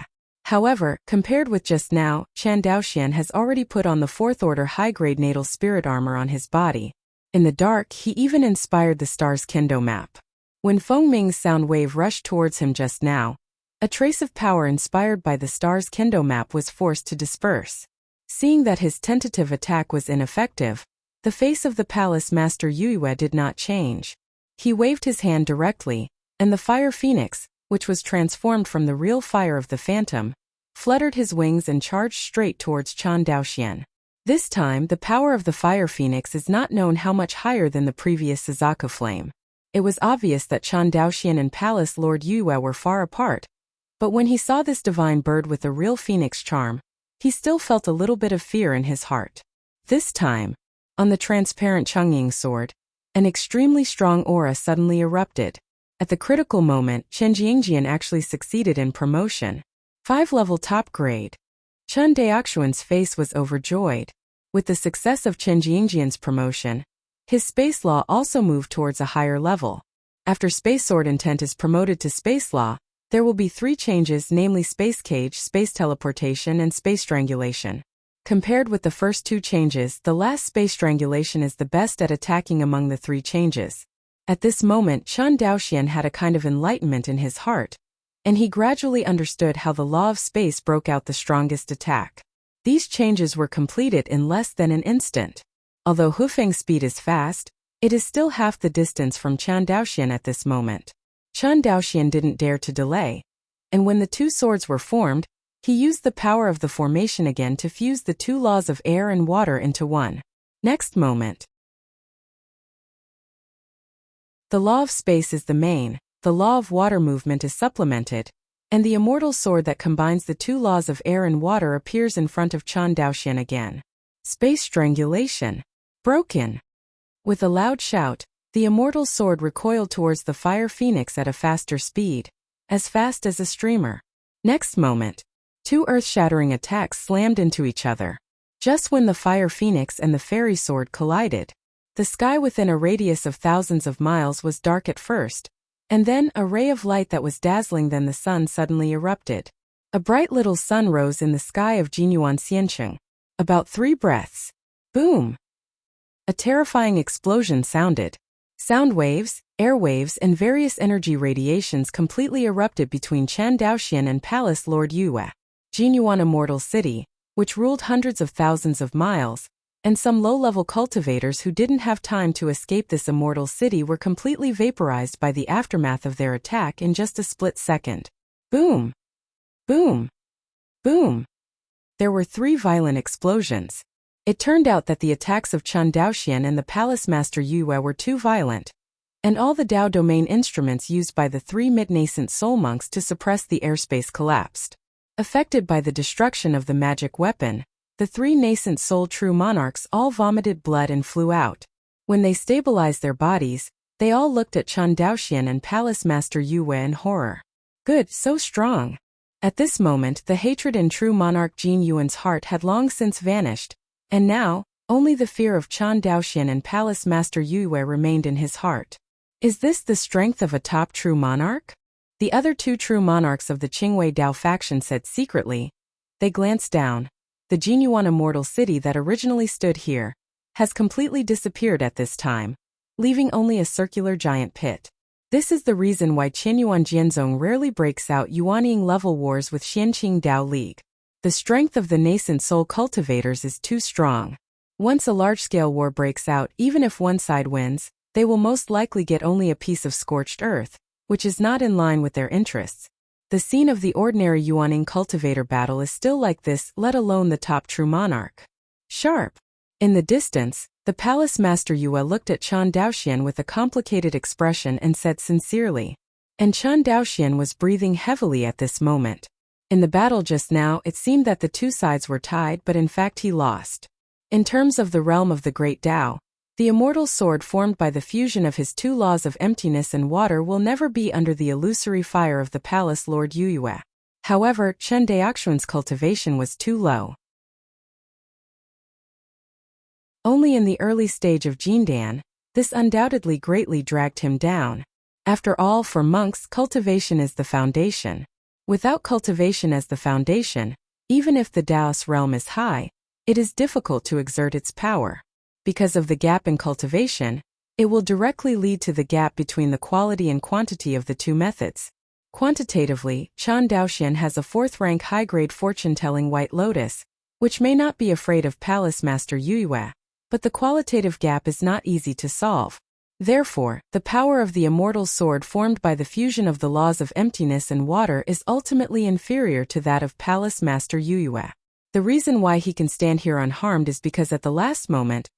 However, compared with just now, Chen Daoxian has already put on the 4th Order high-grade natal spirit armor on his body. In the dark, he even inspired the star's kendo map. When Feng Ming's sound wave rushed towards him just now, a trace of power inspired by the star's kendo map was forced to disperse. Seeing that his tentative attack was ineffective, the face of the Palace Master Yue did not change. He waved his hand directly, and the fire phoenix, which was transformed from the real fire of the phantom, fluttered his wings and charged straight towards Chen Daoxian. This time, the power of the fire phoenix is not known how much higher than the previous Suzaku flame. It was obvious that Chen Daoxian and Palace Lord Yue were far apart, but when he saw this divine bird with a real phoenix charm, he still felt a little bit of fear in his heart. This time, on the transparent Chongying sword, an extremely strong aura suddenly erupted. At the critical moment, Chen Jingjian actually succeeded in promotion. 5-level top grade. Chen Daoxian's face was overjoyed. With the success of Chen Jingjian's promotion, his space law also moved towards a higher level. After Space Sword Intent is promoted to Space Law, there will be 3 changes, namely Space Cage, Space Teleportation, and Space Strangulation. Compared with the first 2 changes, the last Space Strangulation is the best at attacking among the 3 changes. At this moment, Chen Daoxian had a kind of enlightenment in his heart, and he gradually understood how the law of space broke out the strongest attack. These changes were completed in less than an instant. Although Hufeng's speed is fast, it is still half the distance from Chen Daoxian at this moment. Chen Daoxian didn't dare to delay, and when the 2 swords were formed, he used the power of the formation again to fuse the 2 laws of air and water into one. Next moment, the law of space is the main, the law of water movement is supplemented, and the immortal sword that combines the 2 laws of air and water appears in front of Chen Daoxian again. Space Strangulation. Broken. With a loud shout, the immortal sword recoiled towards the fire phoenix at a faster speed, as fast as a streamer. Next moment, 2 earth-shattering attacks slammed into each other. Just when the fire phoenix and the fairy sword collided, the sky within a radius of thousands of miles was dark at first, and then a ray of light that was dazzling than the sun suddenly erupted. A bright little sun rose in the sky of Jinyuan Xianqing. About 3 breaths. Boom! A terrifying explosion sounded. Sound waves, air waves, and various energy radiations completely erupted between Chen Daoxian and Palace Lord Yue. Jinyuan Immortal City, which ruled hundreds of thousands of miles, and some low-level cultivators who didn't have time to escape this immortal city were completely vaporized by the aftermath of their attack in just a split second. Boom! Boom! Boom! There were 3 violent explosions. It turned out that the attacks of Chen Daoxian and the Palace Master Yue were too violent, and all the Dao domain instruments used by the 3 mid-nascent soul monks to suppress the airspace collapsed. Affected by the destruction of the magic weapon, the three nascent soul true monarchs all vomited blood and flew out. When they stabilized their bodies, they all looked at Chen Daoxian and Palace Master Yue in horror. Good, so strong. At this moment the hatred in true monarch Jin Yuan's heart had long since vanished, and now, only the fear of Chen Daoxian and Palace Master Yue remained in his heart. Is this the strength of a top true monarch? The other two true monarchs of the Qingwei Dao faction said secretly. They glanced down. The Jinyuan immortal city that originally stood here has completely disappeared at this time, leaving only a circular giant pit. This is the reason why Qinyuan Jianzong rarely breaks out Yuanying level wars with Xianqing Dao League. The strength of the nascent soul cultivators is too strong. Once a large-scale war breaks out, even if one side wins, they will most likely get only a piece of scorched earth, which is not in line with their interests. The scene of the ordinary Yuanying cultivator battle is still like this, let alone the top true monarch. Sharp. In the distance, the Palace Master Yue looked at Chen Daoxian with a complicated expression and said sincerely. And Chen Daoxian was breathing heavily at this moment. In the battle just now, it seemed that the two sides were tied, but in fact he lost. In terms of the realm of the Great Tao, the immortal sword formed by the fusion of his two laws of emptiness and water will never be under the illusory fire of the Palace Lord Yue. However, Chen Daoxian's cultivation was too low. Only in the early stage of Jindan, this undoubtedly greatly dragged him down. After all, for monks, cultivation is the foundation. Without cultivation as the foundation, even if the Taoist realm is high, it is difficult to exert its power. Because of the gap in cultivation, it will directly lead to the gap between the quality and quantity of the two methods. Quantitatively, Chen Daoxian has a 4th-rank high-grade fortune-telling white lotus, which may not be afraid of Palace Master Yue, but the qualitative gap is not easy to solve. Therefore, the power of the immortal sword formed by the fusion of the laws of emptiness and water is ultimately inferior to that of Palace Master Yue. The reason why he can stand here unharmed is because at the last moment,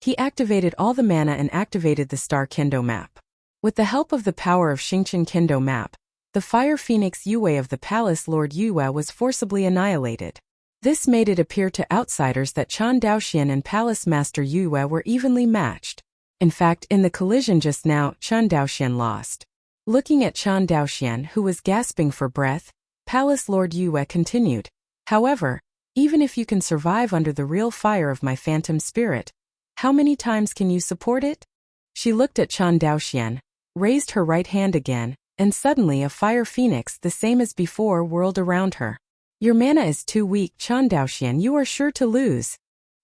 he activated all the mana and activated the Star Kendo map. With the help of the power of Xingqian Kendo map, the Fire Phoenix Yue of the Palace Lord Yue was forcibly annihilated. This made it appear to outsiders that Chen Daoxian and Palace Master Yue were evenly matched. In fact, in the collision just now, Chen Daoxian lost. Looking at Chen Daoxian, who was gasping for breath, Palace Lord Yue continued. However, even if you can survive under the real fire of my phantom spirit, how many times can you support it? She looked at Chen Daoxian, raised her right hand again, and suddenly a fire phoenix the same as before whirled around her. Your mana is too weak, Chen Daoxian, you are sure to lose.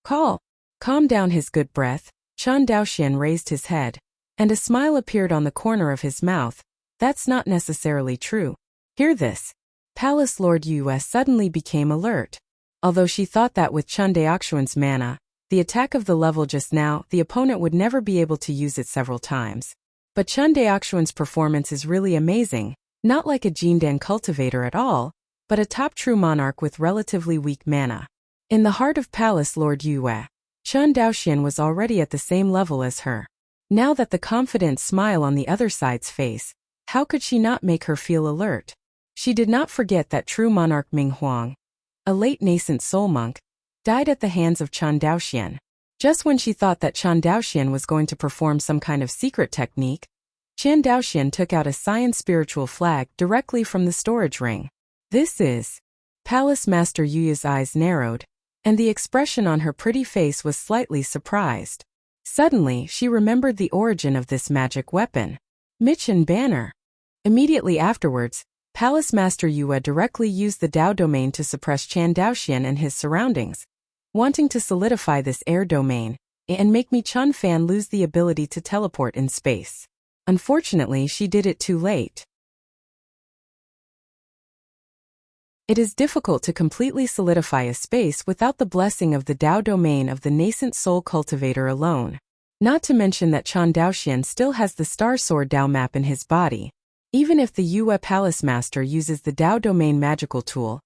Calm down. His good breath, Chen Daoxian raised his head, and a smile appeared on the corner of his mouth. That's not necessarily true. Hear this. Palace Lord Yue suddenly became alert. Although she thought that with Chen Daoxian's mana, the attack of the level just now, the opponent would never be able to use it several times. But Chen Daoxian's performance is really amazing, not like a Jindan cultivator at all, but a top true monarch with relatively weak mana. In the heart of Palace Lord Yue, Chen Daoxian was already at the same level as her. Now that the confident smile on the other side's face, how could she not make her feel alert? She did not forget that true monarch Ming Huang, a late nascent soul monk, died at the hands of Chen Daoxian. Just when she thought that Chen Daoxian was going to perform some kind of secret technique, Chen Daoxian took out a science spiritual flag directly from the storage ring. This is... Palace Master Yue's eyes narrowed, and the expression on her pretty face was slightly surprised. Suddenly, she remembered the origin of this magic weapon. Michin Banner. Immediately afterwards, Palace Master Yue directly used the Dao domain to suppress Chen Daoxian and his surroundings, wanting to solidify this air domain and make Mi Chun Fan lose the ability to teleport in space. Unfortunately, she did it too late. It is difficult to completely solidify a space without the blessing of the Dao domain of the nascent soul cultivator alone. Not to mention that Chen Daoxian still has the Star Sword Dao map in his body. Even if the Yue Palace Master uses the Dao domain magical tool,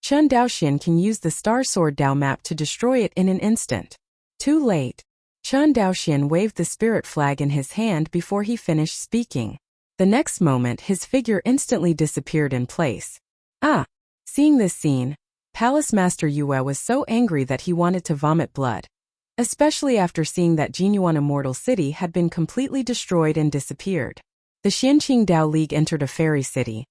Chen Daoxian can use the Star Sword Dao map to destroy it in an instant. Too late. Chen Daoxian waved the spirit flag in his hand before he finished speaking. The next moment his figure instantly disappeared in place. Ah! Seeing this scene, Palace Master Yue was so angry that he wanted to vomit blood, especially after seeing that Jinyuan Immortal City had been completely destroyed and disappeared. The Xianqing Dao League entered a fairy city,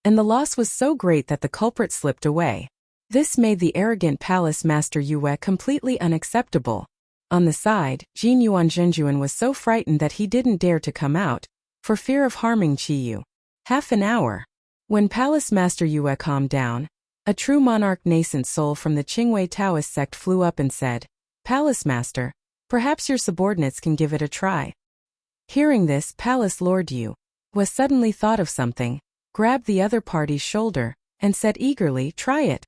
and the loss was so great that the culprit slipped away. This made the arrogant Palace Master Yue completely unacceptable. On the side, Jinyuan Zhenjuan was so frightened that he didn't dare to come out, for fear of harming Qiyu. Half an hour. When Palace Master Yue calmed down, a true monarch nascent soul from the Qingwei Taoist sect flew up and said, "Palace Master, perhaps your subordinates can give it a try." Hearing this, Palace Lord Yu was suddenly thought of something, grabbed the other party's shoulder, and said eagerly, "Try it."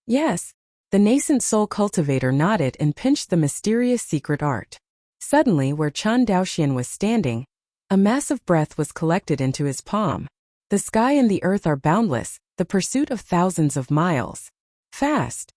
"Yes." The nascent soul cultivator nodded and pinched the mysterious secret art. Suddenly, where Chan Daoxian was standing, a massive breath was collected into his palm. The sky and the earth are boundless, the pursuit of thousands of miles. Fast.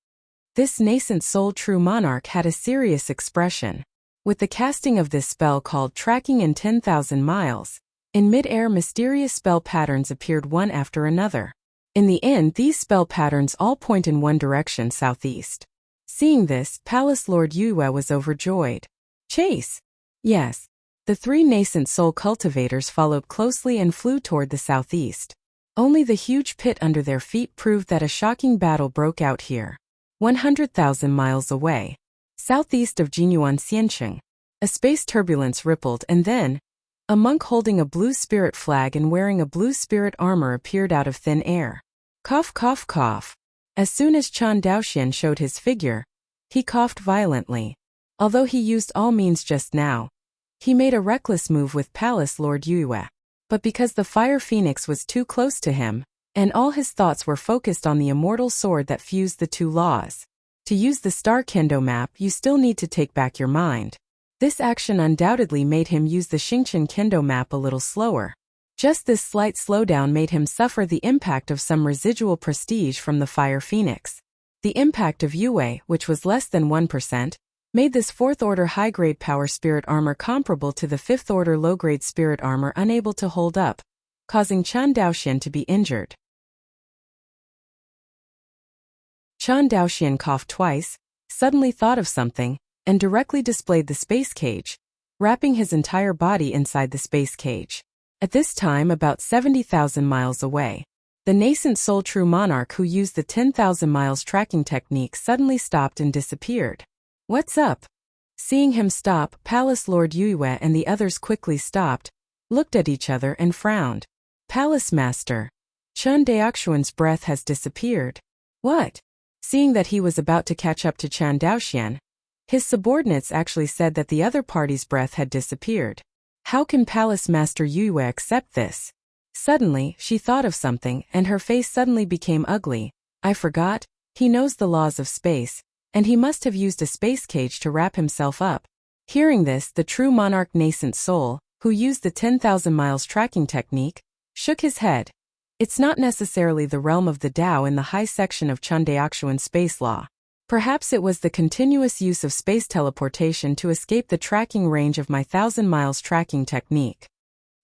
This nascent soul true monarch had a serious expression. With the casting of this spell called Tracking in 10,000 Miles, in mid-air mysterious spell patterns appeared one after another. In the end, these spell patterns all point in one direction, southeast. Seeing this, Palace Lord Yue was overjoyed. Chase! Yes. The three nascent soul cultivators followed closely and flew toward the southeast. Only the huge pit under their feet proved that a shocking battle broke out here. 100,000 miles away, southeast of Jinyuan Xianqing, a space turbulence rippled, and then a monk holding a blue spirit flag and wearing a blue spirit armor appeared out of thin air. Cough, cough, cough. As soon as Chan Daoxian showed his figure, he coughed violently. Although he used all means just now, he made a reckless move with Palace Lord Yue. But because the Fire Phoenix was too close to him, and all his thoughts were focused on the immortal sword that fused the two laws. To use the Star Kendo map, you still need to take back your mind. This action undoubtedly made him use the Xingchen Kendo map a little slower. Just this slight slowdown made him suffer the impact of some residual prestige from the Fire Phoenix. The impact of Yue, which was less than 1%, made this 4th order high-grade power spirit armor comparable to the 5th order low-grade spirit armor unable to hold up, causing Chan Daoxian to be injured. Chan Daoxian coughed twice, suddenly thought of something, and directly displayed the space cage, wrapping his entire body inside the space cage. At this time, about 70,000 miles away, the nascent soul true monarch who used the 10,000 miles tracking technique suddenly stopped and disappeared. "What's up?" Seeing him stop, Palace Lord Yue and the others quickly stopped, looked at each other and frowned. "Palace Master, Chan Daoxian's breath has disappeared." "What?" Seeing that he was about to catch up to Chan Daoxian, his subordinates actually said that the other party's breath had disappeared. How can Palace Master Yue accept this? Suddenly, she thought of something, and her face suddenly became ugly. "I forgot, he knows the laws of space, and he must have used a space cage to wrap himself up." Hearing this, the true monarch nascent soul, who used the 10,000 miles tracking technique, shook his head. It's not necessarily the realm of the Tao in the high section of Chan Daoxian's space law. Perhaps it was the continuous use of space teleportation to escape the tracking range of my 1,000 miles tracking technique.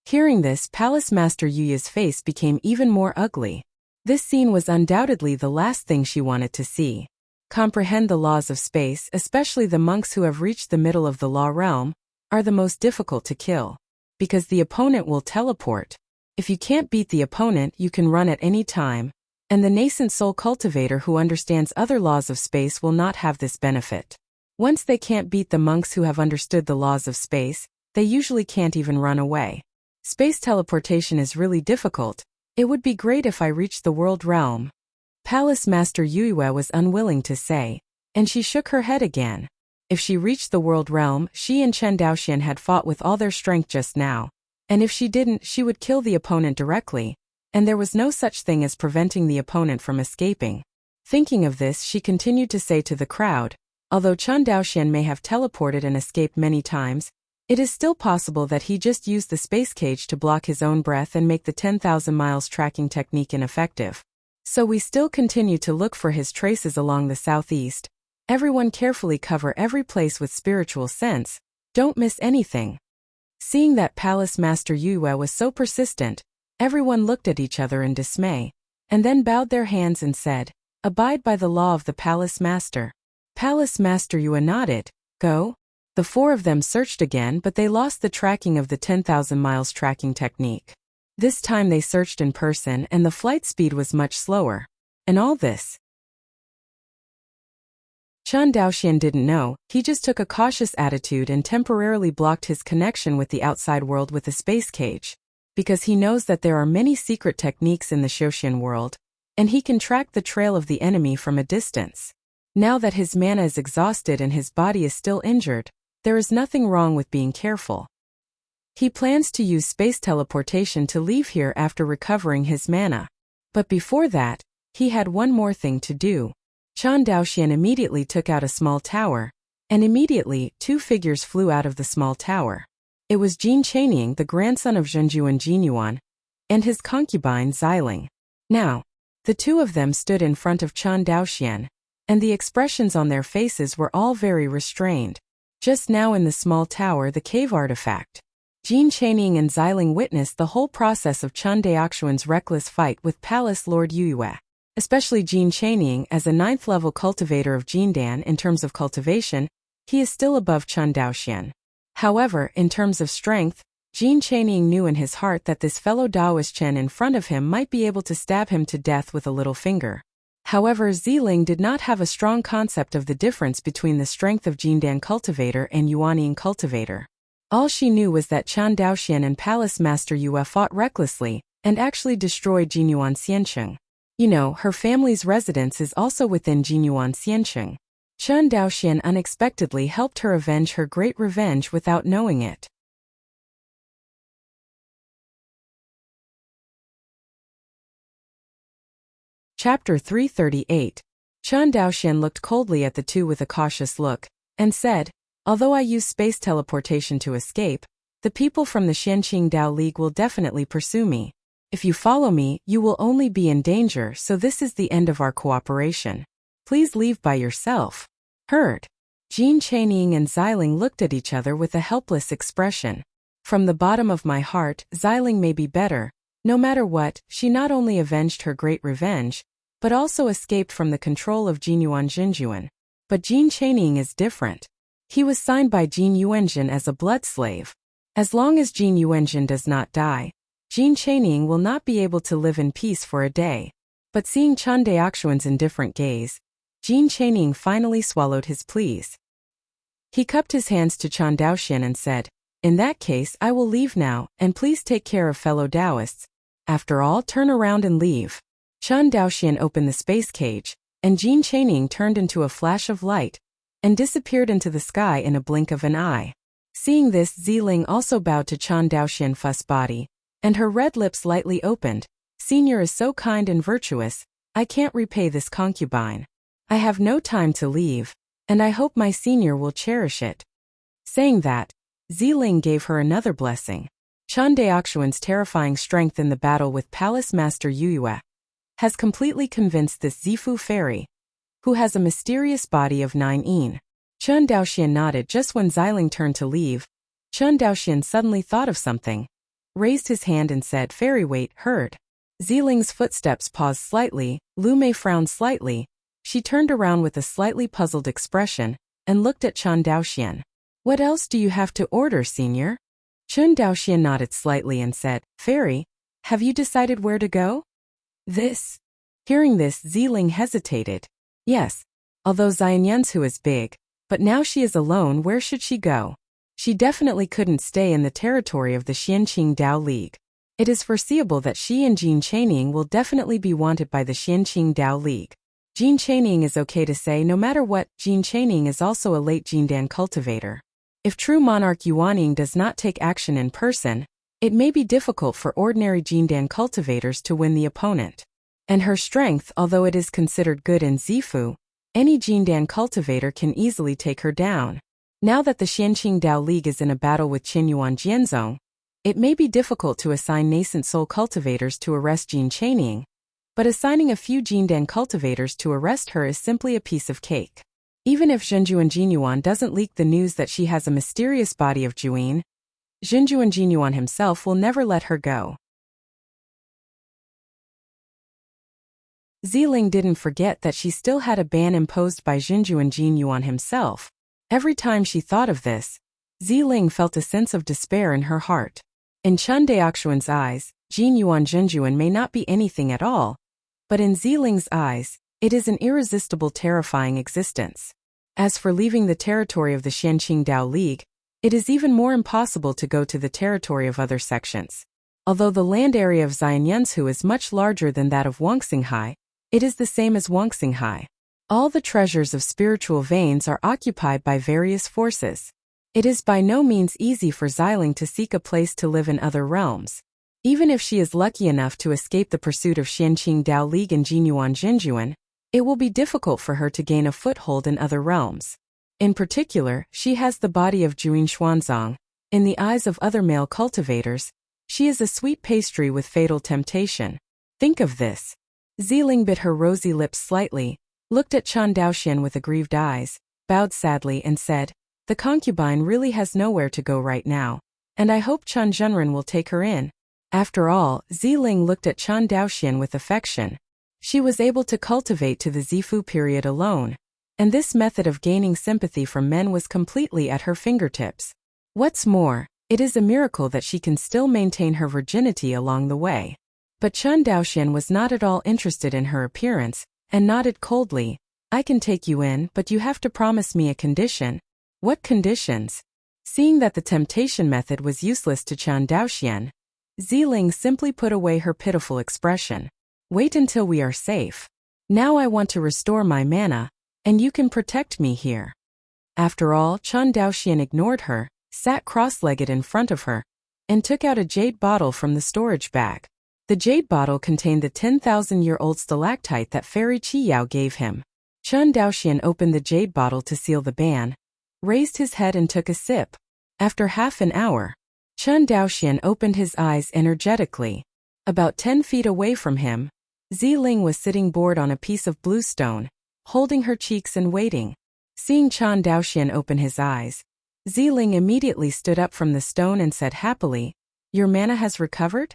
Hearing this, Palace Master Yue's face became even more ugly. This scene was undoubtedly the last thing she wanted to see. Comprehend the laws of space, especially the monks who have reached the middle of the law realm, are the most difficult to kill. Because the opponent will teleport. If you can't beat the opponent, you can run at any time. And the nascent soul cultivator who understands other laws of space will not have this benefit. Once they can't beat the monks who have understood the laws of space, they usually can't even run away. Space teleportation is really difficult. It would be great if I reached the world realm. Palace Master Yue was unwilling to say, and she shook her head again. If she reached the world realm, she and Chen Daoxian had fought with all their strength just now. And if she didn't, she would kill the opponent directly. And there was no such thing as preventing the opponent from escaping. Thinking of this, she continued to say to the crowd, although Chan Daoxian may have teleported and escaped many times, it is still possible that he just used the space cage to block his own breath and make the 10,000 miles tracking technique ineffective. So we still continue to look for his traces along the southeast. Everyone carefully cover every place with spiritual sense. Don't miss anything. Seeing that Palace Master Yue was so persistent, everyone looked at each other in dismay. and then bowed their hands and said, "Abide by the law of the Palace Master." Palace Master Yue nodded. "Go?" The four of them searched again, but they lost the tracking of the 10,000 miles tracking technique. This time they searched in person and the flight speed was much slower. And all this Chen Daoxian didn't know. He just took a cautious attitude and temporarily blocked his connection with the outside world with a space cage. Because he knows that there are many secret techniques in the Xiaoxian world, and he can track the trail of the enemy from a distance. Now that his mana is exhausted and his body is still injured, there is nothing wrong with being careful. He plans to use space teleportation to leave here after recovering his mana. But before that, he had one more thing to do. Chen Daoxian immediately took out a small tower, and immediately 2 figures flew out of the small tower. It was Jin Chaining, the grandson of Zhenjuan Jinyuan, and his concubine Xiling. Now, the two of them stood in front of Chen Daoxian, and the expressions on their faces were all very restrained. Just now in the small tower, the cave artifact, Jin Chaining and Xiling witnessed the whole process of Chen Daoxian's reckless fight with Palace Lord Yue. Especially Jin Chaining, as a 9th level cultivator of Jindan in terms of cultivation, he is still above Chen Daoxian. However, in terms of strength, Jin Chaining knew in his heart that this fellow Daoist Chen in front of him might be able to stab him to death with a little finger. However, Xiling did not have a strong concept of the difference between the strength of Jindan cultivator and Yuanying cultivator. All she knew was that Chen Daoxian and Palace Master Yue fought recklessly, and actually destroyed Jinyuan Xiancheng. You know, her family's residence is also within Jinyuan Xiancheng. Chen Daoxian unexpectedly helped her avenge her great revenge without knowing it. Chapter 338. Chen Daoxian looked coldly at the two with a cautious look, and said, "Although I use space teleportation to escape, the people from the Xianqing Dao League will definitely pursue me. If you follow me, you will only be in danger, so this is the end of our cooperation. Please leave by yourself." Heard. Jin Chaining and Xiling looked at each other with a helpless expression. From the bottom of my heart, Xiling may be better. No matter what, she not only avenged her great revenge, but also escaped from the control of Jinyuan Zhenjuan. But Jin Chaining is different. He was signed by Jin Yuanjin as a blood slave. As long as Jin Yuanjin does not die, Jin Chaining will not be able to live in peace for a day. But seeing Chen Daoxian's indifferent gaze, Jin Chaining finally swallowed his pleas. He cupped his hands to Chen Daoxian and said, "In that case, I will leave now, and please take care of fellow Daoists. After all, turn around and leave." Chen Daoxian opened the space cage, and Jin Chaining turned into a flash of light, and disappeared into the sky in a blink of an eye. Seeing this, Xiling also bowed to Chen Daoxian Fuss body, and her red lips lightly opened. "Senior is so kind and virtuous, I can't repay this concubine. I have no time to leave, and I hope my senior will cherish it." Saying that, Xiling gave her another blessing. Chen Daoxian's terrifying strength in the battle with Palace Master Yue has completely convinced this Zifu fairy, who has a mysterious body of 9 yin. Chen Daoxian nodded just when Xiling turned to leave. Chen Daoxian suddenly thought of something, raised his hand and said, "Fairy, wait." Heard. Xiling's footsteps paused slightly. Lu Mei frowned slightly. She turned around with a slightly puzzled expression, and looked at Chen Daoxian. "What else do you have to order, senior?" Chen Daoxian nodded slightly and said, "Fairy, have you decided where to go?" This. Hearing this, Xiling hesitated. Yes, although Xianyunsu is big, but now she is alone, where should she go? She definitely couldn't stay in the territory of the Xianqing Dao League. It is foreseeable that she and Jin Chaining will definitely be wanted by the Xianqing Dao League. Jin Chaining is okay to say no matter what. Jin Chaining is also a late Jindan cultivator. If true monarch Yuanying does not take action in person, it may be difficult for ordinary Jindan cultivators to win the opponent. And her strength, although it is considered good in Zifu, any Jindan cultivator can easily take her down. Now that the Xianqing Dao League is in a battle with Qinyuan Jianzong, it may be difficult to assign nascent soul cultivators to arrest Jin Chaining, but assigning a few Jindan cultivators to arrest her is simply a piece of cake. Even if Zhenjuan Jinyuan doesn't leak the news that she has a mysterious body of Juin, Zhenjuan Jinyuan himself will never let her go. Ziling didn't forget that she still had a ban imposed by Jinjuan Jinyuan himself. Every time she thought of this, Ziling felt a sense of despair in her heart. In Chen Daoxuan's eyes, Jinyuan Jinjuan may not be anything at all, but in Ziling's eyes, it is an irresistible, terrifying existence. As for leaving the territory of the Xianqing Dao League, it is even more impossible to go to the territory of other sections. Although the land area of Xianyunzhu is much larger than that of Wangxinghai, it is the same as Wangxinghai. All the treasures of spiritual veins are occupied by various forces. It is by no means easy for Ziling to seek a place to live in other realms. Even if she is lucky enough to escape the pursuit of Xianqing Dao League and Jinyuan Jinjuan, it will be difficult for her to gain a foothold in other realms. In particular, she has the body of Juin Xuanzang. In the eyes of other male cultivators, she is a sweet pastry with fatal temptation. Think of this. Ziling bit her rosy lips slightly, looked at Chen Daoxian with aggrieved eyes, bowed sadly and said, "The concubine really has nowhere to go right now, and I hope Chen Zhenren will take her in." After all, Ziling looked at Chen Daoxian with affection. She was able to cultivate to the Zifu period alone, and this method of gaining sympathy from men was completely at her fingertips. What's more, it is a miracle that she can still maintain her virginity along the way. But Chen Daoxian was not at all interested in her appearance, and nodded coldly. "I can take you in, but you have to promise me a condition." "What conditions?" Seeing that the temptation method was useless to Chen Daoxian, Ziling simply put away her pitiful expression. "Wait until we are safe. Now I want to restore my mana, and you can protect me here." After all, Chen Daoxian ignored her, sat cross-legged in front of her, and took out a jade bottle from the storage bag. The jade bottle contained the 10,000-year-old stalactite that Fairy Qiyao gave him. Chen Daoxian opened the jade bottle to seal the ban, raised his head and took a sip. After half an hour, Chen Daoxian opened his eyes energetically. About 10 feet away from him, Ziling was sitting bored on a piece of blue stone, holding her cheeks and waiting. Seeing Chen Daoxian open his eyes, Ziling immediately stood up from the stone and said happily, "Your mana has recovered?"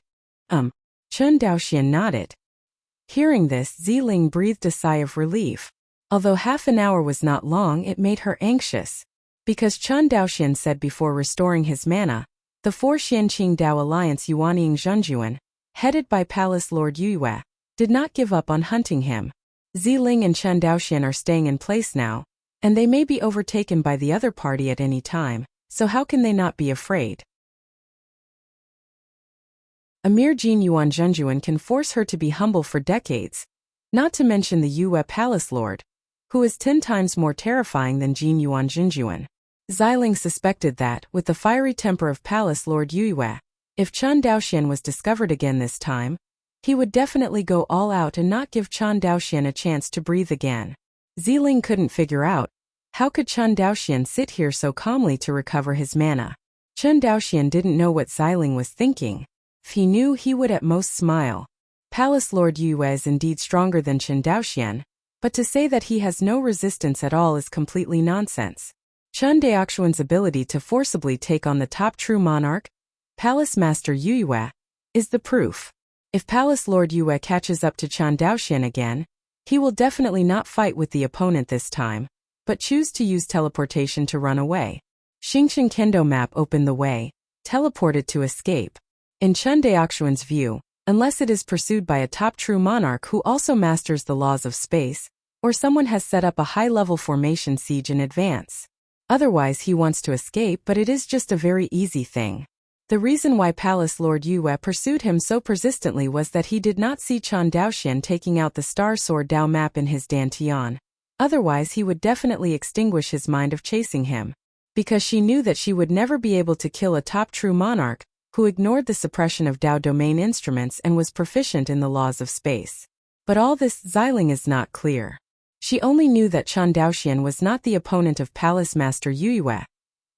Chen Daoxian nodded. Hearing this, Ziling breathed a sigh of relief. Although half an hour was not long, it made her anxious. Because Chen Daoxian said before restoring his mana, the 4 Xianqing Dao Alliance Yuanying Zhenjuan, headed by Palace Lord Yue, did not give up on hunting him. Ziling and Chen Daoxian are staying in place now, and they may be overtaken by the other party at any time, so how can they not be afraid? A mere Jinyuan Zhenjuan can force her to be humble for decades, not to mention the Yue Palace Lord, who is 10 times more terrifying than Jinyuan Jinjuan. Ziling suspected that, with the fiery temper of Palace Lord Yue, if Chen Daoxian was discovered again this time, he would definitely go all out and not give Chen Daoxian a chance to breathe again. Ziling couldn't figure out, how could Chen Daoxian sit here so calmly to recover his mana? Chen Daoxian didn't know what Ziling was thinking. If he knew, he would at most smile. Palace Lord Yue is indeed stronger than Chen Daoxian, but to say that he has no resistance at all is completely nonsense. Chen Daoxuan's ability to forcibly take on the top true monarch, Palace Master Yue, is the proof. If Palace Lord Yue catches up to Chen Daoxian again, he will definitely not fight with the opponent this time, but choose to use teleportation to run away. Xingxin Kendo map opened the way, teleported to escape. In Chen Daoxuan's view, unless it is pursued by a top true monarch who also masters the laws of space, or someone has set up a high-level formation siege in advance. Otherwise he wants to escape, but it is just a very easy thing. The reason why Palace Lord Yue pursued him so persistently was that he did not see Chen Daoxian taking out the Star Sword Dao map in his Dantian. Otherwise he would definitely extinguish his mind of chasing him. Because she knew that she would never be able to kill a top true monarch, who ignored the suppression of Dao domain instruments and was proficient in the laws of space. But all this Ziling is not clear. She only knew that Chen Daoxian was not the opponent of Palace Master Yue.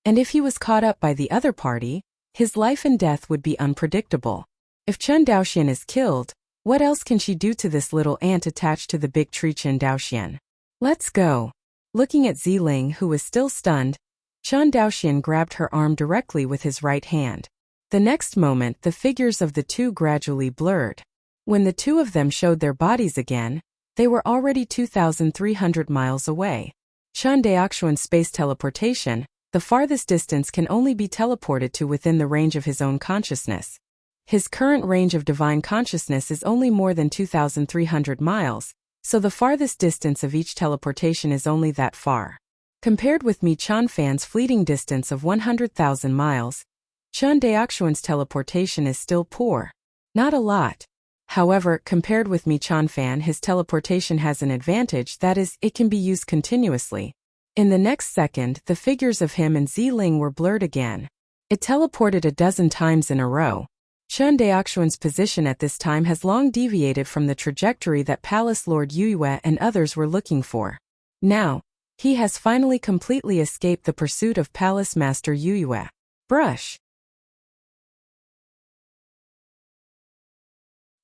And if he was caught up by the other party, his life and death would be unpredictable. If Chen Daoxian is killed, what else can she do to this little ant attached to the big tree Chen Daoxian? "Let's go." Looking at Ziling, who was still stunned, Chen Daoxian grabbed her arm directly with his right hand. The next moment, the figures of the two gradually blurred. When the two of them showed their bodies again, They were already 2,300 miles away. Chen Daoxuan's space teleportation, the farthest distance can only be teleported to within the range of his own consciousness. His current range of divine consciousness is only more than 2,300 miles, so the farthest distance of each teleportation is only that far. Compared with Mi Chanfan's fleeting distance of 100,000 miles, Chen Daoxuan's teleportation is still poor. Not a lot. However, compared with Mi Chanfan, his teleportation has an advantage, that is, it can be used continuously. In the next second, the figures of him and Ziling were blurred again. It teleported a dozen times in a row. Chen Daoxuan's position at this time has long deviated from the trajectory that Palace Lord Yue and others were looking for. Now, he has finally completely escaped the pursuit of Palace Master Yue. Brush.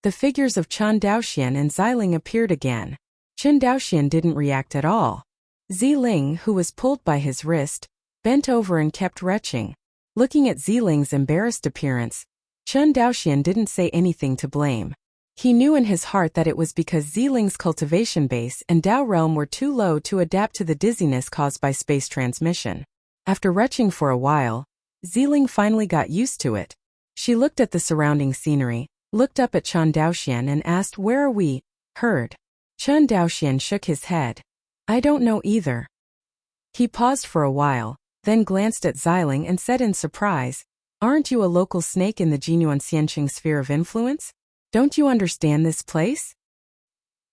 The figures of Chen Daoxian and Ziling appeared again. Chen Daoxian didn't react at all. Ziling, who was pulled by his wrist, bent over and kept retching. Looking at Ziling's embarrassed appearance, Chen Daoxian didn't say anything to blame. He knew in his heart that it was because Ziling's cultivation base and Dao realm were too low to adapt to the dizziness caused by space transmission. After retching for a while, Ziling finally got used to it. She looked at the surrounding scenery, looked up at Chen Daoxian and asked, "Where are we?" Heard. Chen Daoxian shook his head. "I don't know either." He paused for a while, then glanced at Ziling and said in surprise, "Aren't you a local snake in the Jinyuan Xianqing sphere of influence? Don't you understand this place?"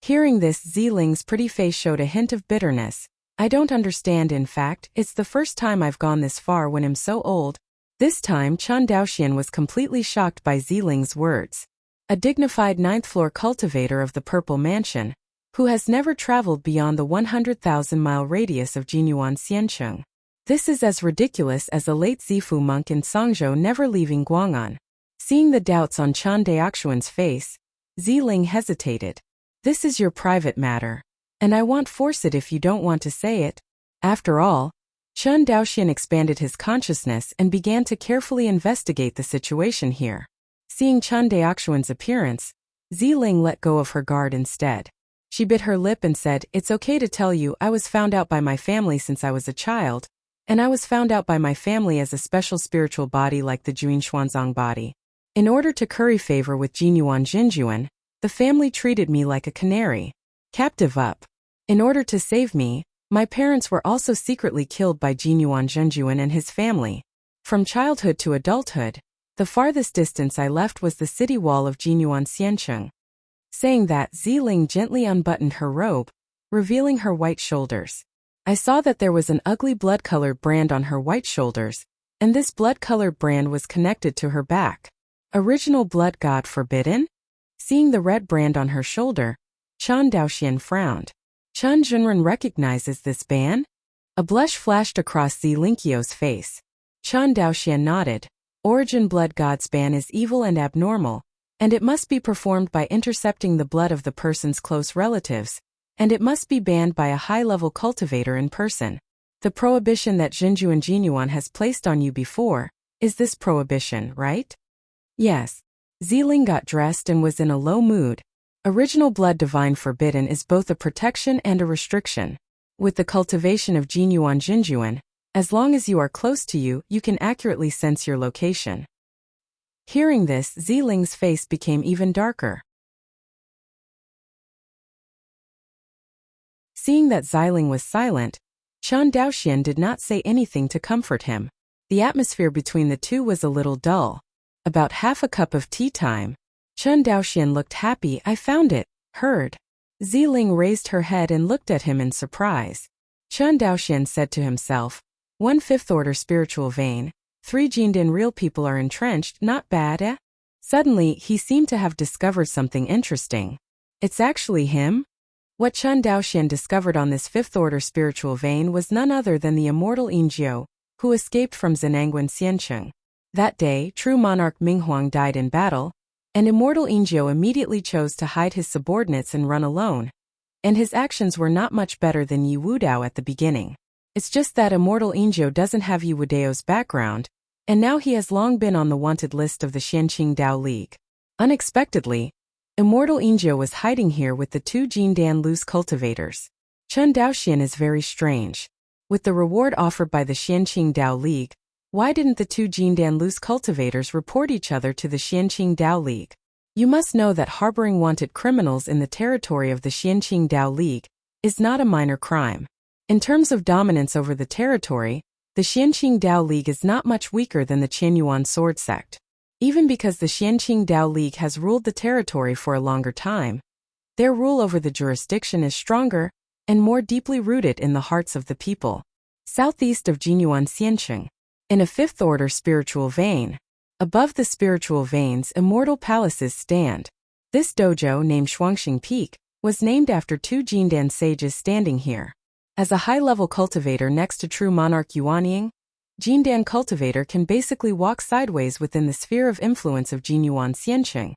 Hearing this, Ziling's pretty face showed a hint of bitterness. "I don't understand, in fact, it's the first time I've gone this far when I'm so old." This time Chen Daoxian was completely shocked by Ziling's words. A dignified ninth-floor cultivator of the Purple Mansion, who has never traveled beyond the 100,000-mile radius of Jinyuan Xianqing. This is as ridiculous as a late Zifu monk in Songzhou never leaving Guang'an. Seeing the doubts on Chen Daoxuan's face, Ziling hesitated. "This is your private matter, and I won't force it if you don't want to say it." After all, Chen Daoxian expanded his consciousness and began to carefully investigate the situation here. Seeing Chen Daoxuan's appearance, Ziling let go of her guard instead. She bit her lip and said, "It's okay to tell you, I was found out by my family since I was a child, and I was found out by my family as a special spiritual body like the Juin Xuanzang body. In order to curry favor with Jinyuan Jinjuan, the family treated me like a canary, captive up. In order to save me, my parents were also secretly killed by Jinyuan Jinjuan and his family. From childhood to adulthood, the farthest distance I left was the city wall of Jinyuan Xianqing." Saying that, Ziling gently unbuttoned her robe, revealing her white shoulders. I saw that there was an ugly blood-colored brand on her white shoulders, and this blood-colored brand was connected to her back. Original blood god forbidden? Seeing the red brand on her shoulder, Chen Daoxian frowned. Chen Junren recognizes this ban? A blush flashed across Zilinkio's face. Chen Daoxian nodded. Origin blood god's ban is evil and abnormal, and it must be performed by intercepting the blood of the person's close relatives, and it must be banned by a high-level cultivator in person. The prohibition that Jinjuan Jinyuan has placed on you before, is this prohibition, right? Yes. Ziling got dressed and was in a low mood. Original blood divine forbidden is both a protection and a restriction. With the cultivation of Jinyuan Jinjuan, as long as you are close to you, you can accurately sense your location. Hearing this, Ziling's face became even darker. Seeing that Ziling was silent, Chen Daoxian did not say anything to comfort him. The atmosphere between the two was a little dull. About half a cup of tea time. Chen Daoxian looked happy. "I found it." Heard. Ziling raised her head and looked at him in surprise. Chen Daoxian said to himself, 1 5th-order spiritual vein, 3 Jindin real people are entrenched, not bad, eh? Suddenly, he seemed to have discovered something interesting. It's actually him? What Chen Daoxian discovered on this 5th-order spiritual vein was none other than the immortal Yinjiu, who escaped from Zenangwan Xianqing. That day, true monarch Minghuang died in battle, and immortal Yinjiu immediately chose to hide his subordinates and run alone. And his actions were not much better than Yi Wudao at the beginning. It's just that immortal Yinjiu doesn't have Yi Wudao's background, and now he has long been on the wanted list of the Xianqing Dao League. Unexpectedly, Immortal Injo was hiding here with the two Jindan loose cultivators. Chun Daoxian is very strange. With the reward offered by the Xianqing Dao League, why didn't the two Jindan loose cultivators report each other to the Xianqing Dao League? You must know that harboring wanted criminals in the territory of the Xianqing Dao League is not a minor crime. In terms of dominance over the territory, the Xianqing Dao League is not much weaker than the Qianyuan sword sect. Even because the Xianqing Dao League has ruled the territory for a longer time, their rule over the jurisdiction is stronger and more deeply rooted in the hearts of the people. Southeast of Jinyuan Xianqing, in a fifth-order spiritual vein, above the spiritual veins, immortal palaces stand. This dojo, named Shuangxing Peak, was named after two Jindan sages standing here. As a high-level cultivator next to true monarch Yuanying, Jindan cultivator can basically walk sideways within the sphere of influence of Jinyuan Xianqing,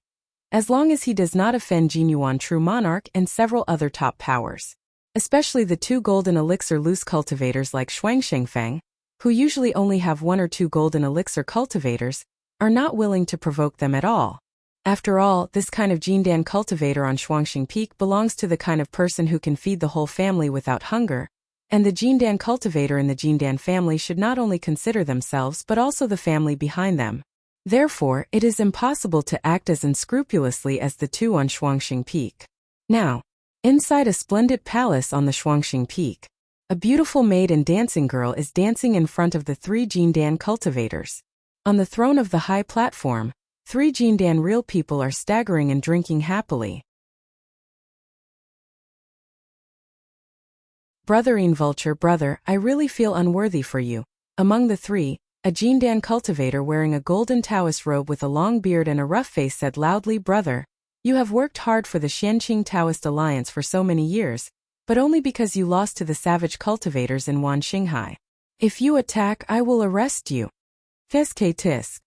as long as he does not offend Jinyuan true monarch and several other top powers. Especially the two golden elixir loose cultivators like Shuangshengfeng, who usually only have one or two golden elixir cultivators, are not willing to provoke them at all. After all, this kind of Jindan cultivator on Shuangxing Peak belongs to the kind of person who can feed the whole family without hunger, and the Jindan cultivator in the Jindan family should not only consider themselves but also the family behind them. Therefore, it is impossible to act as unscrupulously as the two on Shuangxing Peak. Now, inside a splendid palace on the Shuangxing Peak, a beautiful maid and dancing girl is dancing in front of the three Jindan cultivators. On the throne of the high platform, three Jindan real people are staggering and drinking happily. Brotherine Vulture, brother, I really feel unworthy for you. Among the three, a Jindan cultivator wearing a golden Taoist robe with a long beard and a rough face said loudly, brother, you have worked hard for the Xianqing Taoist Alliance for so many years, but only because you lost to the savage cultivators in Wanxinghai. If you attack, I will arrest you. Fiske tisk,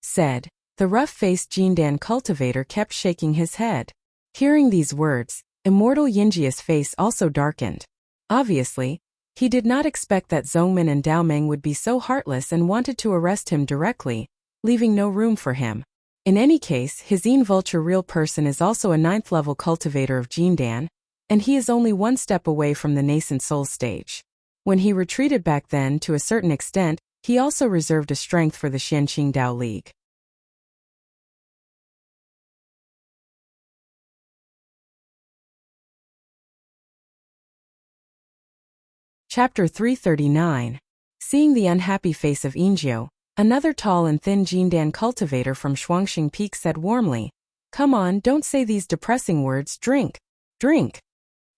said. The rough-faced Jindan cultivator kept shaking his head. Hearing these words, Immortal Yinjia's face also darkened. Obviously, he did not expect that Zhongmin and Daomeng would be so heartless and wanted to arrest him directly, leaving no room for him. In any case, his Vulture real person is also a 9th-level cultivator of Jindan, and he is only one step away from the nascent soul stage. When he retreated back then, to a certain extent, he also reserved a strength for the Xianqing Dao League. Chapter 339. Seeing the unhappy face of Injio, another tall and thin Jindan cultivator from Shuangxing Peak said warmly, come on, don't say these depressing words, drink. Drink.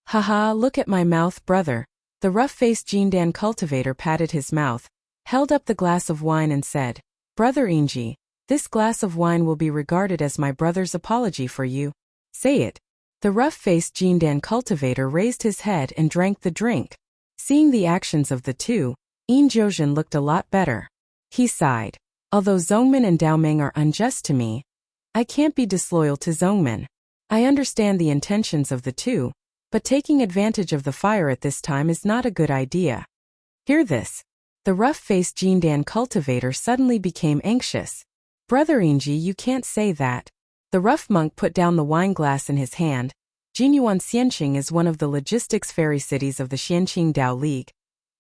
Haha, look at my mouth, brother. The rough-faced Jindan cultivator patted his mouth, held up the glass of wine and said, brother Inji, this glass of wine will be regarded as my brother's apology for you. Say it. The rough-faced Jindan cultivator raised his head and drank the drink. Seeing the actions of the two, Yin Jiuzhen looked a lot better. He sighed. Although Zhongmin and Daomeng are unjust to me, I can't be disloyal to Zhongmin. I understand the intentions of the two, but taking advantage of the fire at this time is not a good idea. Hear this. The rough-faced Jindan cultivator suddenly became anxious. Brother Inji, you can't say that. The rough monk put down the wine glass in his hand. Jinyuan Xianqing is one of the logistics ferry cities of the Xianqing Dao League,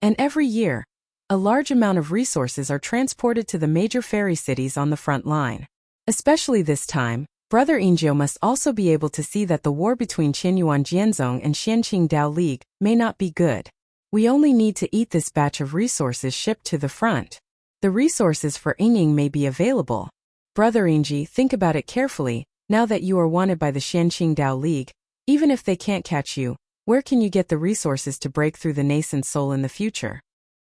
and every year, a large amount of resources are transported to the major ferry cities on the front line. Especially this time, Brother Injio must also be able to see that the war between Qianyuan Jianzong and Xianqing Dao League may not be good. We only need to eat this batch of resources shipped to the front. The resources for Yingying may be available. Brother Inji, think about it carefully. Now that you are wanted by the Xianqing Dao League, even if they can't catch you, where can you get the resources to break through the nascent soul in the future?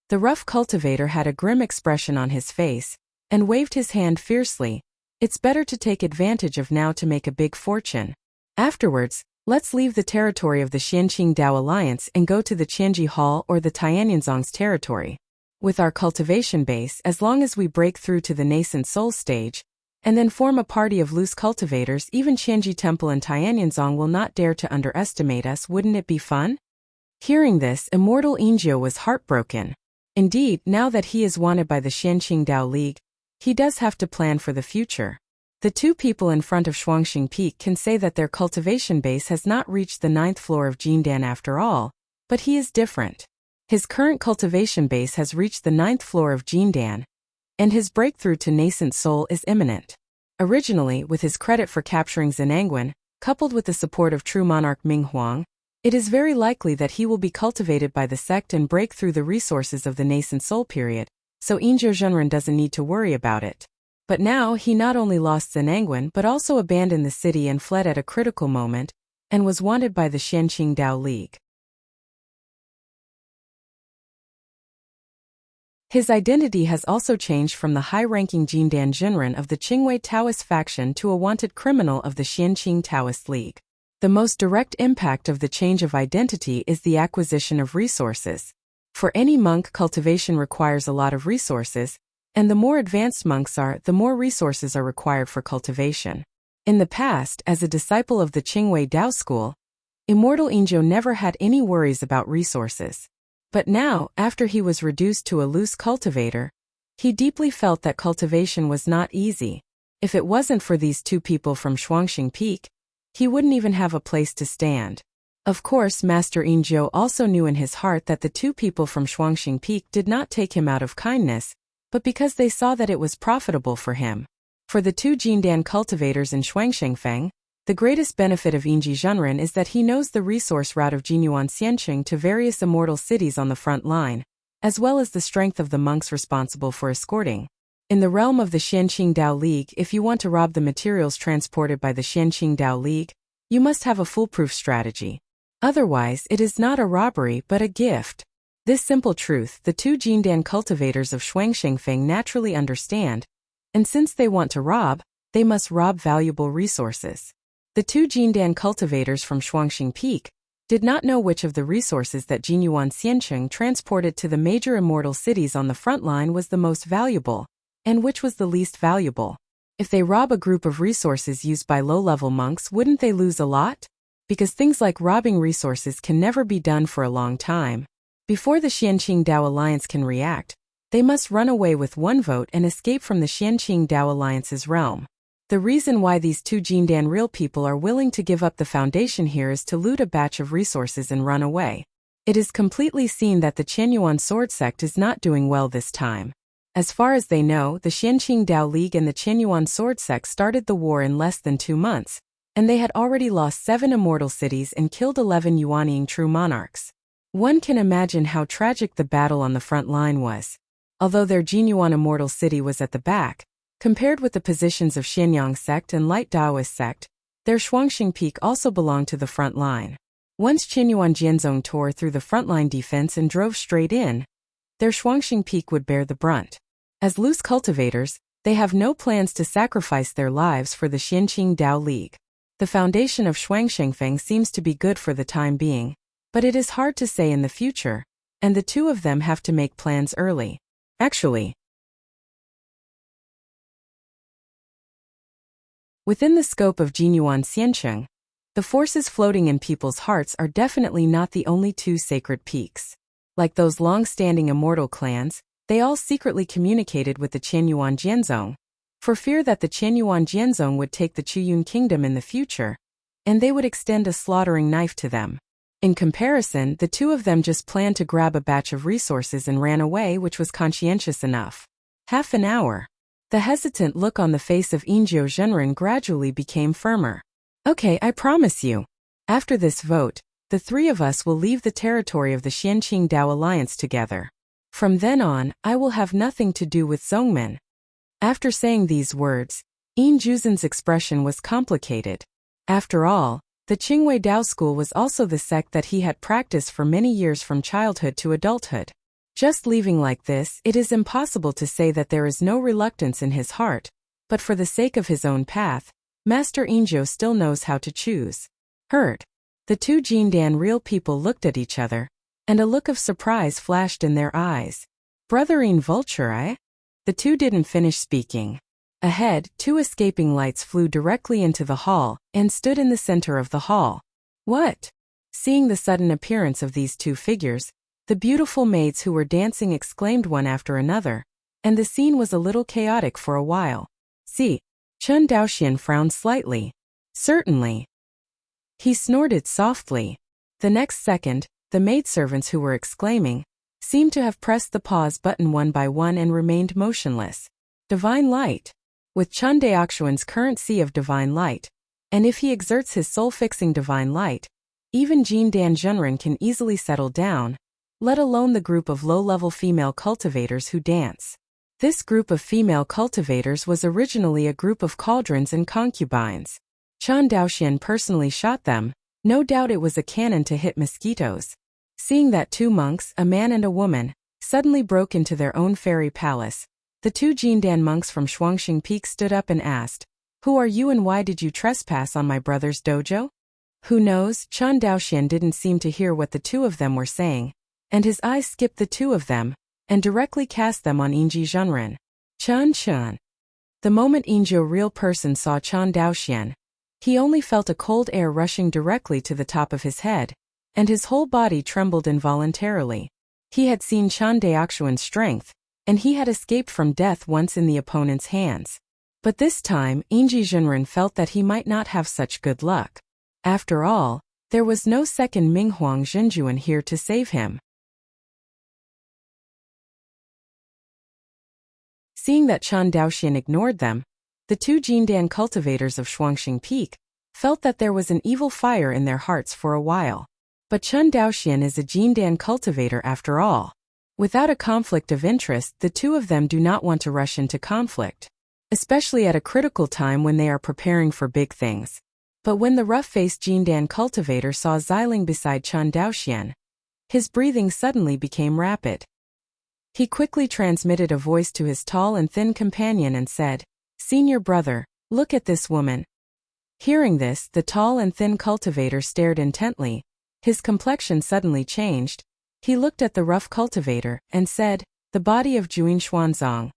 The rough cultivator had a grim expression on his face, and waved his hand fiercely. It's better to take advantage of now to make a big fortune. Afterwards, let's leave the territory of the Xianqing Dao Alliance and go to the Qianji Hall or the Tianyinzong's territory. With our cultivation base, as long as we break through to the nascent soul stage, and then form a party of loose cultivators, even Qianji Temple and Tianyinzong will not dare to underestimate us. Wouldn't it be fun? Hearing this, Immortal Injio was heartbroken. Indeed, now that he is wanted by the Xianqing Dao League, he does have to plan for the future. The two people in front of Shuangxing Peak can say that their cultivation base has not reached the 9th floor of Jindan after all, but he is different. His current cultivation base has reached the 9th floor of Jindan, and his breakthrough to nascent soul is imminent. Originally, with his credit for capturing Zenangwan, coupled with the support of true monarch Ming Huang, it is very likely that he will be cultivated by the sect and break through the resources of the nascent soul period, so Inzhou Zhenren doesn't need to worry about it. But now he not only lost Zenangwan but also abandoned the city and fled at a critical moment, and was wanted by the Xianqing Dao League. His identity has also changed from the high-ranking Jindan Zhenren of the Qingwei Taoist faction to a wanted criminal of the Xianqing Taoist League. The most direct impact of the change of identity is the acquisition of resources. For any monk, cultivation requires a lot of resources, and the more advanced monks are, the more resources are required for cultivation. In the past, as a disciple of the Qingwei Dao school, Immortal Inzhou never had any worries about resources. But now, after he was reduced to a loose cultivator, he deeply felt that cultivation was not easy. If it wasn't for these two people from Shuangxing Peak, he wouldn't even have a place to stand. Of course, Master Inzhou also knew in his heart that the two people from Shuangxing Peak did not take him out of kindness, but because they saw that it was profitable for him. For the two Jindan cultivators in Shuangshengfeng, the greatest benefit of Inzhi Zhenren is that he knows the resource route of Jinyuan Xianqing to various immortal cities on the front line, as well as the strength of the monks responsible for escorting. In the realm of the Xianqing Dao League, if you want to rob the materials transported by the Xianqing Dao League, you must have a foolproof strategy. Otherwise, it is not a robbery but a gift. This simple truth, the two Jindan cultivators of Shuangshengfeng naturally understand, and since they want to rob, they must rob valuable resources. The two Jindan cultivators from Shuangxing Peak did not know which of the resources that Jinyuan Xianqing transported to the major immortal cities on the front line was the most valuable, and which was the least valuable. If they rob a group of resources used by low-level monks, wouldn't they lose a lot? Because things like robbing resources can never be done for a long time. Before the Xianqing Dao Alliance can react, they must run away with one vote and escape from the Xianqing Dao Alliance's realm. The reason why these two Jindan real people are willing to give up the foundation here is to loot a batch of resources and run away. It is completely seen that the Qianyuan sword sect is not doing well this time. As far as they know, the Xianqing Dao League and the Qianyuan sword sect started the war in less than 2 months, and they had already lost 7 immortal cities and killed 11 Yuanying true monarchs. One can imagine how tragic the battle on the front line was. Although their Jinyuan immortal city was at the back, compared with the positions of Xianyang sect and Light Daoist sect, their Shuangxing Peak also belonged to the front line. Once Qianyuan Jianzong tore through the frontline defense and drove straight in, their Shuangxing Peak would bear the brunt. As loose cultivators, they have no plans to sacrifice their lives for the Xianqing Dao League. The foundation of Shuangshengfeng seems to be good for the time being, but it is hard to say in the future, and the two of them have to make plans early. Actually, within the scope of Jinyuan Xianqing, the forces floating in people's hearts are definitely not the only two sacred peaks. Like those long-standing immortal clans, they all secretly communicated with the Qianyuan Jianzong, for fear that the Qianyuan Jianzong would take the Qiyun kingdom in the future, and they would extend a slaughtering knife to them. In comparison, the two of them just planned to grab a batch of resources and ran away, which was conscientious enough. Half an hour. The hesitant look on the face of Inzhou Zhenren gradually became firmer. Okay, I promise you. After this vote, the three of us will leave the territory of the Xianqing Dao Alliance together. From then on, I will have nothing to do with Zongmen. After saying these words, Yin Juzhen's expression was complicated. After all, the Qingwei Dao school was also the sect that he had practiced for many years from childhood to adulthood. Just leaving like this, it is impossible to say that there is no reluctance in his heart, but for the sake of his own path, Master Inzhou still knows how to choose. Heard. The two Jindan real people looked at each other, and a look of surprise flashed in their eyes. Brotherine Vulture, eh? The two didn't finish speaking. Ahead, 2 escaping lights flew directly into the hall and stood in the center of the hall. What? Seeing the sudden appearance of these 2 figures, the beautiful maids who were dancing exclaimed one after another, and the scene was a little chaotic for a while. See, Chen Daoxian frowned slightly. Certainly. He snorted softly. The next second, the maidservants who were exclaiming seemed to have pressed the pause button one by one and remained motionless. Divine light. With Chen Daoxian's current sea of divine light, and if he exerts his soul-fixing divine light, even Jin Dan Zhenren can easily settle down, let alone the group of low-level female cultivators who dance. This group of female cultivators was originally a group of cauldrons and concubines. Chen Daoxian personally shot them. No doubt it was a cannon to hit mosquitoes. Seeing that two monks, a man and a woman, suddenly broke into their own fairy palace, the two Jindan monks from Shuangxing Peak stood up and asked, "Who are you and why did you trespass on my brother's dojo?" Who knows, Chen Daoxian didn't seem to hear what the two of them were saying, and his eyes skipped the two of them, and directly cast them on Yingji Zhenren. Chen. The moment Yingzhou real person saw Chen Daoxian, he only felt a cold air rushing directly to the top of his head, and his whole body trembled involuntarily. He had seen Chen Daoxian's strength, and he had escaped from death once in the opponent's hands. But this time, Yingji Zhenren felt that he might not have such good luck. After all, there was no second Minghuang Zhenjuan here to save him. Seeing that Chen Daoxian ignored them, the two Jindan cultivators of Shuangxing Peak felt that there was an evil fire in their hearts for a while. But Chen Daoxian is a Jindan cultivator after all. Without a conflict of interest, the two of them do not want to rush into conflict, especially at a critical time when they are preparing for big things. But when the rough-faced Jindan cultivator saw Xiling beside Chen Daoxian, his breathing suddenly became rapid. He quickly transmitted a voice to his tall and thin companion and said, "Senior brother, look at this woman." Hearing this, the tall and thin cultivator stared intently. His complexion suddenly changed. He looked at the rough cultivator and said, "The body of Juin Xuanzong."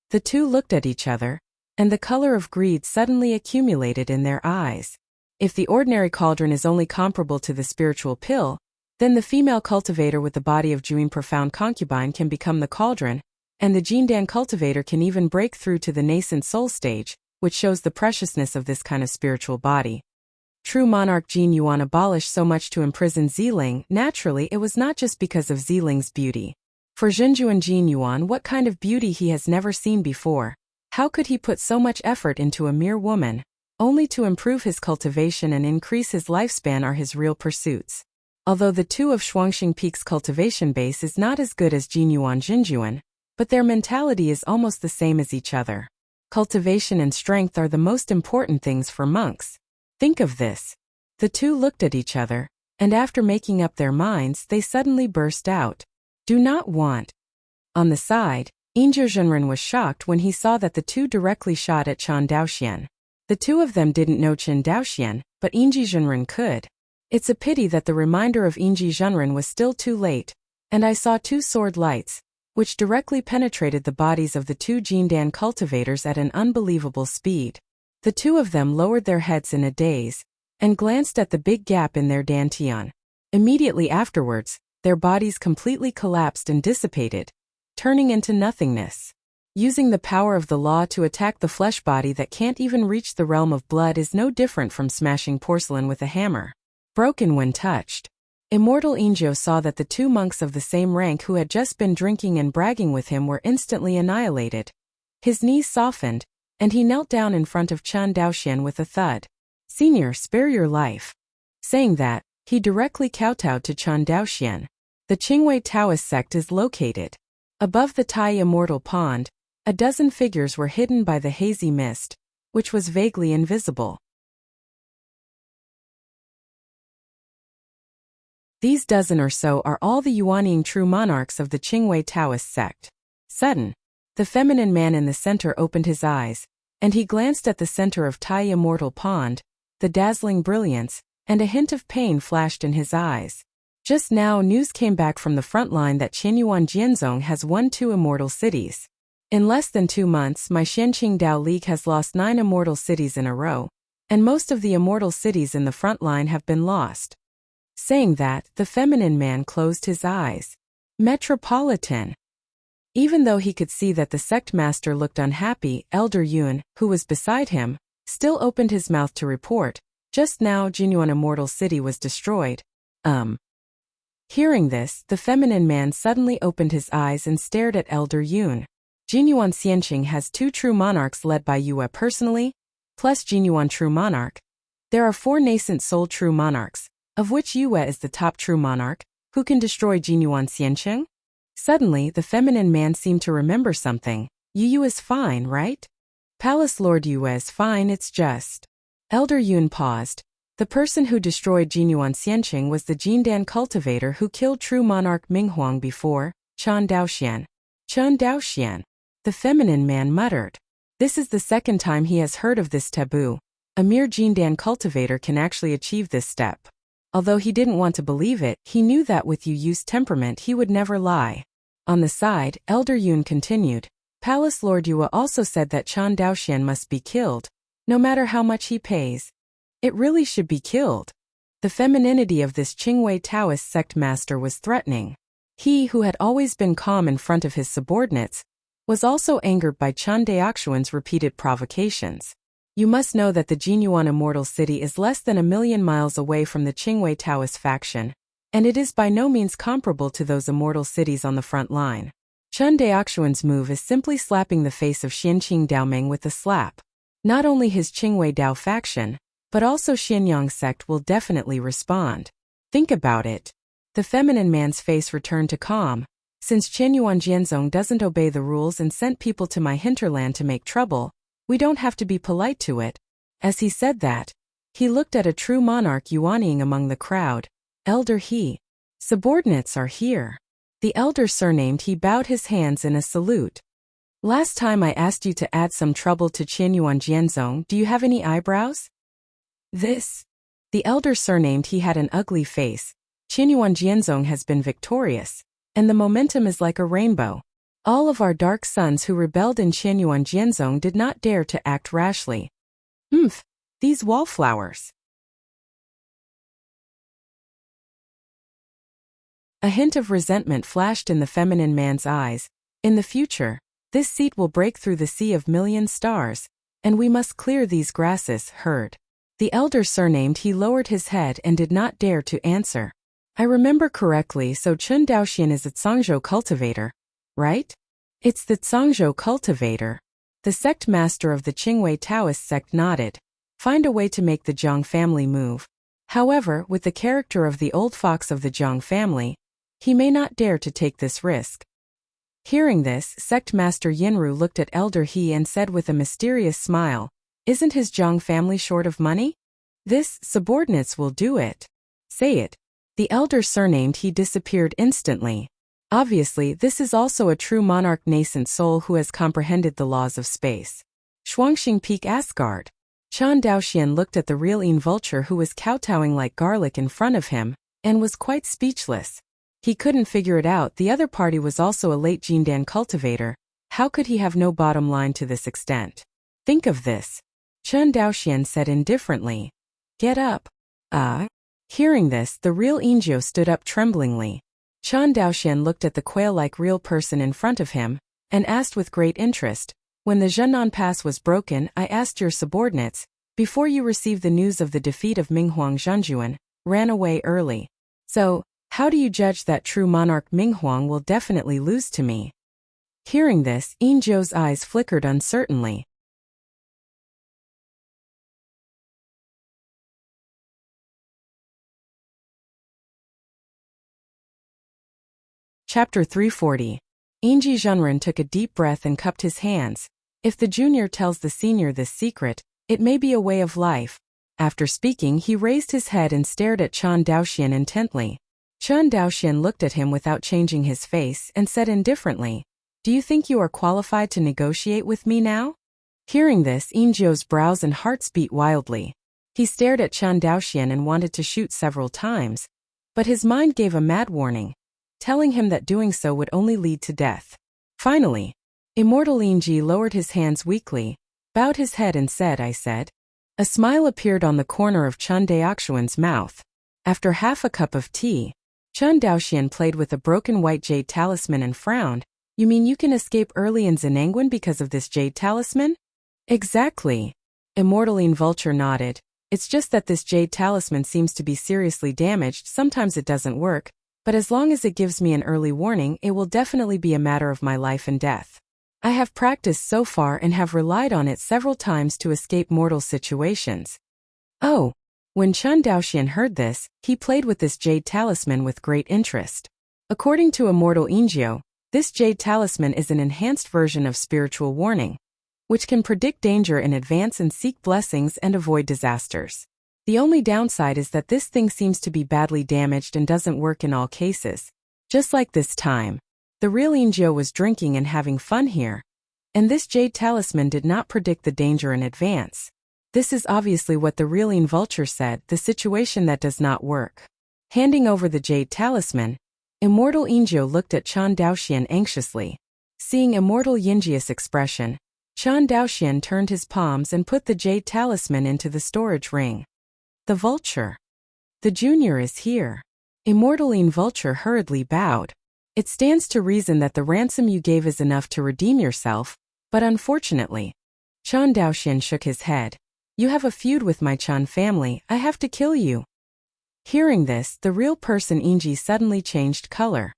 The two looked at each other, and the color of greed suddenly accumulated in their eyes. If the ordinary cauldron is only comparable to the spiritual pill, then the female cultivator with the body of Juin profound concubine can become the cauldron, and the Jindan cultivator can even break through to the nascent soul stage, which shows the preciousness of this kind of spiritual body. True monarch Jin Yuan abolished so much to imprison Xiling. Naturally, it was not just because of Xiling's beauty. For Zhenjuan Jin Yuan, what kind of beauty he has never seen before. How could he put so much effort into a mere woman, only to improve his cultivation and increase his lifespan are his real pursuits. Although the two of Shuangxing Peak's cultivation base is not as good as Jin Yuan Zhenjuan, but their mentality is almost the same as each other. Cultivation and strength are the most important things for monks. Think of this. The two looked at each other, and after making up their minds, they suddenly burst out. "Do not want." On the side, Yingzhou Zhenren was shocked when he saw that the two directly shot at Chen Daoxian. The two of them didn't know Chen Daoxian, but Yingzhou Zhenren could. It's a pity that the reminder of Yingzhou Zhenren was still too late, and I saw two sword lights, which directly penetrated the bodies of the two Jindan cultivators at an unbelievable speed. The two of them lowered their heads in a daze, and glanced at the big gap in their dantian. Immediately afterwards, their bodies completely collapsed and dissipated, turning into nothingness. Using the power of the law to attack the flesh body that can't even reach the realm of blood is no different from smashing porcelain with a hammer. Broken when touched. Immortal Yingzhou saw that the two monks of the same rank who had just been drinking and bragging with him were instantly annihilated. His knees softened, and he knelt down in front of Chen Daoxian with a thud. "Senior, spare your life." Saying that, he directly kowtowed to Chen Daoxian. The Qingwei Taoist sect is located above the Tai Immortal Pond. A dozen figures were hidden by the hazy mist, which was vaguely invisible. These dozen or so are all the Yuanying true monarchs of the Qingwei Taoist sect. Sudden, the feminine man in the center opened his eyes, and he glanced at the center of Tai Immortal Pond. The dazzling brilliance, and a hint of pain flashed in his eyes. Just now news came back from the front line that Qianyuan Jianzong has won 2 immortal cities. In less than 2 months, my Shanqing Dao League has lost 9 immortal cities in a row, and most of the immortal cities in the front line have been lost. Saying that, the feminine man closed his eyes. Metropolitan. Even though he could see that the sect master looked unhappy, Elder Yun, who was beside him, still opened his mouth to report, just now Jinyuan Immortal City was destroyed. Hearing this, the feminine man suddenly opened his eyes and stared at Elder Yun. Jinyuan Xianqing has 2 true monarchs led by Yue personally, plus Jinyuan true monarch. There are 4 nascent soul true monarchs, of which Yue is the top true monarch, who can destroy Jinyuan Xianqing? Suddenly, the feminine man seemed to remember something. Yu is fine, right? Palace Lord Yue is fine, it's just. Elder Yun paused. The person who destroyed Jinyuan Xianqing was the Jindan cultivator who killed true monarch Minghuang before, Chen Daoxian. Chen Daoxian. The feminine man muttered. This is the second time he has heard of this taboo. A mere Jindan cultivator can actually achieve this step. Although he didn't want to believe it, he knew that with Yu's temperament he would never lie. On the side, Elder Yun continued. Palace Lord Yue also said that Chen Daoxian must be killed, no matter how much he pays. It really should be killed. The femininity of this Qingwei Taoist sect master was threatening. He, who had always been calm in front of his subordinates, was also angered by Chen Daoxuan's repeated provocations. You must know that the Jinyuan Immortal City is less than 1,000,000 miles away from the Qingwei Taoist faction, and it is by no means comparable to those immortal cities on the front line. Chen Daoxuan's move is simply slapping the face of Xianqing Daoming with a slap. Not only his Qingwei Dao faction, but also Xianyang sect will definitely respond. Think about it. The feminine man's face returned to calm. Since Qianyuan Jianzong doesn't obey the rules and sent people to my hinterland to make trouble, we don't have to be polite to it. As he said that, he looked at a true monarch yuanying among the crowd. Elder He. Subordinates are here. The elder surnamed He bowed his hands in a salute. Last time I asked you to add some trouble to Qianyuan Jianzong, do you have any eyebrows? This. The elder surnamed He had an ugly face. Qianyuan Jianzong has been victorious, and the momentum is like a rainbow. All of our dark sons who rebelled in Qianyuan Jianzong did not dare to act rashly. These wallflowers. A hint of resentment flashed in the feminine man's eyes. In the future, this seat will break through the sea of million stars, and we must clear these grasses, heard. The elder surnamed He lowered his head and did not dare to answer. I remember correctly, so Chen Daoxian is a Zhangzhou cultivator, right? It's the Zhangzhou cultivator. The sect master of the Qingwei Taoist sect nodded. Find a way to make the Jiang family move. However, with the character of the old fox of the Jiang family, he may not dare to take this risk. Hearing this, sect master Yinru looked at Elder He and said with a mysterious smile, isn't his Jiang family short of money? This, subordinates will do it. Say it. The elder surnamed He disappeared instantly. Obviously, this is also a true monarch nascent soul who has comprehended the laws of space. Shuangxing Peak Asgard. Chen Daoxian looked at the real vulture who was kowtowing like garlic in front of him, and was quite speechless. He couldn't figure it out. The other party was also a late Jindan cultivator. How could he have no bottom line to this extent? Think of this. Chen Daoxian said indifferently. Get up. Hearing this, the real Ingio stood up tremblingly. Chen Daoxian looked at the quail-like real person in front of him, and asked with great interest, when the Zhennan Pass was broken, I asked your subordinates, before you received the news of the defeat of Minghuang Zhanjuan, ran away early. So, how do you judge that true monarch Minghuang will definitely lose to me? Hearing this, Ingio's eyes flickered uncertainly. Chapter 340. Ingji Zhenren took a deep breath and cupped his hands. If the junior tells the senior this secret, it may be a way of life. After speaking, he raised his head and stared at Chen Daoxian intently. Chen Daoxian looked at him without changing his face and said indifferently, do you think you are qualified to negotiate with me now? Hearing this, Ingio's brows and hearts beat wildly. He stared at Chen Daoxian and wanted to shoot several times, but his mind gave a mad warning, telling him that doing so would only lead to death. Finally, Immortal Ingji lowered his hands weakly, bowed his head and said, I said. A smile appeared on the corner of Chen Daoxuan's mouth. After half a cup of tea, Chen Daoxian played with a broken white jade talisman and frowned. You mean you can escape early in Zenangwan because of this jade talisman? Exactly. Immortaline Vulture nodded. It's just that this jade talisman seems to be seriously damaged. Sometimes it doesn't work, but as long as it gives me an early warning, it will definitely be a matter of my life and death. I have practiced so far and have relied on it several times to escape mortal situations. Oh. When Chun Daoxian heard this, he played with this jade talisman with great interest. According to Immortal Ingio, this jade talisman is an enhanced version of spiritual warning, which can predict danger in advance and seek blessings and avoid disasters. The only downside is that this thing seems to be badly damaged and doesn't work in all cases. Just like this time. The real Ingio was drinking and having fun here, and this jade talisman did not predict the danger in advance. This is obviously what the real Vulture said, the situation that does not work. Handing over the jade talisman, Immortal Ingio looked at Chan Daoxian anxiously. Seeing Immortal Yinjia's expression, Chan Daoxian turned his palms and put the jade talisman into the storage ring. The vulture. The junior is here. Immortaline Vulture hurriedly bowed. It stands to reason that the ransom you gave is enough to redeem yourself, but unfortunately. Chan Daoxian shook his head. You have a feud with my Chan family, I have to kill you. Hearing this, the real person Inji suddenly changed color.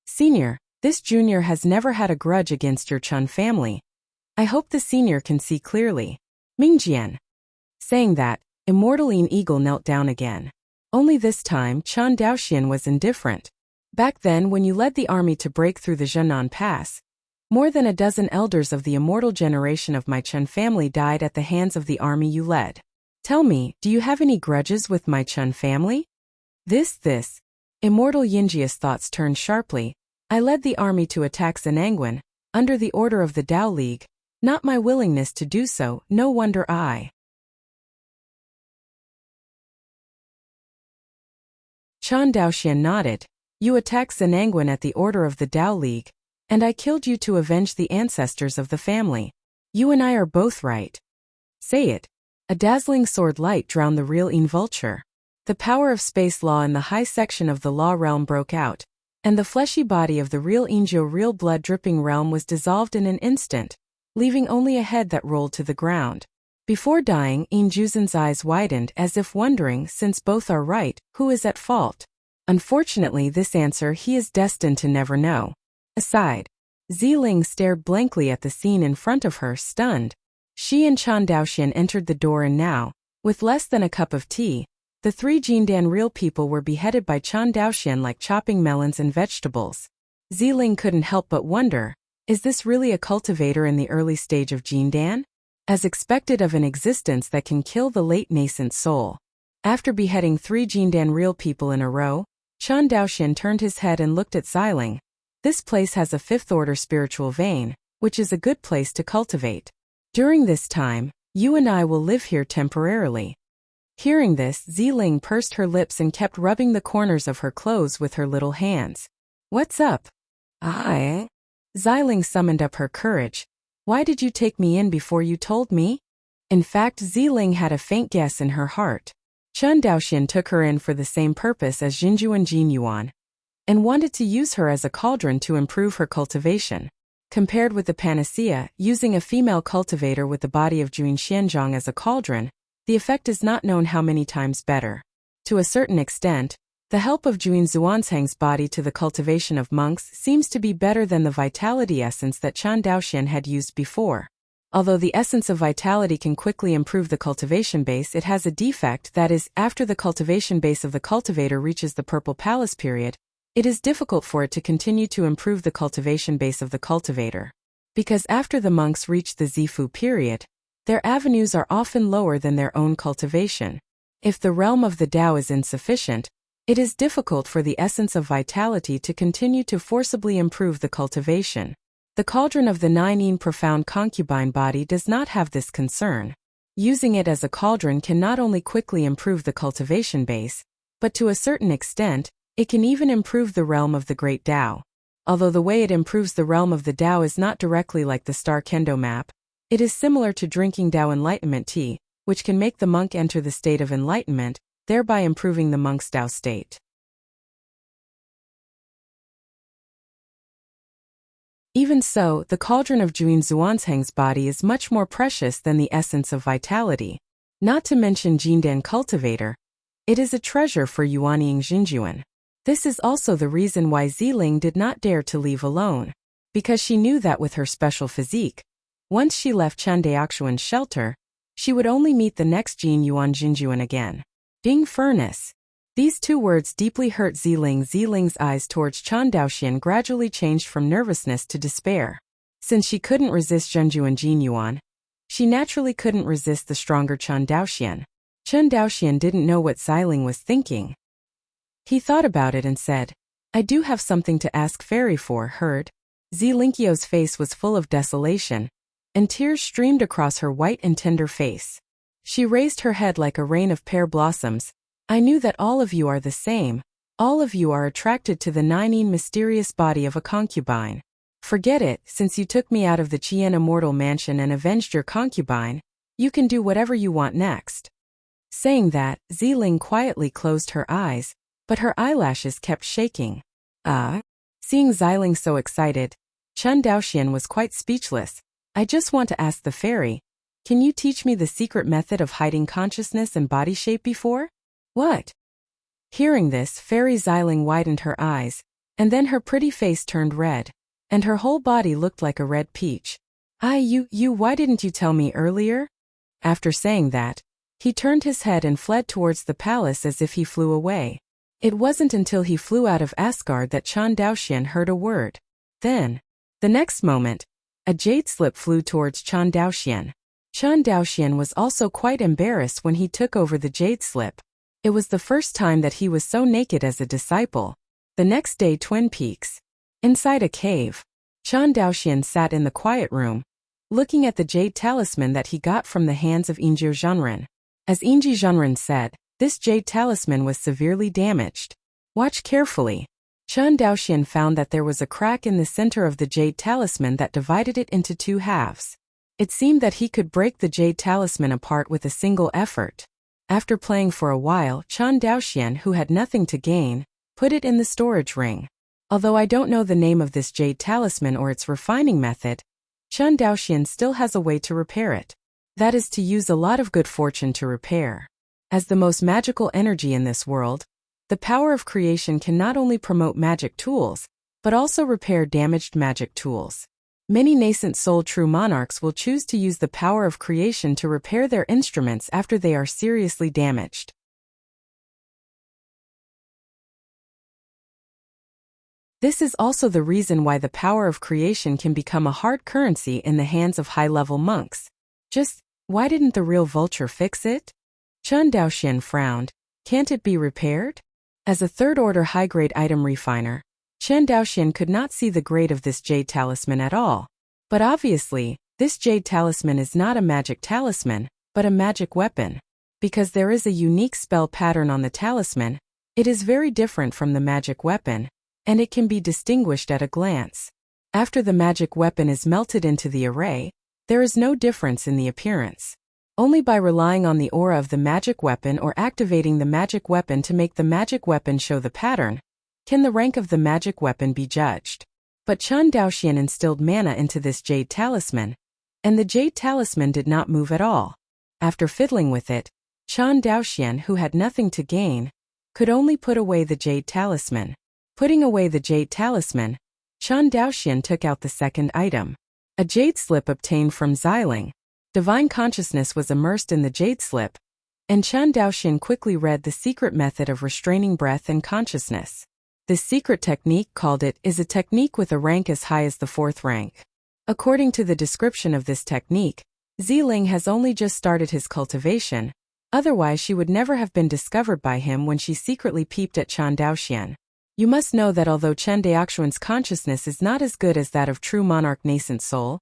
Senior, this junior has never had a grudge against your Chan family. I hope the senior can see clearly. Mingjian. Saying that, Immortaline Eagle knelt down again. Only this time Chan Daoxian was indifferent. Back then when you led the army to break through the Zhenan Pass, more than a dozen elders of the immortal generation of my Chen family died at the hands of the army you led. Tell me, do you have any grudges with my Chen family? This. Immortal Yinjia's thoughts turned sharply. I led the army to attack Zenangwan, under the order of the Dao League. Not my willingness to do so, no wonder I. Chan Daoxian nodded. You attacked Zenangwan at the order of the Dao League, and I killed you to avenge the ancestors of the family. You and I are both right. Say it. A dazzling sword light drowned the real Vulture. The power of space law in the high section of the law realm broke out, and the fleshy body of the real Ingio real blood dripping realm was dissolved in an instant, leaving only a head that rolled to the ground. Before dying, Injuzan's eyes widened as if wondering, since both are right, who is at fault? Unfortunately, this answer he is destined to never know. Aside, Ziling stared blankly at the scene in front of her, stunned. She and Chan Daoxian entered the door and now, with less than a cup of tea, the three Jindan real people were beheaded by Chan Daoxian like chopping melons and vegetables. Ziling couldn't help but wonder, is this really a cultivator in the early stage of Jindan? As expected of an existence that can kill the late nascent soul. After beheading three Jindan real people in a row, Chan Daoxian turned his head and looked at Ziling. This place has a fifth-order spiritual vein, which is a good place to cultivate. During this time, you and I will live here temporarily. Hearing this, Ziling pursed her lips and kept rubbing the corners of her clothes with her little hands. What's up? Ziling summoned up her courage. Why did you take me in before you told me? In fact, Ziling had a faint guess in her heart. Chun Daoxian took her in for the same purpose as Jinjuan Jinyuan, and wanted to use her as a cauldron to improve her cultivation. Compared with the panacea, using a female cultivator with the body of Juin Xianzhang as a cauldron, the effect is not known how many times better. To a certain extent, the help of Juin Zuanzhang's body to the cultivation of monks seems to be better than the vitality essence that Chan Daoxian had used before. Although the essence of vitality can quickly improve the cultivation base, it has a defect, that is, after the cultivation base of the cultivator reaches the Purple Palace period, it is difficult for it to continue to improve the cultivation base of the cultivator. Because after the monks reach the Zifu period, their avenues are often lower than their own cultivation. If the realm of the Tao is insufficient, it is difficult for the essence of vitality to continue to forcibly improve the cultivation. The cauldron of the Nine profound concubine body does not have this concern. Using it as a cauldron can not only quickly improve the cultivation base, but to a certain extent, it can even improve the realm of the Great Tao. Although the way it improves the realm of the Tao is not directly like the star kendo map, it is similar to drinking Tao enlightenment tea, which can make the monk enter the state of enlightenment, thereby improving the monk's Tao state. Even so, the cauldron of Juin Zuanzheng's body is much more precious than the essence of vitality. Not to mention Jindan Cultivator. It is a treasure for Yuanying Xinjuan. This is also the reason why Ziling did not dare to leave alone. Because she knew that with her special physique, once she left Chen Daoxuan's shelter, she would only meet the next Jin Yuan Xinjuan again. Ding furnace. These two words deeply hurt Ziling. Ziling's eyes towards Chen Daoxian gradually changed from nervousness to despair. Since she couldn't resist Zhenjuan Jin Yuan, she naturally couldn't resist the stronger Chen Daoxian. Chen Daoxian didn't know what Ziling was thinking. He thought about it and said, I do have something to ask Fairy for, heard? Zilinkio's face was full of desolation, and tears streamed across her white and tender face. She raised her head like a rain of pear blossoms. I knew that all of you are the same. All of you are attracted to the Nineteen mysterious body of a concubine. Forget it, since you took me out of the Qian immortal mansion and avenged your concubine, you can do whatever you want next. Saying that, Ziling quietly closed her eyes, but her eyelashes kept shaking. Seeing Ziling so excited, Chen Daoxian was quite speechless. I just want to ask the fairy, can you teach me the secret method of hiding consciousness and body shape before? What? Hearing this, Fairy Ziling widened her eyes, and then her pretty face turned red, and her whole body looked like a red peach. Why didn't you tell me earlier? After saying that, he turned his head and fled towards the palace as if he flew away. It wasn't until he flew out of Asgard that Chen Daoxian heard a word. Then, the next moment, a jade slip flew towards Chen Daoxian. Chen Daoxian was also quite embarrassed when he took over the jade slip. It was the first time that he was so naked as a disciple. The next day, Twin Peaks. Inside a cave, Chen Daoxian sat in the quiet room, looking at the jade talisman that he got from the hands of Inji Zhenren. As Inji Zhenren said, this jade talisman was severely damaged. Watch carefully. Chen Daoxian found that there was a crack in the center of the jade talisman that divided it into two halves. It seemed that he could break the jade talisman apart with a single effort. After playing for a while, Chen Daoxian, who had nothing to gain, put it in the storage ring. Although I don't know the name of this jade talisman or its refining method, Chen Daoxian still has a way to repair it. That is to use a lot of good fortune to repair. As the most magical energy in this world, the power of creation can not only promote magic tools, but also repair damaged magic tools. Many nascent soul true monarchs will choose to use the power of creation to repair their instruments after they are seriously damaged. This is also the reason why the power of creation can become a hard currency in the hands of high-level monks. Just, why didn't the real vulture fix it? Chen Daoxian frowned. Can't it be repaired? As a third-order high-grade item refiner, Chen Daoxian could not see the grade of this jade talisman at all. But obviously, this jade talisman is not a magic talisman, but a magic weapon. Because there is a unique spell pattern on the talisman, it is very different from the magic weapon, and it can be distinguished at a glance. After the magic weapon is melted into the array, there is no difference in the appearance. Only by relying on the aura of the magic weapon or activating the magic weapon to make the magic weapon show the pattern, can the rank of the magic weapon be judged. But Chen Daoxian instilled mana into this jade talisman, and the jade talisman did not move at all. After fiddling with it, Chen Daoxian, who had nothing to gain, could only put away the jade talisman. Putting away the jade talisman, Chen Daoxian took out the second item. A jade slip obtained from Ziling. Divine consciousness was immersed in the jade slip, and Chen Daoxian quickly read the secret method of restraining breath and consciousness. This secret technique, called it, is a technique with a rank as high as the 4th rank. According to the description of this technique, Ziling has only just started his cultivation, otherwise she would never have been discovered by him when she secretly peeped at Chen Daoxian. You must know that although Chen Daoxuan's consciousness is not as good as that of true monarch nascent soul,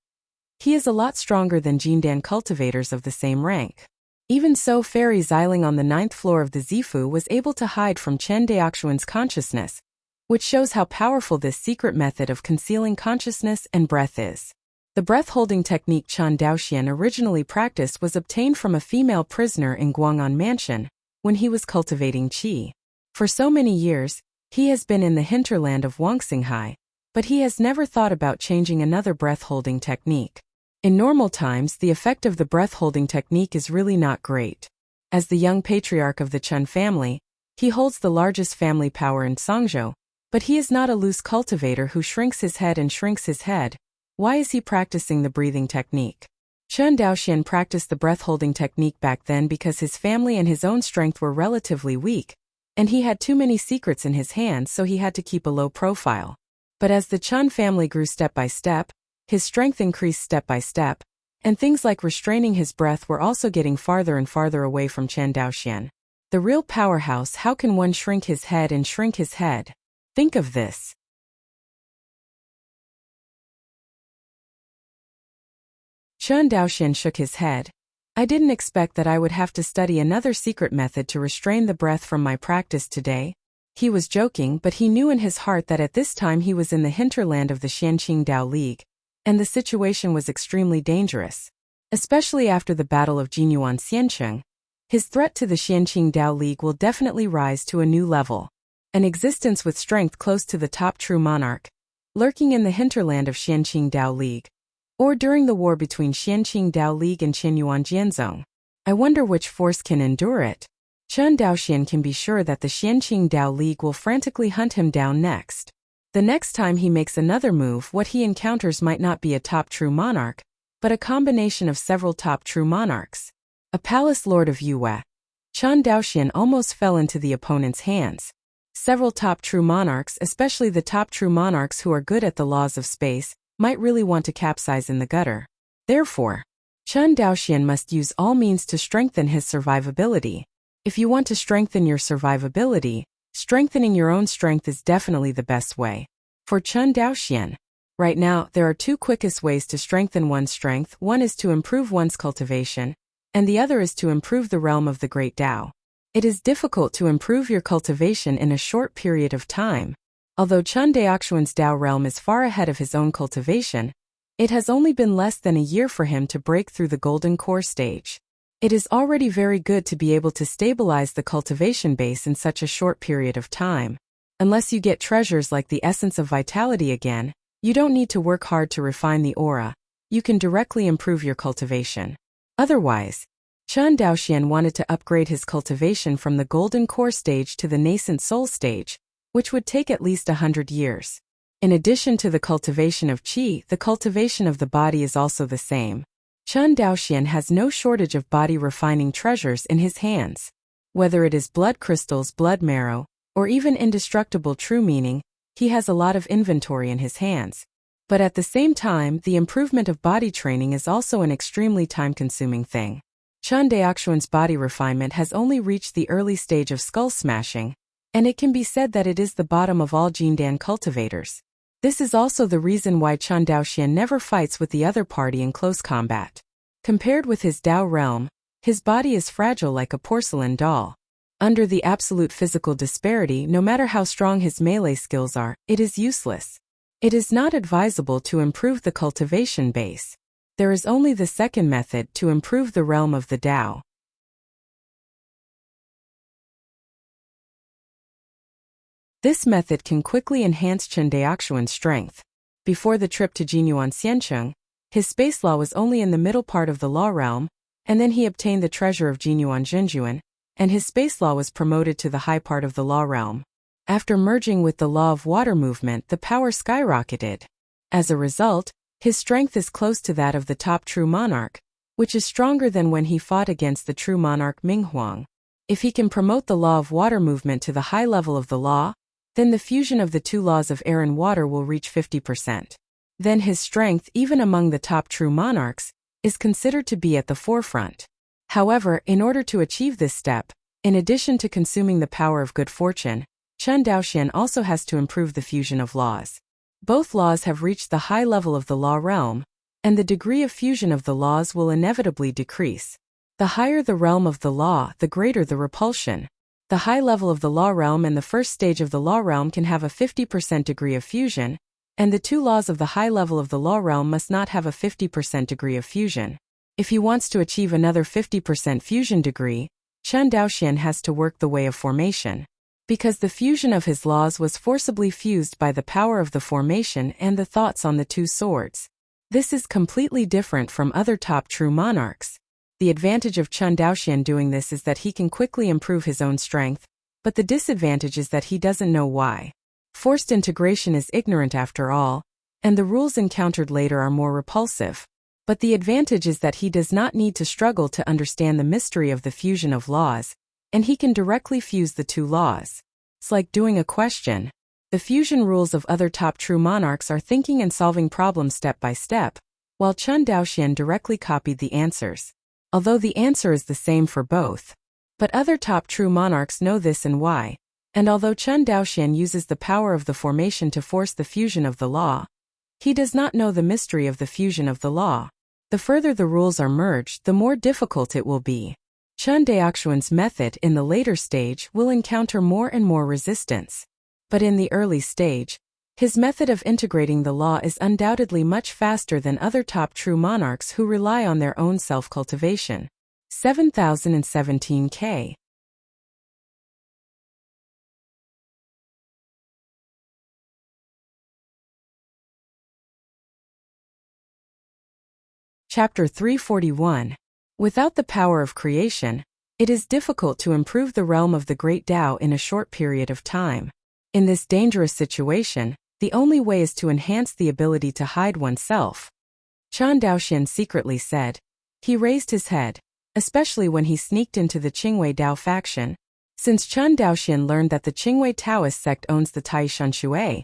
he is a lot stronger than Jindan cultivators of the same rank. Even so, Fairy Ziling on the 9th floor of the Zifu was able to hide from Chen Daoxuan's consciousness, which shows how powerful this secret method of concealing consciousness and breath is. The breath-holding technique Chen Daoxian originally practiced was obtained from a female prisoner in Guang'an Mansion, when he was cultivating qi. For so many years, he has been in the hinterland of Wangxinghai, but he has never thought about changing another breath-holding technique. In normal times, the effect of the breath-holding technique is really not great. As the young patriarch of the Chun family, he holds the largest family power in Songzhou, but he is not a loose cultivator who shrinks his head and shrinks his head. Why is he practicing the breathing technique? Chen Daoxian practiced the breath-holding technique back then because his family and his own strength were relatively weak, and he had too many secrets in his hands, so he had to keep a low profile. But as the Chun family grew step by step, his strength increased step by step, and things like restraining his breath were also getting farther and farther away from Chen Daoxian. The real powerhouse. How can one shrink his head and shrink his head? Think of this. Chen Daoxian shook his head. I didn't expect that I would have to study another secret method to restrain the breath from my practice today. He was joking, but he knew in his heart that at this time he was in the hinterland of the Xianqing Dao League, and the situation was extremely dangerous. Especially after the Battle of Jinyuan Xiancheng, his threat to the Xianqing Dao League will definitely rise to a new level. An existence with strength close to the top true monarch, lurking in the hinterland of Xianqing Dao League, or during the war between Xianqing Dao League and Qianyuan Jianzong. I wonder which force can endure it. Chen Daoxian can be sure that the Xianqing Dao League will frantically hunt him down next. The next time he makes another move, what he encounters might not be a top true monarch, but a combination of several top true monarchs. A palace lord of Yue. Chen Daoxian almost fell into the opponent's hands. Several top true monarchs, especially the top true monarchs who are good at the laws of space, might really want to capsize in the gutter. Therefore, Chen Daoxian must use all means to strengthen his survivability. If you want to strengthen your survivability, strengthening your own strength is definitely the best way. For Chen Daoxian, right now there are two quickest ways to strengthen one's strength. One is to improve one's cultivation, and the other is to improve the realm of the Great Tao. It is difficult to improve your cultivation in a short period of time. Although Chen Daoxian's Tao realm is far ahead of his own cultivation, it has only been less than a year for him to break through the golden core stage. It is already very good to be able to stabilize the cultivation base in such a short period of time. Unless you get treasures like the essence of vitality again, you don't need to work hard to refine the aura. You can directly improve your cultivation. Otherwise, Chen Daoxian wanted to upgrade his cultivation from the golden core stage to the nascent soul stage, which would take at least 100 years. In addition to the cultivation of qi, the cultivation of the body is also the same. Chen Daoxian has no shortage of body refining treasures in his hands. Whether it is blood crystals, blood marrow, or even indestructible true meaning, he has a lot of inventory in his hands. But at the same time, the improvement of body training is also an extremely time-consuming thing. Chen Daoxian's body refinement has only reached the early stage of skull smashing, and it can be said that it is the bottom of all Jindan cultivators. This is also the reason why Chen Daoxian never fights with the other party in close combat. Compared with his Dao realm, his body is fragile like a porcelain doll. Under the absolute physical disparity, no matter how strong his melee skills are, it is useless. It is not advisable to improve the cultivation base. There is only the second method to improve the realm of the Dao. This method can quickly enhance Chen Daoxian's strength. Before the trip to Jinyuan Xiancheng, his space law was only in the middle part of the law realm, and then he obtained the treasure of Jinyuan Zhenjuan, and his space law was promoted to the high part of the law realm. After merging with the law of water movement, the power skyrocketed. As a result, his strength is close to that of the top true monarch, which is stronger than when he fought against the true monarch Minghuang. If he can promote the law of water movement to the high level of the law, then the fusion of the two laws of air and water will reach 50%. Then his strength, even among the top true monarchs, is considered to be at the forefront. However, in order to achieve this step, in addition to consuming the power of good fortune, Chen Daoxian also has to improve the fusion of laws. Both laws have reached the high level of the law realm, and the degree of fusion of the laws will inevitably decrease. The higher the realm of the law, the greater the repulsion. The high level of the law realm and the first stage of the law realm can have a 50% degree of fusion, and the two laws of the high level of the law realm must not have a 50% degree of fusion. If he wants to achieve another 50% fusion degree, Chen Daoxian has to work the way of formation. because the fusion of his laws was forcibly fused by the power of the formation and the thoughts on the two swords. This is completely different from other top true monarchs. The advantage of Chen Daoxian doing this is that he can quickly improve his own strength, but the disadvantage is that he doesn't know why. Forced integration is ignorant after all, and the rules encountered later are more repulsive. But the advantage is that he does not need to struggle to understand the mystery of the fusion of laws, and he can directly fuse the two laws. It's like doing a question. The fusion rules of other top true monarchs are thinking and solving problems step by step, while Chen Daoxian directly copied the answers. Although the answer is the same for both. But other top true monarchs know this and why. And although Chen Daoxian uses the power of the formation to force the fusion of the law, he does not know the mystery of the fusion of the law. The further the rules are merged, the more difficult it will be. Chen Daoxian's method in the later stage will encounter more and more resistance. But in the early stage, his method of integrating the law is undoubtedly much faster than other top true monarchs who rely on their own self-cultivation. 7017K. Chapter 341. Without the power of creation, it is difficult to improve the realm of the Great Tao in a short period of time. In this dangerous situation, the only way is to enhance the ability to hide oneself. Chen Daoxian secretly said. He raised his head, especially when he sneaked into the Qingwei Dao faction. Since Chen Daoxian learned that the Qingwei Taoist sect owns the Tai Shan Shui,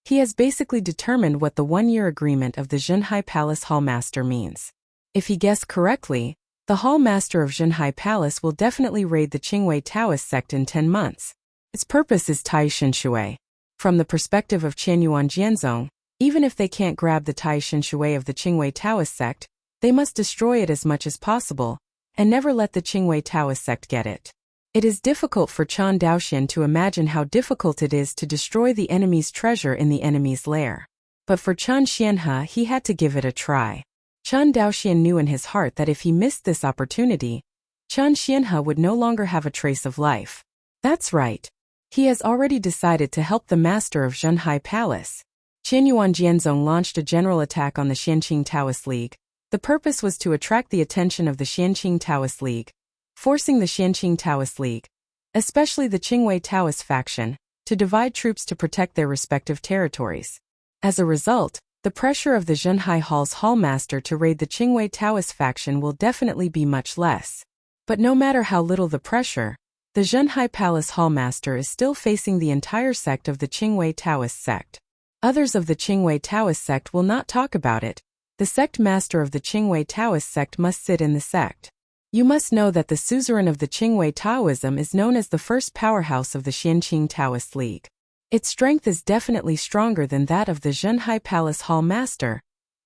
he has basically determined what the one-year agreement of the Zhenhai Palace Hallmaster means. If he guessed correctly, the Hallmaster of Zhenhai Palace will definitely raid the Qingwei Taoist sect in 10 months. Its purpose is Tai Shan Shui. From the perspective of Qianyuan Jianzong, even if they can't grab the Tai Shan Shui of the Qingwei Taoist sect, they must destroy it as much as possible, and never let the Qingwei Taoist sect get it. It is difficult for Chen Daoxian to imagine how difficult it is to destroy the enemy's treasure in the enemy's lair. But for Chen Xianhe, he had to give it a try. Chen Daoxian knew in his heart that if he missed this opportunity, Chen Xianhe would no longer have a trace of life. That's right. He has already decided to help the master of Zhenhai Palace. Qianyuan Jianzong launched a general attack on the Xianqing Taoist League. The purpose was to attract the attention of the Xianqing Taoist League, forcing the Xianqing Taoist League, especially the Qingwei Taoist faction, to divide troops to protect their respective territories. As a result, the pressure of the Zhenhai Hall's Hallmaster to raid the Qingwei Taoist faction will definitely be much less. But no matter how little the pressure, the Zhenhai Palace Hallmaster is still facing the entire sect of the Qingwei Taoist sect. Others of the Qingwei Taoist sect will not talk about it. The sect master of the Qingwei Taoist sect must sit in the sect. You must know that the suzerain of the Qingwei Taoism is known as the first powerhouse of the Xianqing Taoist League. Its strength is definitely stronger than that of the Zhenhai Palace Hallmaster,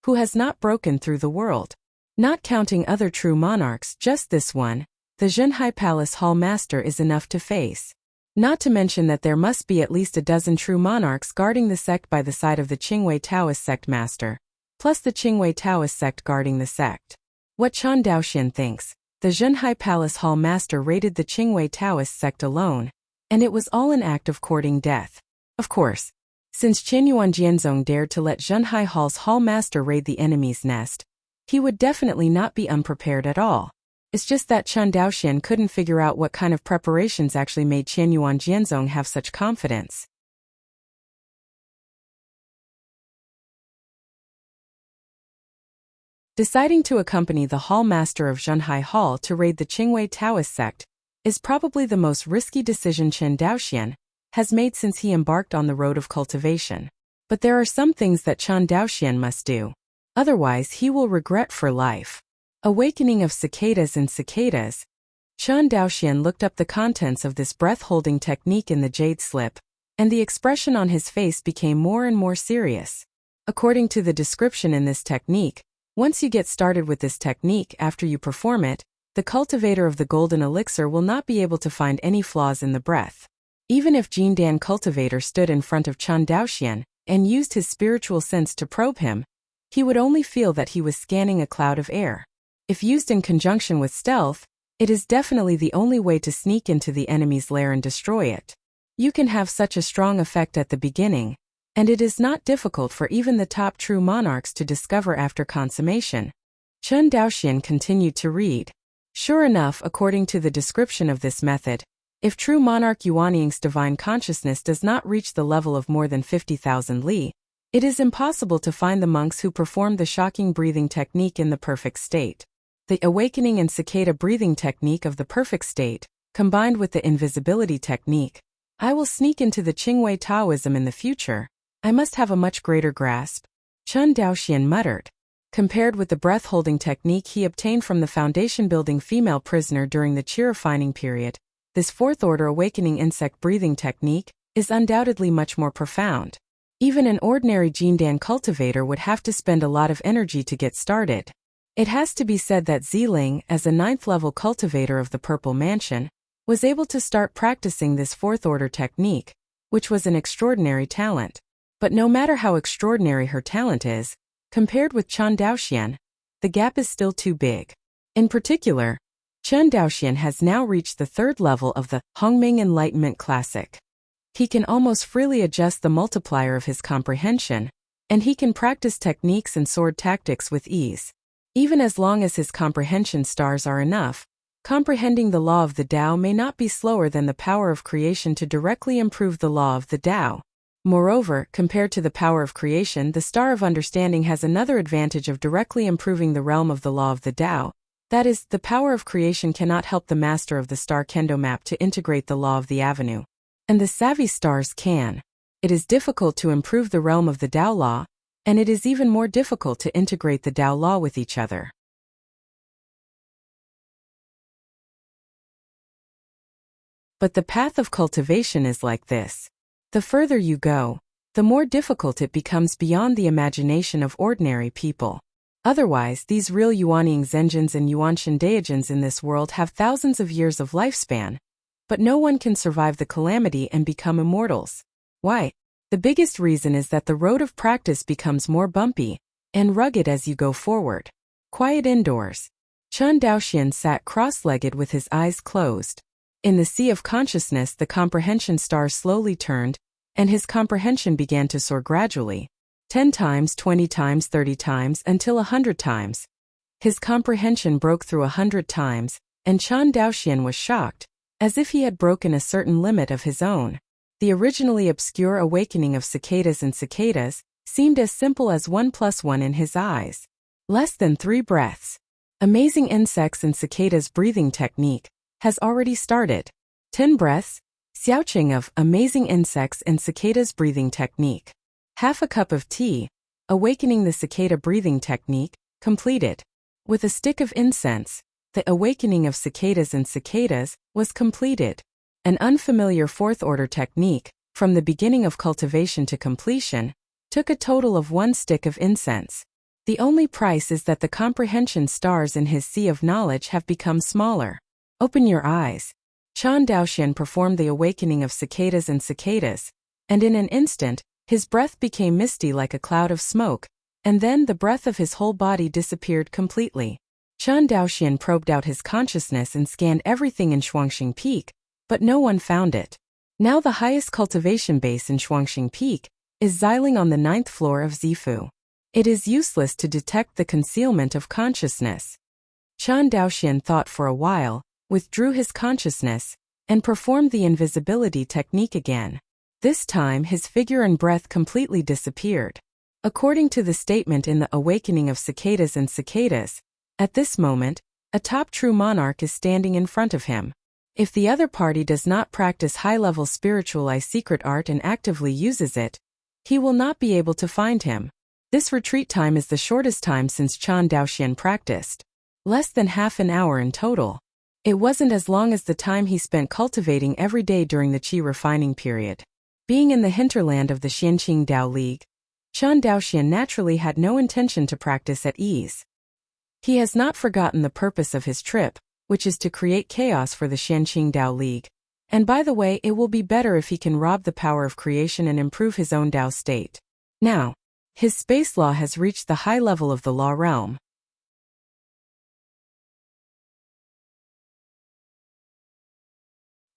who has not broken through the world. Not counting other true monarchs, just this one, the Zhenhai Palace Hallmaster is enough to face. Not to mention that there must be at least a dozen true monarchs guarding the sect by the side of the Qingwei Taoist sect master, plus the Qingwei Taoist sect guarding the sect. What Chen Daoxian thinks, the Zhenhai Palace Hallmaster raided the Qingwei Taoist sect alone, and it was all an act of courting death. Of course, since Qianyuan Jianzong dared to let Zhenhai Hall's Hallmaster raid the enemy's nest, he would definitely not be unprepared at all. It's just that Chen Daoxian couldn't figure out what kind of preparations actually made Qianyuan Jianzong have such confidence. Deciding to accompany the Hallmaster of Zhenhai Hall to raid the Qingwei Taoist sect is probably the most risky decision Chen Daoxian has made since he embarked on the road of cultivation. But there are some things that Chen Daoxian must do. Otherwise he will regret for life. Awakening of cicadas and cicadas. Chen Daoxian looked up the contents of this breath-holding technique in the jade slip, and the expression on his face became more and more serious. According to the description in this technique, once you get started with this technique, after you perform it, the cultivator of the golden elixir will not be able to find any flaws in the breath. Even if Jindan cultivator stood in front of Chen Daoxian and used his spiritual sense to probe him, he would only feel that he was scanning a cloud of air. If used in conjunction with stealth, it is definitely the only way to sneak into the enemy's lair and destroy it. You can have such a strong effect at the beginning, and it is not difficult for even the top true monarchs to discover after consummation. Chen Daoxian continued to read. Sure enough, according to the description of this method, if true monarch Yuanying's divine consciousness does not reach the level of more than 50,000 li, it is impossible to find the monks who perform the shocking breathing technique in the perfect state. The awakening and cicada breathing technique of the perfect state, combined with the invisibility technique. I will sneak into the Qingwei Taoism in the future. I must have a much greater grasp. Chen Daoxian muttered. Compared with the breath-holding technique he obtained from the foundation-building female prisoner during the qi refining period, this fourth-order awakening insect breathing technique is undoubtedly much more profound. Even an ordinary Jindan cultivator would have to spend a lot of energy to get started. It has to be said that Ziling, as a 9th-level cultivator of the Purple Mansion, was able to start practicing this fourth-order technique, which was an extraordinary talent. But no matter how extraordinary her talent is, compared with Chen Daoxian, the gap is still too big. In particular, Chen Daoxian has now reached the 3rd level of the Hongming Enlightenment Classic. He can almost freely adjust the multiplier of his comprehension, and he can practice techniques and sword tactics with ease. Even as long as his comprehension stars are enough, comprehending the law of the Tao may not be slower than the power of creation to directly improve the law of the Tao. Moreover, compared to the power of creation, the star of understanding has another advantage of directly improving the realm of the law of the Tao. That is, the power of creation cannot help the master of the star kendo map to integrate the law of the avenue. And the savvy stars can. It is difficult to improve the realm of the Tao law, and it is even more difficult to integrate the Tao law with each other. But the path of cultivation is like this. The further you go, the more difficult it becomes beyond the imagination of ordinary people. Otherwise, these real Yuanying Zenjins and Yuanshan Daijins in this world have thousands of years of lifespan, but no one can survive the calamity and become immortals. Why? The biggest reason is that the road of practice becomes more bumpy and rugged as you go forward. Quiet indoors. Chen Daoxian sat cross-legged with his eyes closed. In the sea of consciousness, the comprehension star slowly turned, and his comprehension began to soar gradually. 10 times, 20 times, 30 times, until 100 times. His comprehension broke through 100 times, and Chen Daoxian was shocked, as if he had broken a certain limit of his own. The originally obscure awakening of cicadas and cicadas seemed as simple as 1 + 1 in his eyes. Less than 3 breaths. Amazing insects and cicadas breathing technique has already started. 10 breaths, xiaoqing of amazing insects and cicadas breathing technique. Half a cup of tea, awakening the cicada breathing technique, completed. With a stick of incense, the awakening of cicadas and cicadas was completed. An unfamiliar 4th-order technique, from the beginning of cultivation to completion, took a total of 1 stick of incense. The only price is that the comprehension stars in his sea of knowledge have become smaller. Open your eyes. Chen Daoxian performed the awakening of cicadas and cicadas, and in an instant, his breath became misty like a cloud of smoke, and then the breath of his whole body disappeared completely. Chen Daoxian probed out his consciousness and scanned everything in Shuangxing Peak, but no one found it. Now the highest cultivation base in Shuangxing Peak is Xiling on the 9th floor of Zifu. It is useless to detect the concealment of consciousness. Chen Daoxian thought for a while, withdrew his consciousness, and performed the invisibility technique again. This time his figure and breath completely disappeared. According to the statement in the Awakening of Cicadas and Cicadas, at this moment, a top true monarch is standing in front of him. If the other party does not practice high-level spiritualized secret art and actively uses it, he will not be able to find him. This retreat time is the shortest time since Chen Daoxian practiced. Less than half an hour in total. It wasn't as long as the time he spent cultivating every day during the qi refining period. Being in the hinterland of the Xianqing Dao League, Chen Daoxian naturally had no intention to practice at ease. He has not forgotten the purpose of his trip, which is to create chaos for the Xianqing Dao League. And by the way, it will be better if he can rob the power of creation and improve his own Dao state. Now, his space law has reached the high level of the law realm.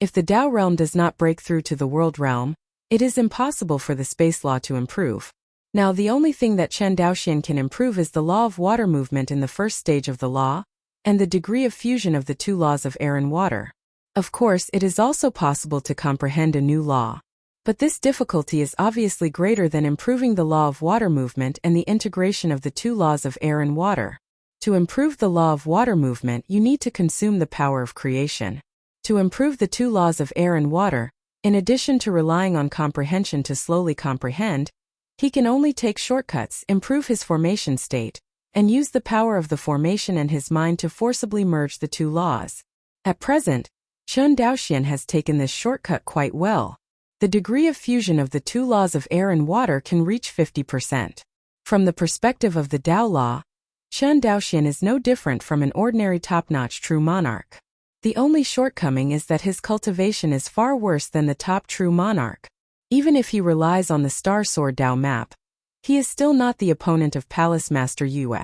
If the Tao realm does not break through to the world realm, it is impossible for the space law to improve. Now the only thing that Chen Daoxian can improve is the law of water movement in the first stage of the law, and the degree of fusion of the two laws of air and water. Of course, it is also possible to comprehend a new law. But this difficulty is obviously greater than improving the law of water movement and the integration of the two laws of air and water. To improve the law of water movement, you need to consume the power of creation. To improve the two laws of air and water, in addition to relying on comprehension to slowly comprehend, he can only take shortcuts, improve his formation state, and use the power of the formation and his mind to forcibly merge the two laws. At present, Chen Daoxian has taken this shortcut quite well. The degree of fusion of the two laws of air and water can reach 50%. From the perspective of the Tao law, Chen Daoxian is no different from an ordinary top-notch true monarch. The only shortcoming is that his cultivation is far worse than the top true monarch. Even if he relies on the Star Sword Tao map, he is still not the opponent of Palace Master Yue.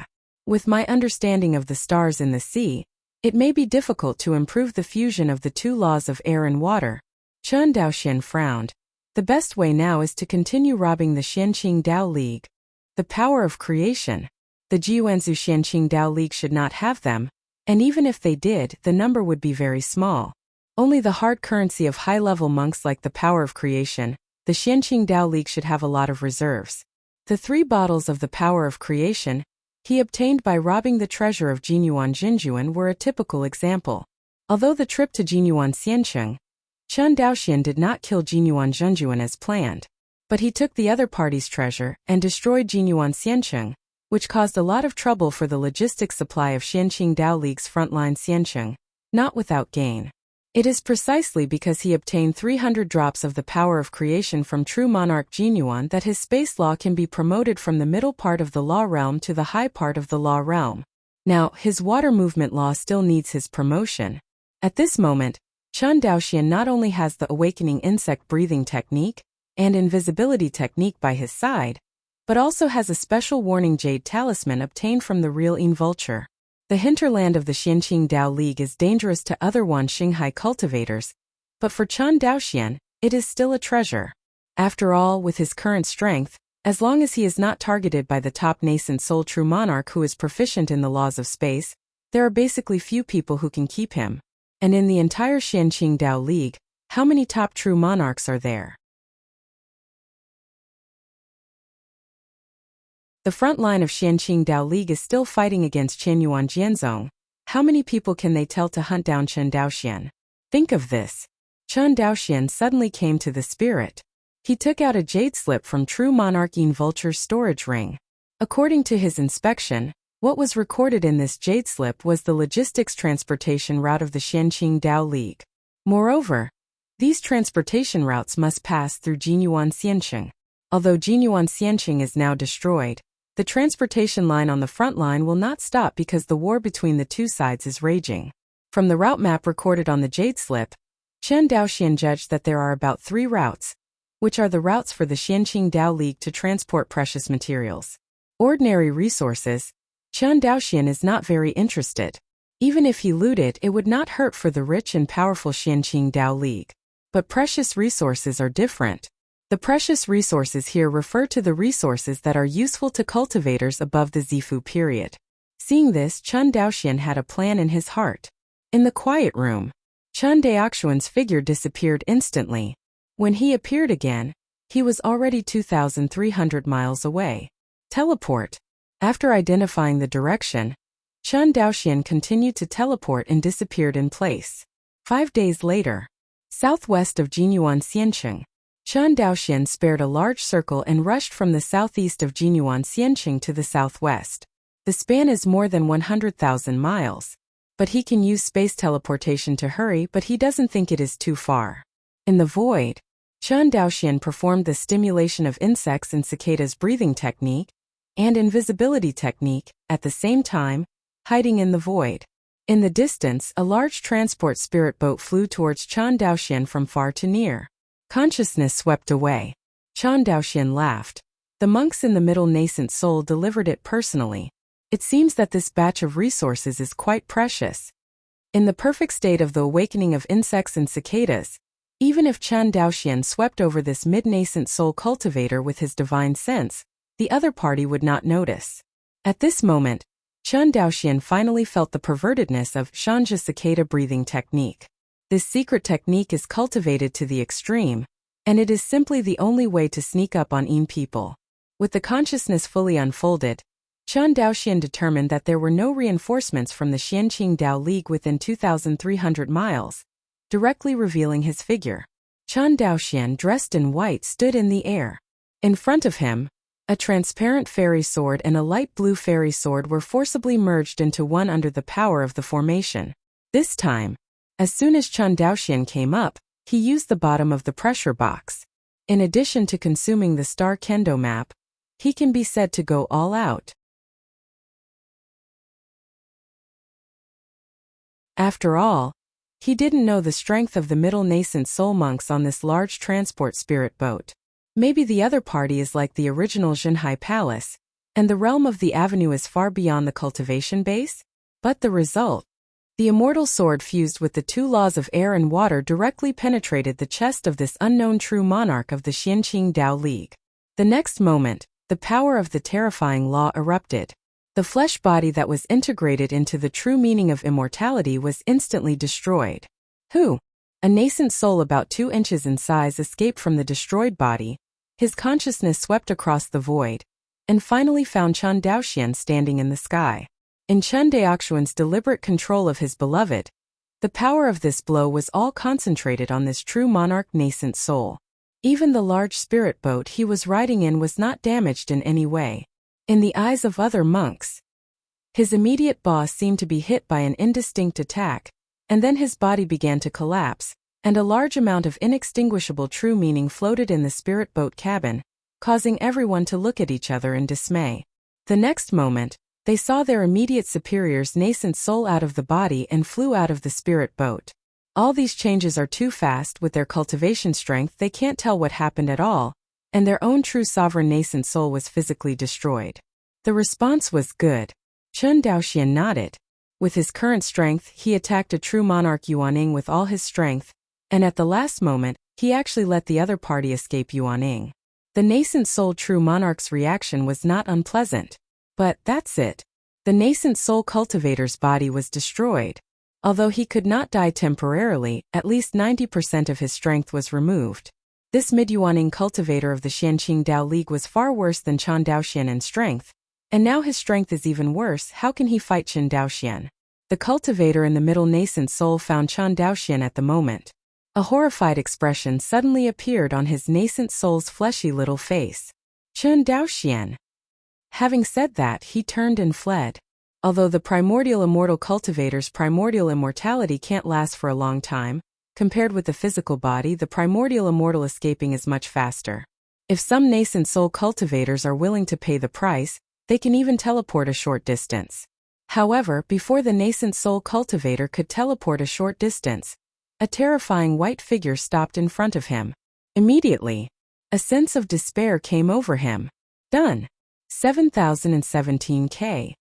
With my understanding of the stars in the sea, it may be difficult to improve the fusion of the two laws of air and water. Chen Daoxian frowned. The best way now is to continue robbing the Xianqing Tao League. The power of creation. The Jiuanzu Xianqing Tao League should not have them, and even if they did, the number would be very small. Only the hard currency of high-level monks like the power of creation, the Xianqing Tao League should have a lot of reserves. The 3 bottles of the power of creation he obtained by robbing the treasure of Jinyuan Jinjuan were a typical example. Although the trip to Jinyuan Xiancheng, Chen Daoxian did not kill Jinyuan Jinjuan as planned, but he took the other party's treasure and destroyed Jinyuan Xiancheng, which caused a lot of trouble for the logistics supply of Xianqing Tao League's frontline Xiancheng, not without gain. It is precisely because he obtained 300 drops of the power of creation from true monarch Jinyuan that his space law can be promoted from the middle part of the law realm to the high part of the law realm. Now, his water movement law still needs his promotion. At this moment, Chen Daoxian not only has the awakening insect breathing technique and invisibility technique by his side, but also has a special warning jade talisman obtained from the real Yin vulture. The hinterland of the Xianqing Tao League is dangerous to other Wan Xinghai cultivators, but for Chen Daoxian, it is still a treasure. After all, with his current strength, as long as he is not targeted by the top nascent soul true monarch who is proficient in the laws of space, there are basically few people who can keep him. And in the entire Xianqing Tao League, how many top true monarchs are there? The front line of Xianqing Tao League is still fighting against Qianyuan Jianzong. How many people can they tell to hunt down Chen Daoxian? Think of this. Chen Daoxian suddenly came to the spirit. He took out a jade slip from True Monarch Yin Vulture's storage ring. According to his inspection, what was recorded in this jade slip was the logistics transportation route of the Xianqing Tao League. Moreover, these transportation routes must pass through Jinyuan Xiancheng. Although Jinyuan Xiancheng is now destroyed, the transportation line on the front line will not stop because the war between the two sides is raging. From the route map recorded on the jade slip, Chen Daoxian judged that there are about 3 routes, which are the routes for the Xianqing Tao League to transport precious materials. Ordinary resources, Chen Daoxian is not very interested. Even if he looted, it would not hurt for the rich and powerful Xianqing Tao League. But precious resources are different. The precious resources here refer to the resources that are useful to cultivators above the Zifu period. Seeing this, Chen Daoxian had a plan in his heart. In the quiet room, Chen Daoxian's figure disappeared instantly. When he appeared again, he was already 2,300 miles away. Teleport. After identifying the direction, Chen Daoxian continued to teleport and disappeared in place. 5 days later, southwest of Jinyuan Xiancheng, Chen Daoxian spared a large circle and rushed from the southeast of Jinyuan Xiancheng to the southwest. The span is more than 100,000 miles. But he can use space teleportation to hurry, but he doesn't think it is too far. In the void, Chen Daoxian performed the stimulation of insects and cicadas breathing technique and invisibility technique at the same time, hiding in the void. In the distance, a large transport spirit boat flew towards Chen Daoxian from far to near. Consciousness swept away. Chen Daoxian laughed. The monks in the middle nascent soul delivered it personally. It seems that this batch of resources is quite precious. In the perfect state of the awakening of insects and cicadas, even if Chen Daoxian swept over this mid-nascent soul cultivator with his divine sense, the other party would not notice. At this moment, Chen Daoxian finally felt the pervertedness of Shanja cicada breathing technique. This secret technique is cultivated to the extreme, and it is simply the only way to sneak up on people. With the consciousness fully unfolded, Chen Daoxian determined that there were no reinforcements from the Xianqing Dao League within 2,300 miles, directly revealing his figure. Chen Daoxian, dressed in white, stood in the air. In front of him, a transparent fairy sword and a light blue fairy sword were forcibly merged into one under the power of the formation. This time, as soon as Chen Daoxian came up, he used the bottom of the pressure box. In addition to consuming the star kendo map, he can be said to go all out. After all, he didn't know the strength of the middle nascent soul monks on this large transport spirit boat. Maybe the other party is like the original Zhenhai Palace, and the realm of the avenue is far beyond the cultivation base? But the result? The immortal sword fused with the two laws of air and water directly penetrated the chest of this unknown true monarch of the Xianqing Dao League. The next moment, the power of the terrifying law erupted. The flesh body that was integrated into the true meaning of immortality was instantly destroyed. Who? A nascent soul about 2 inches in size escaped from the destroyed body. His consciousness swept across the void, and finally found Chen Daoxian standing in the sky. In Chen Daoxian's deliberate control of his beloved, the power of this blow was all concentrated on this true monarch nascent soul. Even the large spirit boat he was riding in was not damaged in any way. In the eyes of other monks, his immediate boss seemed to be hit by an indistinct attack, and then his body began to collapse, and a large amount of inextinguishable true meaning floated in the spirit boat cabin, causing everyone to look at each other in dismay. The next moment, they saw their immediate superior's nascent soul out of the body and flew out of the spirit boat. All these changes are too fast. With their cultivation strength, they can't tell what happened at all, and their own true sovereign nascent soul was physically destroyed. The response was good. Chen Daoxian nodded. With his current strength, he attacked a true monarch Yuaning with all his strength, and at the last moment, he actually let the other party escape Yuaning. The nascent soul true monarch's reaction was not unpleasant. But that's it. The nascent soul cultivator's body was destroyed. Although he could not die temporarily, at least 90% of his strength was removed. This mid-Yuaning cultivator of the Xianqing Dao League was far worse than Chen Daoxian in strength, and now his strength is even worse. How can he fight Chen Daoxian? The cultivator in the middle nascent soul found Chen Daoxian at the moment. A horrified expression suddenly appeared on his nascent soul's fleshy little face. Chen Daoxian. Having said that, he turned and fled. Although the primordial immortal cultivator's primordial immortality can't last for a long time, compared with the physical body, the primordial immortal escaping is much faster. If some nascent soul cultivators are willing to pay the price, they can even teleport a short distance. However, before the nascent soul cultivator could teleport a short distance, a terrifying white figure stopped in front of him. Immediately, a sense of despair came over him. Done. 7017K.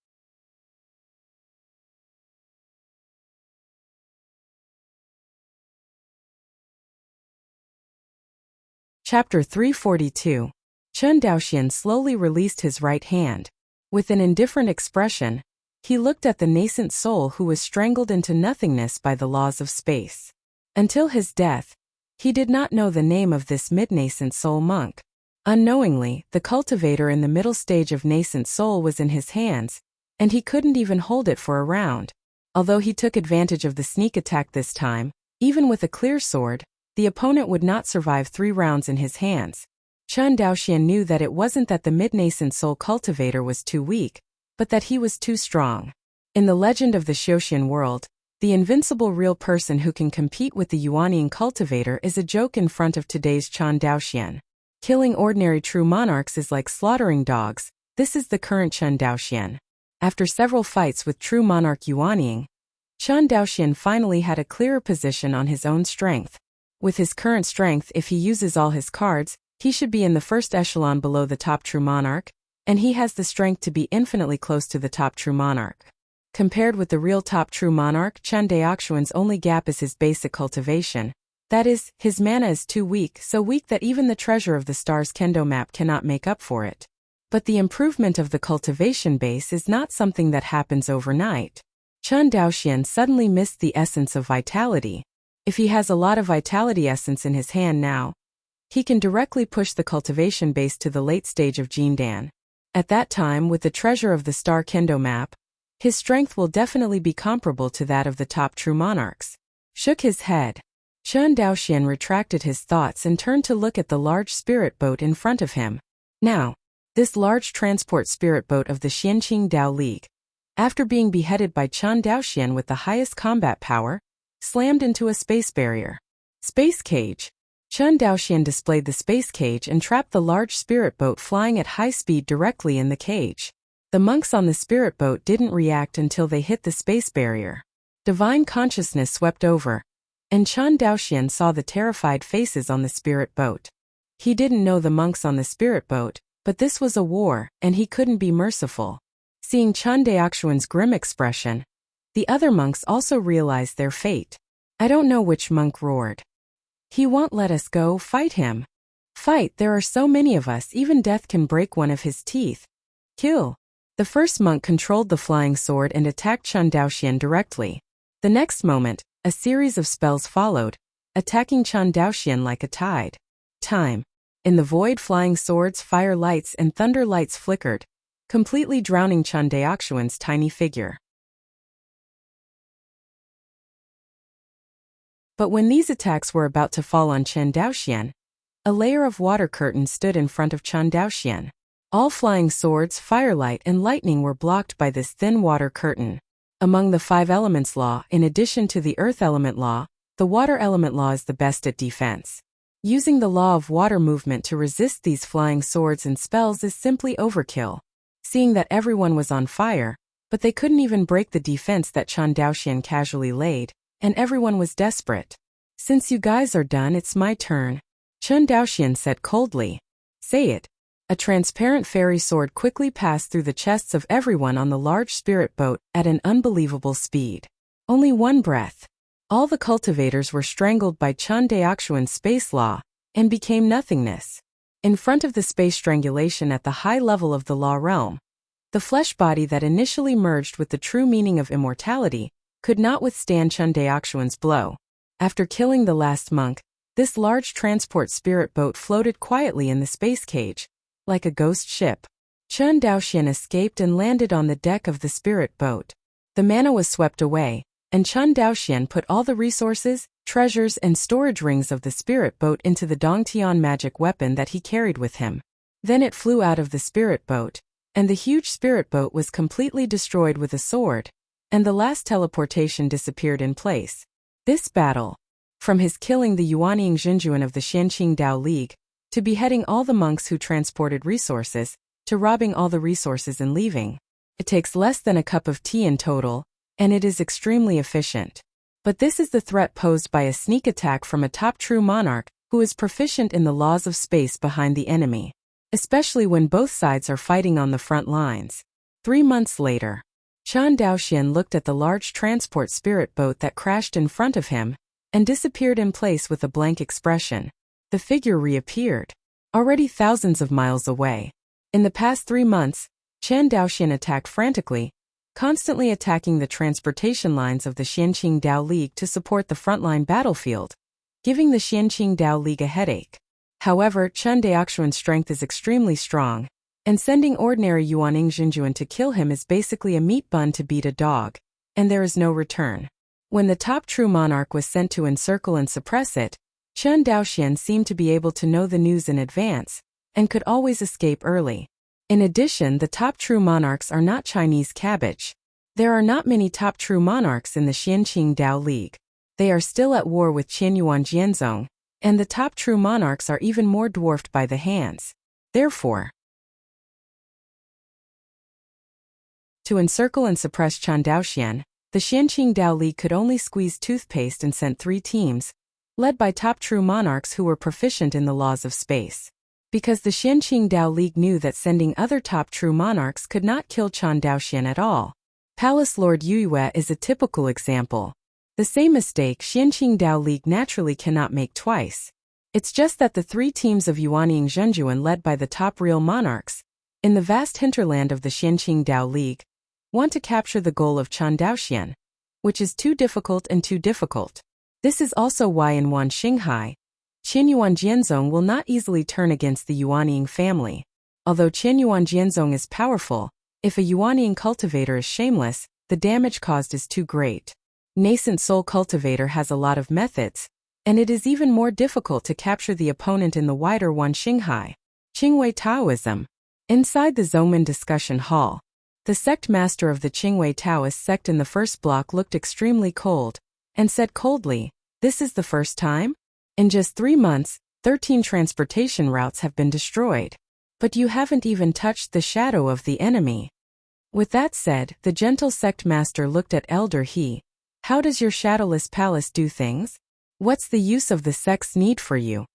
Chapter 342. Chen Daoxian slowly released his right hand. With an indifferent expression, he looked at the nascent soul who was strangled into nothingness by the laws of space. Until his death, he did not know the name of this mid-nascent soul monk. Unknowingly, the cultivator in the middle stage of nascent soul was in his hands, and he couldn't even hold it for a round. Although he took advantage of the sneak attack this time, even with a clear sword, the opponent would not survive 3 rounds in his hands. Chen Daoxian knew that it wasn't that the mid-nascent soul cultivator was too weak, but that he was too strong. In the legend of the Xiaoxian world, the invincible real person who can compete with the Yuanian cultivator is a joke in front of today's Chen Daoxian. Killing ordinary true monarchs is like slaughtering dogs. This is the current Chen Daoxian. After several fights with true monarch Yuanian, Chen Daoxian finally had a clearer position on his own strength. With his current strength, if he uses all his cards, he should be in the first echelon below the top true monarch, and he has the strength to be infinitely close to the top true monarch. Compared with the real top true monarch, Chen Daoxuan's only gap is his basic cultivation. That is, his mana is too weak, so weak that even the treasure of the stars kendo map cannot make up for it. But the improvement of the cultivation base is not something that happens overnight. Chen Daoxian suddenly missed the essence of vitality. If he has a lot of vitality essence in his hand now, he can directly push the cultivation base to the late stage of Jindan. At that time, with the treasure of the star kendo map, his strength will definitely be comparable to that of the top true monarchs. Shook his head. Chen Daoxian retracted his thoughts and turned to look at the large spirit boat in front of him. Now, this large transport spirit boat of the Xianqing Dao League, after being beheaded by Chen Daoxian with the highest combat power, slammed into a space barrier. Space cage. Chen Daoxian displayed the space cage and trapped the large spirit boat flying at high speed directly in the cage. The monks on the spirit boat didn't react until they hit the space barrier. Divine consciousness swept over, and Chen Daoxian saw the terrified faces on the spirit boat. He didn't know the monks on the spirit boat, but this was a war, and he couldn't be merciful. Seeing Chen Daoxuan's grim expression, the other monks also realized their fate. I don't know which monk roared. He won't let us go, fight him. Fight, there are so many of us, even death can break one of his teeth. Kill. The first monk controlled the flying sword and attacked Chen Daoxian directly. The next moment, a series of spells followed, attacking Chen Daoxian like a tide. Time. In the void, flying swords, fire lights, and thunder lights flickered, completely drowning Chen Daoxuan's tiny figure. But when these attacks were about to fall on Chen Daoxian, a layer of water curtain stood in front of Chen Daoxian. All flying swords, firelight, and lightning were blocked by this thin water curtain. Among the 5 elements law, in addition to the earth element law, the water element law is the best at defense. Using the law of water movement to resist these flying swords and spells is simply overkill. Seeing that everyone was on fire, but they couldn't even break the defense that Chen Daoxian casually laid, and everyone was desperate. Since you guys are done, it's my turn, Chen Daoxian said coldly. Say it. A transparent fairy sword quickly passed through the chests of everyone on the large spirit boat at an unbelievable speed. Only one breath. All the cultivators were strangled by Chen Daoxuan's space law and became nothingness. In front of the space strangulation at the high level of the law realm, the flesh body that initially merged with the true meaning of immortality could not withstand Chen Daoxuan's blow. After killing the last monk, this large transport spirit boat floated quietly in the space cage, like a ghost ship. Chen Daoxian escaped and landed on the deck of the spirit boat. The mana was swept away, and Chen Daoxian put all the resources, treasures, and storage rings of the spirit boat into the Dongtian magic weapon that he carried with him. Then it flew out of the spirit boat, and the huge spirit boat was completely destroyed with a sword, and the last teleportation disappeared in place. This battle, from his killing the Yuanying Xinjuan of the Xianqing Dao League, to beheading all the monks who transported resources, to robbing all the resources and leaving. It takes less than a cup of tea in total, and it is extremely efficient. But this is the threat posed by a sneak attack from a top true monarch who is proficient in the laws of space behind the enemy, especially when both sides are fighting on the front lines. 3 months later, Chen Daoxian looked at the large transport spirit boat that crashed in front of him and disappeared in place with a blank expression. The figure reappeared, already thousands of miles away. In the past 3 months, Chen Daoxian attacked frantically, constantly attacking the transportation lines of the Xianqing Dao League to support the frontline battlefield, giving the Xianqing Dao League a headache. However, Chen Daoxuan's strength is extremely strong, and sending ordinary Yuanying Xinjuan to kill him is basically a meat bun to beat a dog, and there is no return. When the top true monarch was sent to encircle and suppress it, Chen Daoxian seemed to be able to know the news in advance, and could always escape early. In addition, the top true monarchs are not Chinese cabbage. There are not many top true monarchs in the Xianqing Dao League. They are still at war with Qianyuan Jianzong, and the top true monarchs are even more dwarfed by the hands. Therefore, to encircle and suppress Chen Daoxian, the Xianqing Dao League could only squeeze toothpaste and sent 3 teams, led by top true monarchs who were proficient in the laws of space. Because the Xianqing Dao League knew that sending other top true monarchs could not kill Chen Daoxian at all, Palace Lord Yue is a typical example. The same mistake Xianqing Dao League naturally cannot make twice. It's just that the three teams of Yuanying Zhenjuan led by the top real monarchs, in the vast hinterland of the Xianqing Dao League, want to capture the goal of Chan Daoxian, which is too difficult and too difficult. This is also why in Wan Xinghai, Qianyuan Jianzong will not easily turn against the Yuanying family. Although Qianyuan Jianzong is powerful, if a Yuanying cultivator is shameless, the damage caused is too great. Nascent soul cultivator has a lot of methods, and it is even more difficult to capture the opponent in the wider Wan Xinghai. Qingwei Taoism. Inside the Zongmen discussion hall, the sect master of the Qingwei Taoist sect in the first block looked extremely cold, and said coldly, "This is the first time? In just 3 months, 13 transportation routes have been destroyed. But you haven't even touched the shadow of the enemy." With that said, the gentle sect master looked at Elder He. "How does your shadowless palace do things? What's the use of the sect's need for you?"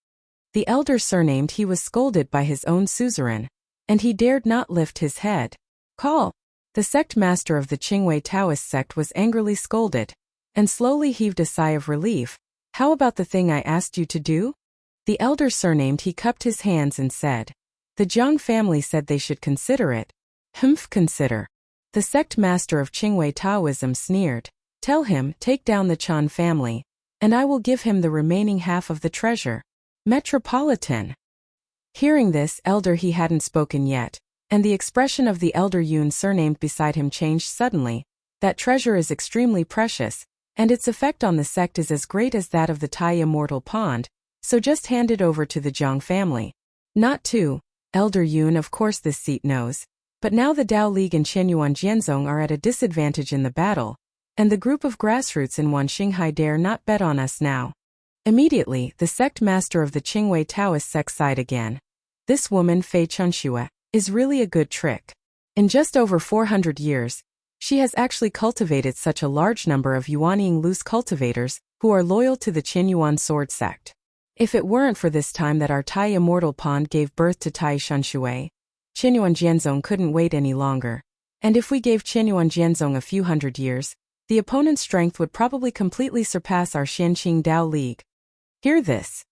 The elder surnamed He was scolded by his own suzerain, and he dared not lift his head. "Call." The sect master of the Qingwei Taoist sect was angrily scolded, and slowly heaved a sigh of relief. "How about the thing I asked you to do?" The elder surnamed He cupped his hands and said, "The Jiang family said they should consider it." Consider. The sect master of Qingwei Taoism sneered. "Tell him, take down the Chan family, and I will give him the remaining half of the treasure." Metropolitan. Hearing this, Elder He hadn't spoken yet, and the expression of the elder Yun surnamed beside him changed suddenly. "That treasure is extremely precious, and its effect on the sect is as great as that of the Tai Immortal Pond, so just hand it over to the Jiang family." "Not to." Elder Yun, of course this seat knows. But now the Dao League and Qianyuan Jianzong are at a disadvantage in the battle, and the group of grassroots in Wan Xinghai dare not bet on us now. Immediately, the sect master of the Qingwei Taoist sect sighed again. "This woman, Fei Chunxue, is really a good trick. In just over 400 years, she has actually cultivated such a large number of Yuanying loose cultivators who are loyal to the Qianyuan sword sect. If it weren't for this time that our Tai Immortal Pond gave birth to Tai Chunxue, Qianyuan Jianzong couldn't wait any longer. And if we gave Qianyuan Jianzong a few hundred years, the opponent's strength would probably completely surpass our Xianqing Dao League. Hear this."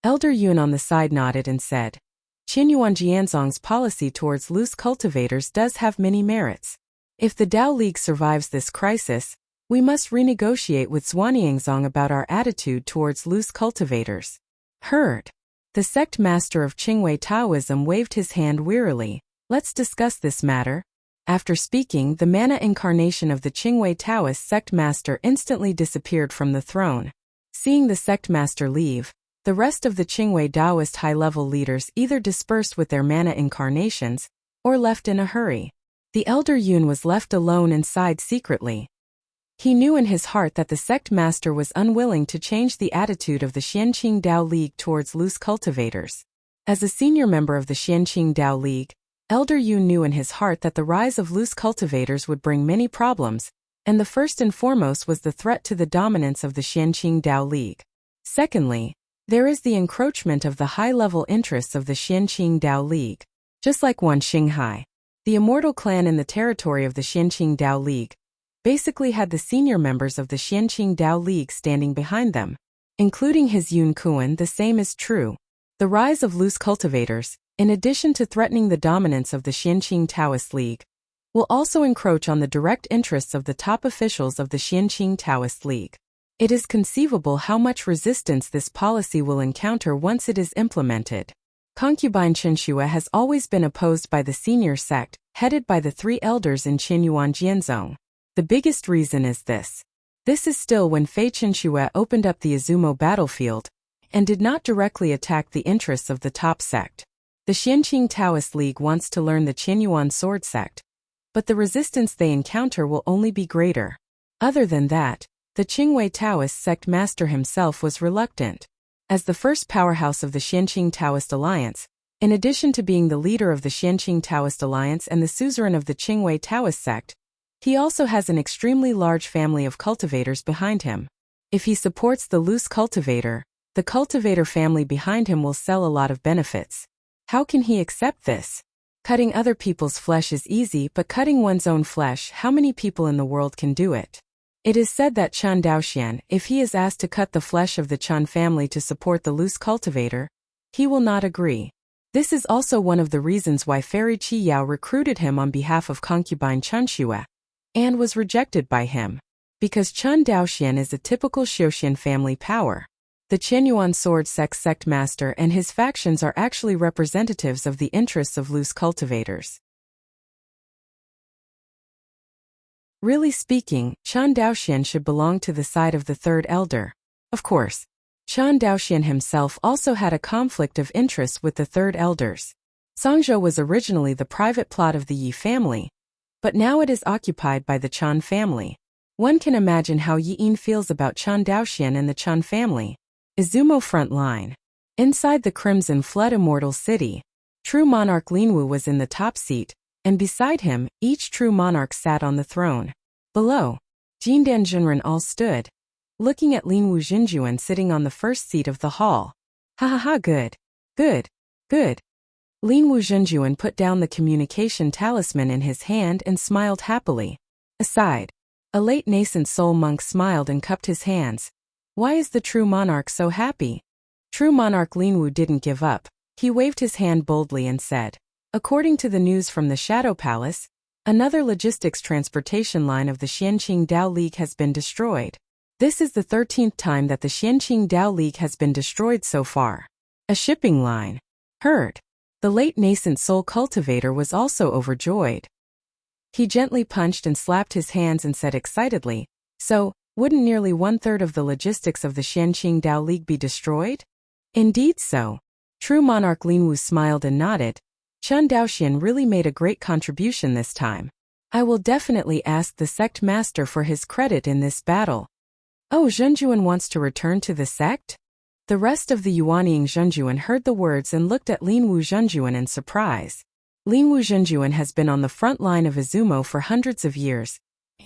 Elder Yun on the side nodded and said, "Qianyuan Jianzong's policy towards loose cultivators does have many merits. If the Dao League survives this crisis, we must renegotiate with Zhuanyangzong about our attitude towards loose cultivators." Heard. The sect master of Qingwei Taoism waved his hand wearily. "Let's discuss this matter." After speaking, the mana incarnation of the Qingwei Taoist sect master instantly disappeared from the throne. Seeing the sect master leave, the rest of the Qingwei Taoist high-level leaders either dispersed with their mana incarnations, or left in a hurry. The elder Yun was left alone and sighed secretly. He knew in his heart that the sect master was unwilling to change the attitude of the Xianqing Dao League towards loose cultivators. As a senior member of the Xianqing Dao League, Elder Yun knew in his heart that the rise of loose cultivators would bring many problems, and the first and foremost was the threat to the dominance of the Xianqing Dao League. Secondly, there is the encroachment of the high-level interests of the Xianqing Dao League. Just like Wan Xinghai, the immortal clan in the territory of the Xianqing Dao League basically had the senior members of the Xianqing Dao League standing behind them. Including his Yun Kuan, the same is true. The rise of loose cultivators, in addition to threatening the dominance of the Xianqing Taoist League, will also encroach on the direct interests of the top officials of the Xianqing Taoist League. It is conceivable how much resistance this policy will encounter once it is implemented. Concubine Chunxue has always been opposed by the senior sect, headed by the three elders in Qianyuan Jianzong. The biggest reason is this. This is still when Fei Chunxue opened up the Izumo battlefield, and did not directly attack the interests of the top sect. The Xianqing Taoist League wants to learn the Qianyuan sword sect, but the resistance they encounter will only be greater. Other than that, the Qingwei Taoist sect master himself was reluctant. As the first powerhouse of the Xianqing Taoist Alliance, in addition to being the leader of the Xianqing Taoist Alliance and the suzerain of the Qingwei Taoist sect, he also has an extremely large family of cultivators behind him. If he supports the loose cultivator, the cultivator family behind him will sell a lot of benefits. How can he accept this? Cutting other people's flesh is easy, but cutting one's own flesh, how many people in the world can do it? It is said that Chen Daoxian, if he is asked to cut the flesh of the Chen family to support the loose cultivator, he will not agree. This is also one of the reasons why Fairy Qi Yao recruited him on behalf of concubine Chen Xue, and was rejected by him. Because Chen Daoxian is a typical Xiuxian family power. The Qianyuan sword sect master and his factions are actually representatives of the interests of loose cultivators. Really speaking, Chen Daoxian should belong to the side of the third elder. Of course, Chen Daoxian himself also had a conflict of interest with the third elders. Songzhou was originally the private plot of the Yi family, but now it is occupied by the Chen family. One can imagine how Yi Yin feels about Chen Daoxian and the Chen family. Izumo front line. Inside the Crimson Flood Immortal City, true monarch Linwu was in the top seat, and beside him, each true monarch sat on the throne. Below, Jindan Junren all stood, looking at Linwu Jinjuan sitting on the first seat of the hall. Ha ha ha, good. Good. Good. Linwu Jinjuan put down the communication talisman in his hand and smiled happily. Aside, a late nascent soul monk smiled and cupped his hands. Why is the true monarch so happy? True monarch Linwu didn't give up. He waved his hand boldly and said, according to the news from the Shadow Palace, another logistics transportation line of the Xianqing Dao League has been destroyed. This is the 13th time that the Xianqing Dao League has been destroyed so far. A shipping line. Heard. The late nascent soul cultivator was also overjoyed. He gently punched and slapped his hands and said excitedly, so, wouldn't nearly 1/3 of the logistics of the Xianqing Dao League be destroyed? Indeed so. True monarch Linwu smiled and nodded. Chen Daoxian really made a great contribution this time. I will definitely ask the sect master for his credit in this battle. Oh, Zhenjuan wants to return to the sect? The rest of the Yuanying Zhenjuan heard the words and looked at Linwu Zhenjuan in surprise. Linwu Zhenjuan has been on the front line of Izumo for hundreds of years,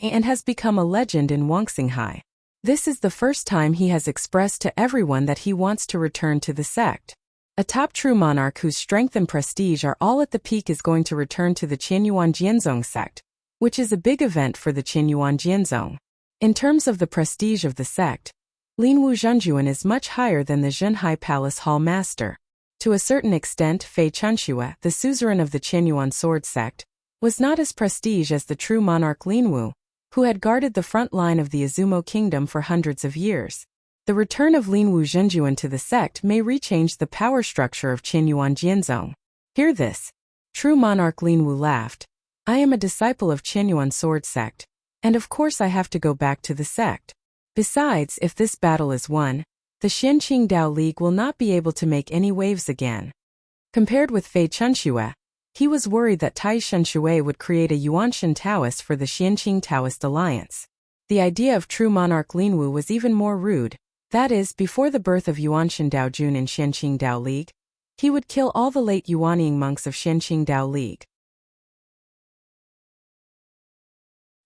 and has become a legend in Wangxinghai. This is the first time he has expressed to everyone that he wants to return to the sect. A top true monarch whose strength and prestige are all at the peak is going to return to the Qianyuan Jianzong sect, which is a big event for the Qianyuan Jianzong. In terms of the prestige of the sect, Linwu Zhenjuan is much higher than the Zhenhai Palace Hall Master. To a certain extent, Fei Chunxue, the suzerain of the Qianyuan sword sect, was not as prestige as the true monarch Linwu, who had guarded the front line of the Izumo kingdom for hundreds of years. The return of Linwu Zhenjuan to the sect may rechange the power structure of Qianyuan Jianzong. Hear this. True monarch Linwu laughed. I am a disciple of Qianyuan sword sect, and of course I have to go back to the sect. Besides, if this battle is won, the Xianqing Dao League will not be able to make any waves again. Compared with Fei Chunxue, he was worried that Tai Shenxue would create a Yuanshan Taoist for the Xianqing Taoist alliance. The idea of true monarch Linwu was even more rude. That is, before the birth of Yuanshan Daojun in Xianqing Dao League, he would kill all the late Yuanying monks of Xianqing Dao League.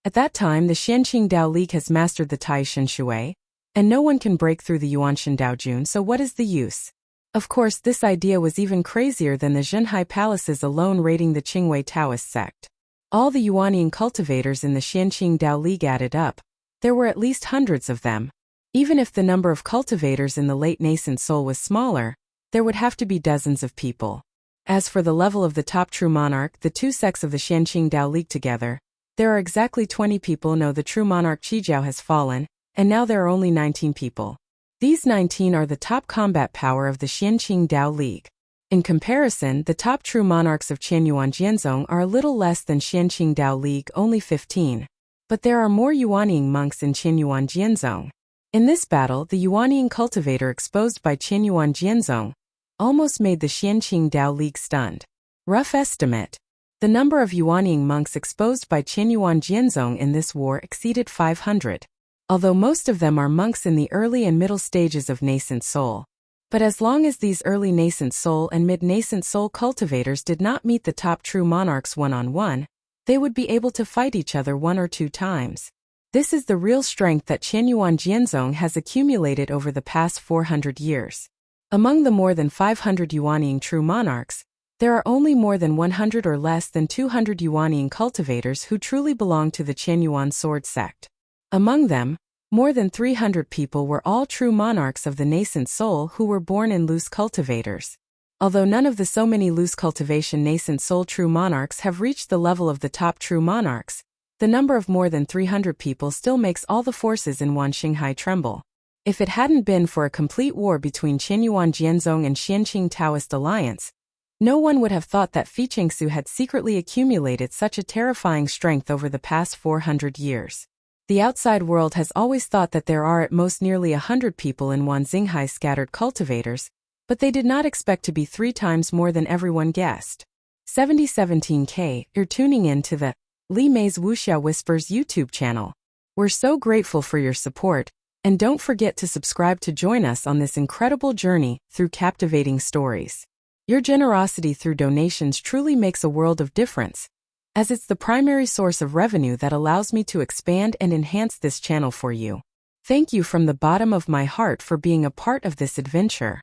At that time, the Xianqing Dao League has mastered the Tai Shenxue, and no one can break through the Yuanshan Daojun, so what is the use? Of course, this idea was even crazier than the Zhenhai palaces alone raiding the Qingwei Taoist sect. All the Yuanying cultivators in the Xianqing Dao League added up. There were at least hundreds of them. Even if the number of cultivators in the late nascent soul was smaller, there would have to be dozens of people. As for the level of the top true monarch, the two sects of the Xianqing Dao League together, there are exactly 20 people. No, the true monarch Qijiao has fallen, and now there are only 19 people. These 19 are the top combat power of the Xianqing Dao League. In comparison, the top true monarchs of Qianyuan Jianzong are a little less than Xianqing Dao League, only 15. But there are more Yuanying monks in Qianyuan Jianzong. In this battle, the Yuanying cultivator exposed by Qianyuan Jianzong almost made the Xianqing Dao League stunned. Rough estimate. The number of Yuanying monks exposed by Qianyuan Jianzong in this war exceeded 500. Although most of them are monks in the early and middle stages of nascent soul. But as long as these early nascent soul and mid-nascent soul cultivators did not meet the top true monarchs one-on-one, they would be able to fight each other 1 or 2 times. This is the real strength that Qianyuan Jianzong has accumulated over the past 400 years. Among the more than 500 Yuanying true monarchs, There are only more than 100 or less than 200 Yuanying cultivators who truly belong to the Qianyuan sword sect. Among them, more than 300 people were all true monarchs of the nascent soul who were born in loose cultivators. Although none of the so many loose cultivation nascent soul true monarchs have reached the level of the top true monarchs, the number of more than 300 people still makes all the forces in Wanxinghai tremble. If it hadn't been for a complete war between Qianyuan Jianzong and Xianqing Taoist alliance, no one would have thought that Fichengsu had secretly accumulated such a terrifying strength over the past 400 years. The outside world has always thought that there are at most nearly 100 people in Wanxinghai scattered cultivators, but they did not expect to be 3 times more than everyone guessed. 7017K, you're tuning in to the Li Mei's Wuxia Whispers YouTube channel. We're so grateful for your support, and don't forget to subscribe to join us on this incredible journey through captivating stories. Your generosity through donations truly makes a world of difference, as it's the primary source of revenue that allows me to expand and enhance this channel for you. Thank you from the bottom of my heart for being a part of this adventure.